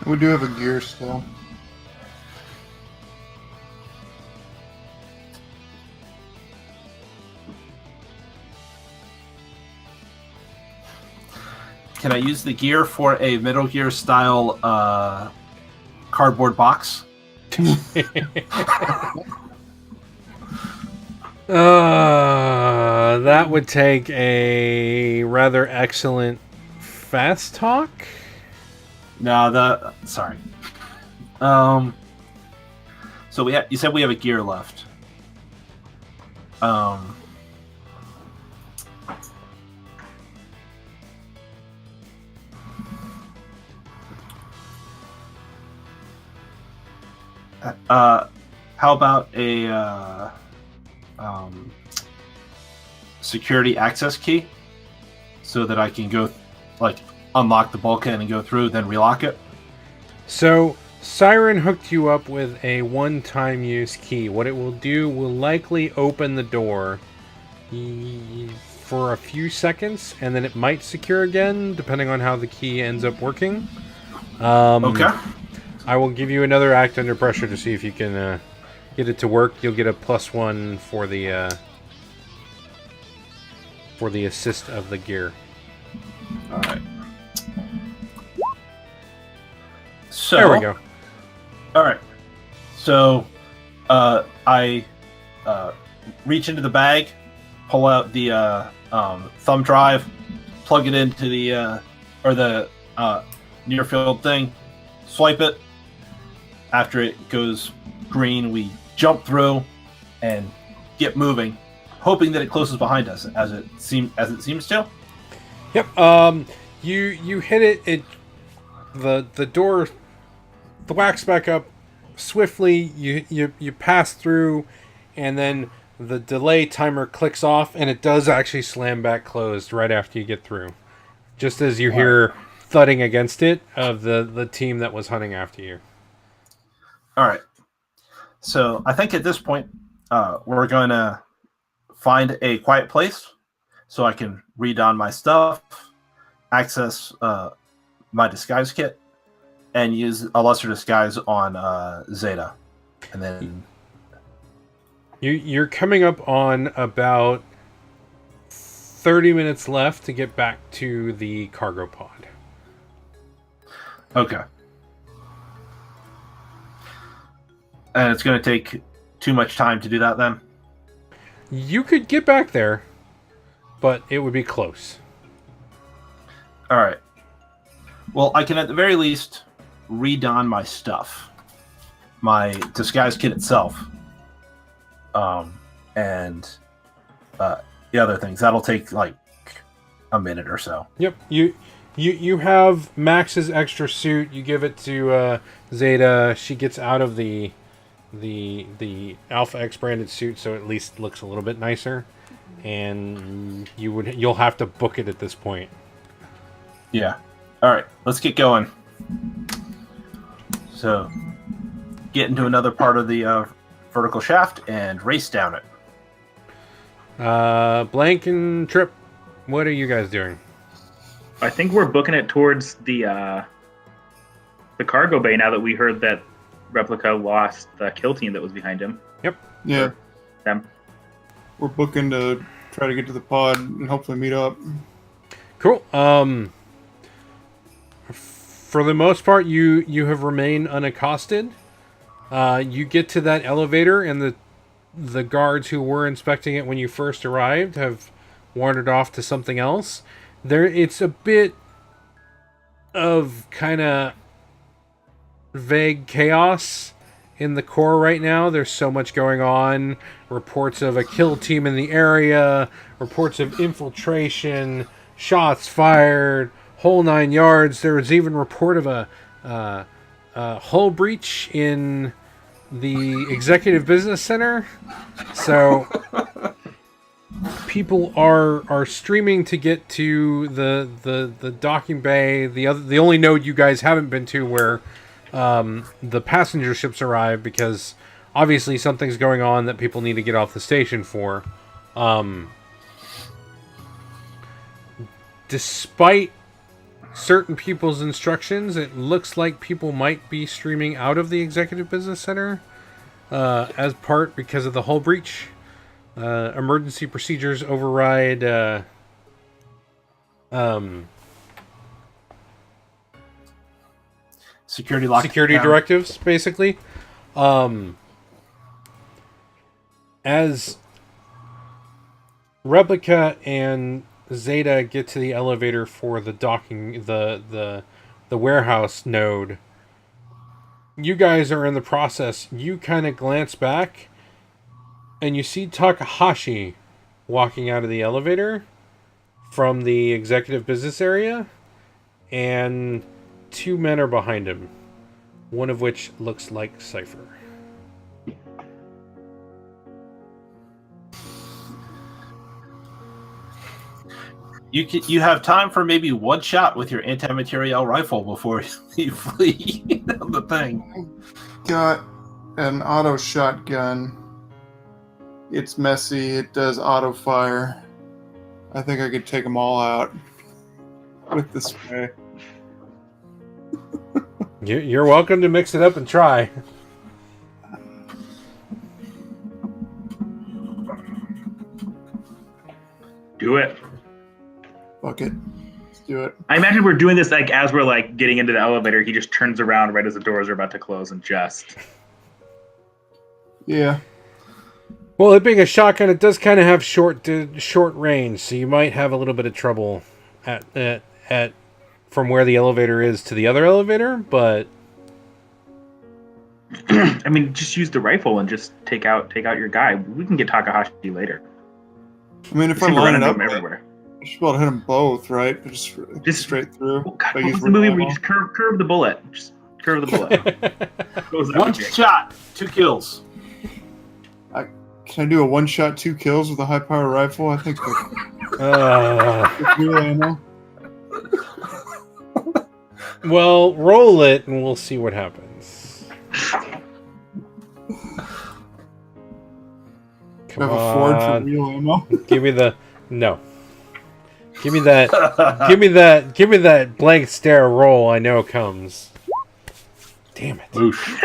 We do have a gear still. Can I use the gear for a Metal Gear style cardboard box? That would take a rather excellent fast talk. No, sorry. So you said we have a gear left. How about a security access key so that I can go unlock the bulkhead and go through, then relock it? So Siren hooked you up with a one-time use key. What it will do will likely open the door for a few seconds, and then it might secure again, depending on how the key ends up working. Okay. I will give you another act under pressure to see if you can get it to work. You'll get a +1 for the assist of the gear. All right. So There we go. All right. So I reach into the bag, pull out the thumb drive, plug it into the near field thing, swipe it. After it goes green, we jump through and get moving, hoping that it closes behind us as it seems to. Yep. You hit it. The door whacks back up swiftly. You pass through, and then the delay timer clicks off, and it does actually slam back closed right after you get through, just as you hear thudding against it of the team that was hunting after you. All right. So I think at this point, we're going to find a quiet place so I can redon my stuff, access my disguise kit, and use a lesser disguise on Zeta. And then you're coming up on about 30 minutes left to get back to the cargo pod. Okay. And it's going to take too much time to do that then? You could get back there, but it would be close. All right. Well, I can at the very least redon my stuff. My disguise kit itself. And the other things. That'll take like a minute or so. Yep. You have Max's extra suit. You give it to Zeta. She gets out of the Alpha X branded suit, so it at least looks a little bit nicer. And you'll have to book it at this point. Yeah. All right. Let's get going. So, get into another part of the vertical shaft and race down it. Blank and Trip, what are you guys doing? I think we're booking it towards the cargo bay now that we heard that Replica lost the kill team that was behind him. Yep. Yeah. Them. We're booking to try to get to the pod and hopefully meet up. Cool. For the most part, you have remained unaccosted. You get to that elevator, and the guards who were inspecting it when you first arrived have wandered off to something else. It's a bit of kind of vague chaos in the core right now. There's so much going on. Reports of a kill team in the area, reports of infiltration, shots fired, whole 9 yards. There was even report of a hull breach in the executive business center. So people are streaming to get to the docking bay, the only node you guys haven't been to, where the passenger ships arrive, because obviously something's going on that people need to get off the station for. Despite certain people's instructions, it looks like people might be streaming out of the executive business center as part because of the hull breach. Emergency procedures override security directives, basically. As Replica and Zeta get to the elevator for the docking, the warehouse node, you guys are in the process. You kind of glance back, and you see Takahashi walking out of the elevator from the executive business area, and 2 men are behind him, one of which looks like Cypher. You have time for maybe one shot with your anti-materiel rifle before you flee the thing. Got an auto shotgun. It's messy. It does auto fire. I think I could take them all out with the spray. You're welcome to mix it up and try. Do it. Fuck it. Let's do it. I imagine we're doing this like as we're like getting into the elevator. He just turns around right as the doors are about to close and just. Yeah. Well, it being a shotgun, it does kind of have short range, so you might have a little bit of trouble at from where the elevator is to the other elevator, but I mean, just use the rifle and just take out your guy. We can get Takahashi later. I mean, if I Seem to line run it into up, him everywhere. I should be able to hit them both, right? Just straight through. Oh, God, If I what's use the movie real where you ammo. just curve the bullet? Just curve the bullet. Goes that One way. shot, 2 kills. Can I do a 1-shot, 2 kills with a high-power rifle? I think with real ammo. well, roll it and we'll see what happens. I have a Ford for real ammo. Give me the no. Give me that. Give me that blank stare roll. I know comes. Damn it. Oof.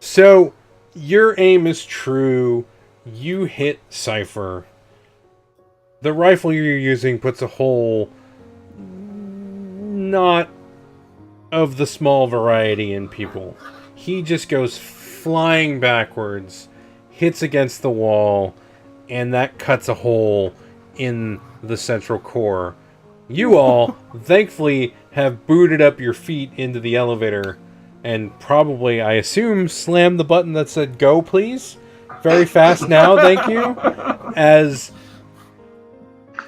So your aim is true. You hit Cypher. The rifle you're using puts a hole not of the small variety in people. He just goes flying backwards, hits against the wall, and that cuts a hole in the central core. You all, thankfully, have booted up your feet into the elevator and probably, I assume, slammed the button that said, "Go, please." Very fast now, thank you. As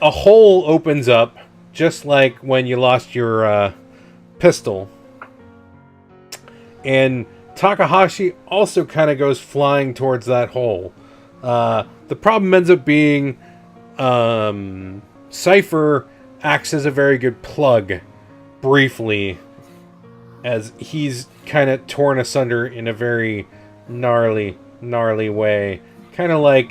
a hole opens up, just like when you lost your pistol. And Takahashi also kind of goes flying towards that hole. The problem ends up being Cypher acts as a very good plug, briefly, as he's kind of torn asunder in a very gnarly way. Kind of like,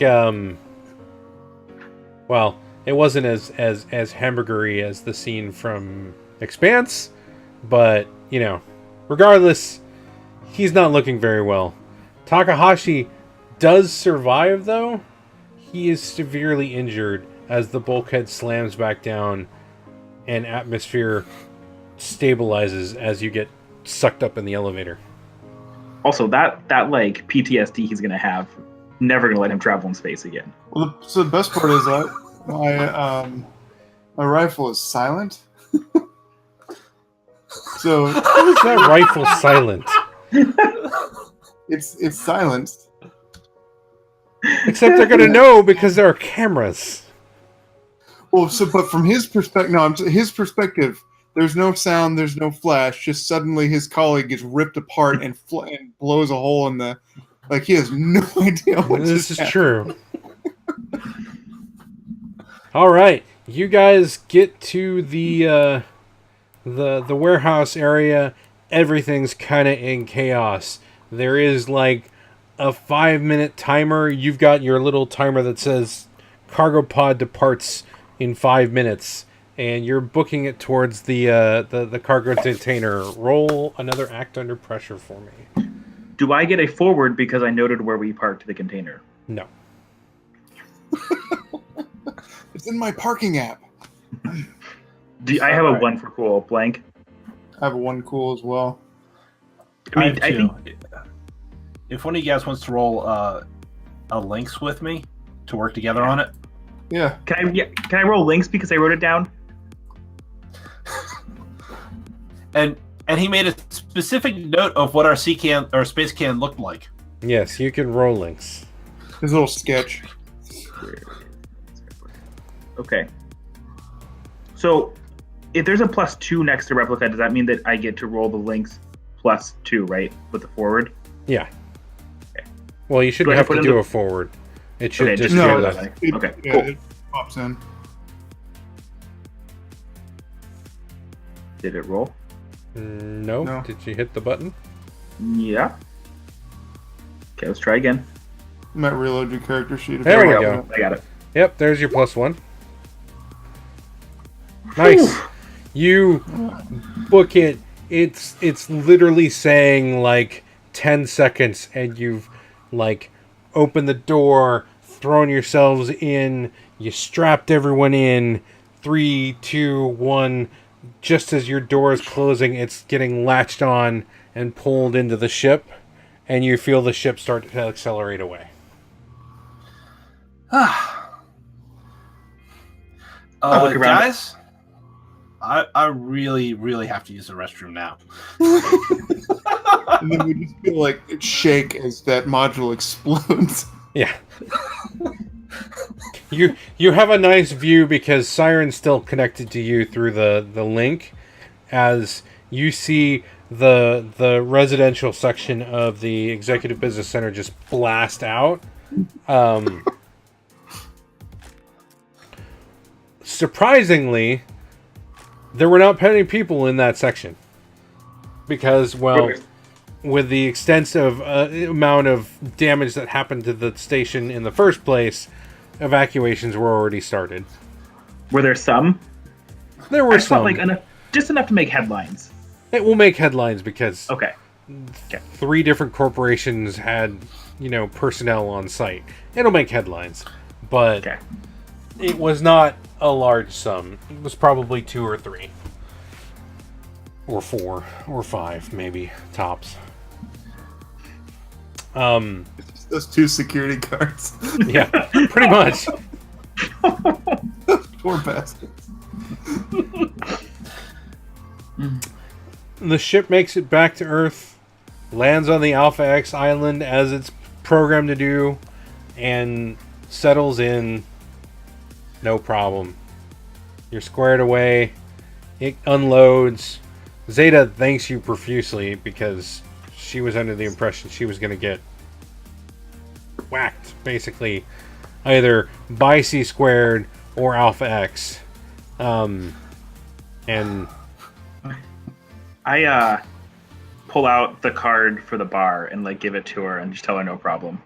well, it wasn't as hamburgery as the scene from Expanse, but, you know, regardless, he's not looking very well. Takahashi does survive, though. He is severely injured as the bulkhead slams back down and atmosphere stabilizes as you get sucked up in the elevator. Also, that like PTSD he's gonna have, never gonna let him travel in space again. Well, so the best part is my rifle is silent. So How is that rifle silent? it's silenced. Except they're going to know because there are cameras. Well, but from his perspective, his perspective, there's no sound, there's no flash. Just suddenly his colleague gets ripped apart and blows a hole in the. Like he has no idea what This just is happened. true. All right, you guys get to the warehouse area. Everything's kind of in chaos. There is like a 5-minute timer. You've got your little timer that says cargo pod departs in 5 minutes, and you're booking it towards the cargo container. Roll another act under pressure for me. Do I get a forward because I noted where we parked the container? No. It's in my parking app. I have a 1 for cool blank? I have a 1 cool as well. I mean, I think If one of you guys wants to roll a links with me to work together on it, Yeah. can I roll links because I wrote it down? and he made a specific note of what our sea-can or space can looked like. Yes, you can roll links. His little sketch. Okay. So, if there's a +2 next to replica, does that mean that I get to roll the links +2, right, with the forward? Yeah. Okay. Well, you shouldn't Do I have put to in do the- a forward. It should Okay, just just do no, that. that. It, Okay, yeah, cool. it pops in. Did it roll? No. No. Did you hit the button? Yeah. Okay, let's try again. You might reload your character sheet. if There you we want. go. I got it. Yep, there's your +1. Nice. You book it. It's literally saying like 10 seconds, and you've like opened the door, thrown yourselves in, you strapped everyone in. 3, 2, 1. Just as your door is closing, it's getting latched on and pulled into the ship, and you feel the ship start to accelerate away. I'll look around. Guys, I really, really have to use the restroom now. And then we just feel like it shake as that module explodes. Yeah. You have a nice view because Siren's still connected to you through the link, as you see the residential section of the Executive Business Center just blast out. Surprisingly, there were not many people in that section because, well, with the extensive amount of damage that happened to the station in the first place, evacuations were already started. Were there some? There I were just felt some. like just enough to make headlines. It will make headlines because Okay. 3 different corporations had, personnel on site. It'll make headlines, but Okay. it was not a large sum. It was probably 2 or 3. Or 4 or 5, maybe, tops. Those 2 security guards. Yeah, pretty much. Poor bastards. The ship makes it back to Earth, lands on the Alpha X island as it's programmed to do, and settles in. No problem. You're squared away. It unloads. Zeta thanks you profusely because she was under the impression she was going to get whacked, basically, either by C squared or Alpha X. And I pull out the card for the bar and give it to her and just tell her no problem.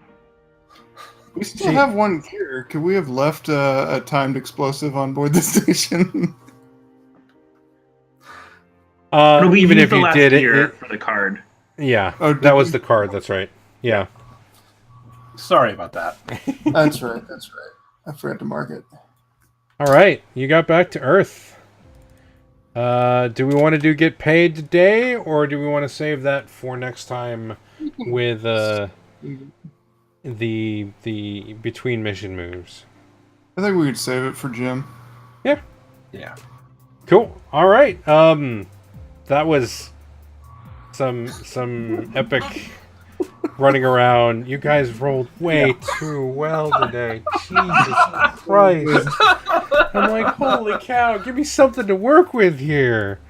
We still have 1 gear. Could we have left a timed explosive on board the station? No, we even used if the you last did year it, for the card. yeah, Oh, that did was we? the card. That's right. Yeah. Sorry about that. That's right. That's right. I forgot to mark it. All right, you got back to Earth. Do we want to get paid today, or do we want to save that for next time with the between mission moves? I think we could save it for Jim. Yeah. Yeah. Cool. All right. That was some epic running around. You guys rolled way too well today. Jesus Christ. I'm like, holy cow, give me something to work with here.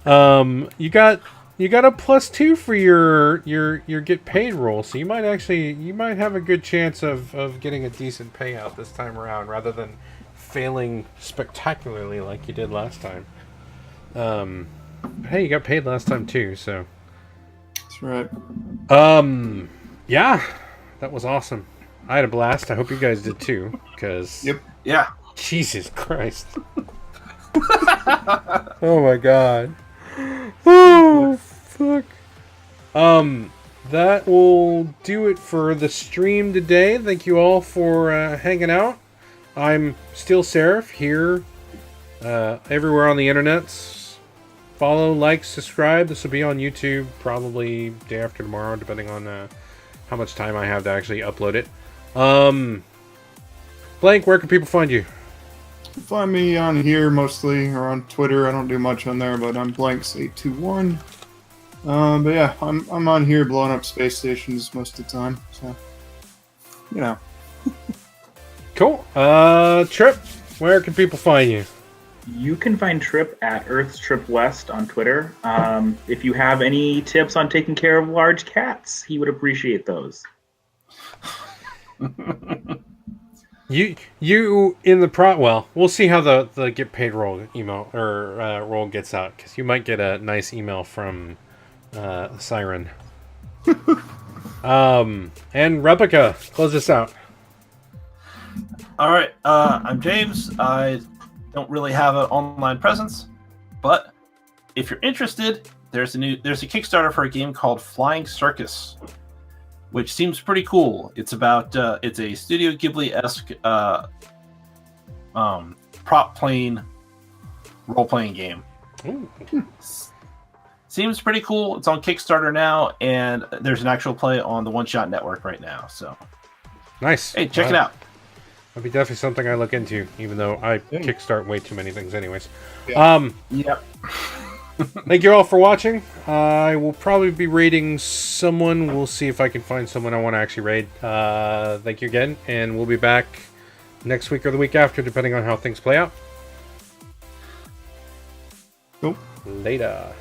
You got a +2 for your get paid roll, so you might have a good chance of getting a decent payout this time around rather than failing spectacularly like you did last time. Hey, you got paid last time too, so That's right. yeah, that was awesome. I had a blast. I hope you guys did too, because Yep. Yeah. Jesus Christ. Oh my god. Oh fuck. That will do it for the stream today. Thank you all for hanging out. I'm still Seraph here, everywhere on the internets. Follow, like, subscribe. This will be on YouTube probably day after tomorrow, depending on how much time I have to actually upload it. Blank, where can people find you? Find me on here mostly, or on Twitter. I don't do much on there, but I'm Blanks821. But yeah, I'm on here blowing up space stations most of the time. So, you know. Cool. Trip, where can people find you? You can find Trip at Earth's Trip West on Twitter. If you have any tips on taking care of large cats, he would appreciate those. You in the well, we'll see how the get paid roll email or roll gets out, because you might get a nice email from Siren. And Replica, close this out. All right. I'm James. I don't really have an online presence, but if you're interested, there's a Kickstarter for a game called Flying Circus, which seems pretty cool. It's about it's a Studio Ghibli-esque prop plane role-playing game. Ooh. Seems pretty cool. It's on Kickstarter now, and there's an actual play on the One Shot Network right now. So Nice. hey, check it out. That'd be definitely something I look into, even though I kickstart way too many things anyways. Yeah. Yep. Thank you all for watching. I will probably be raiding someone. We'll see if I can find someone I want to actually raid. Thank you again, and we'll be back next week or the week after, depending on how things play out. Cool. Later.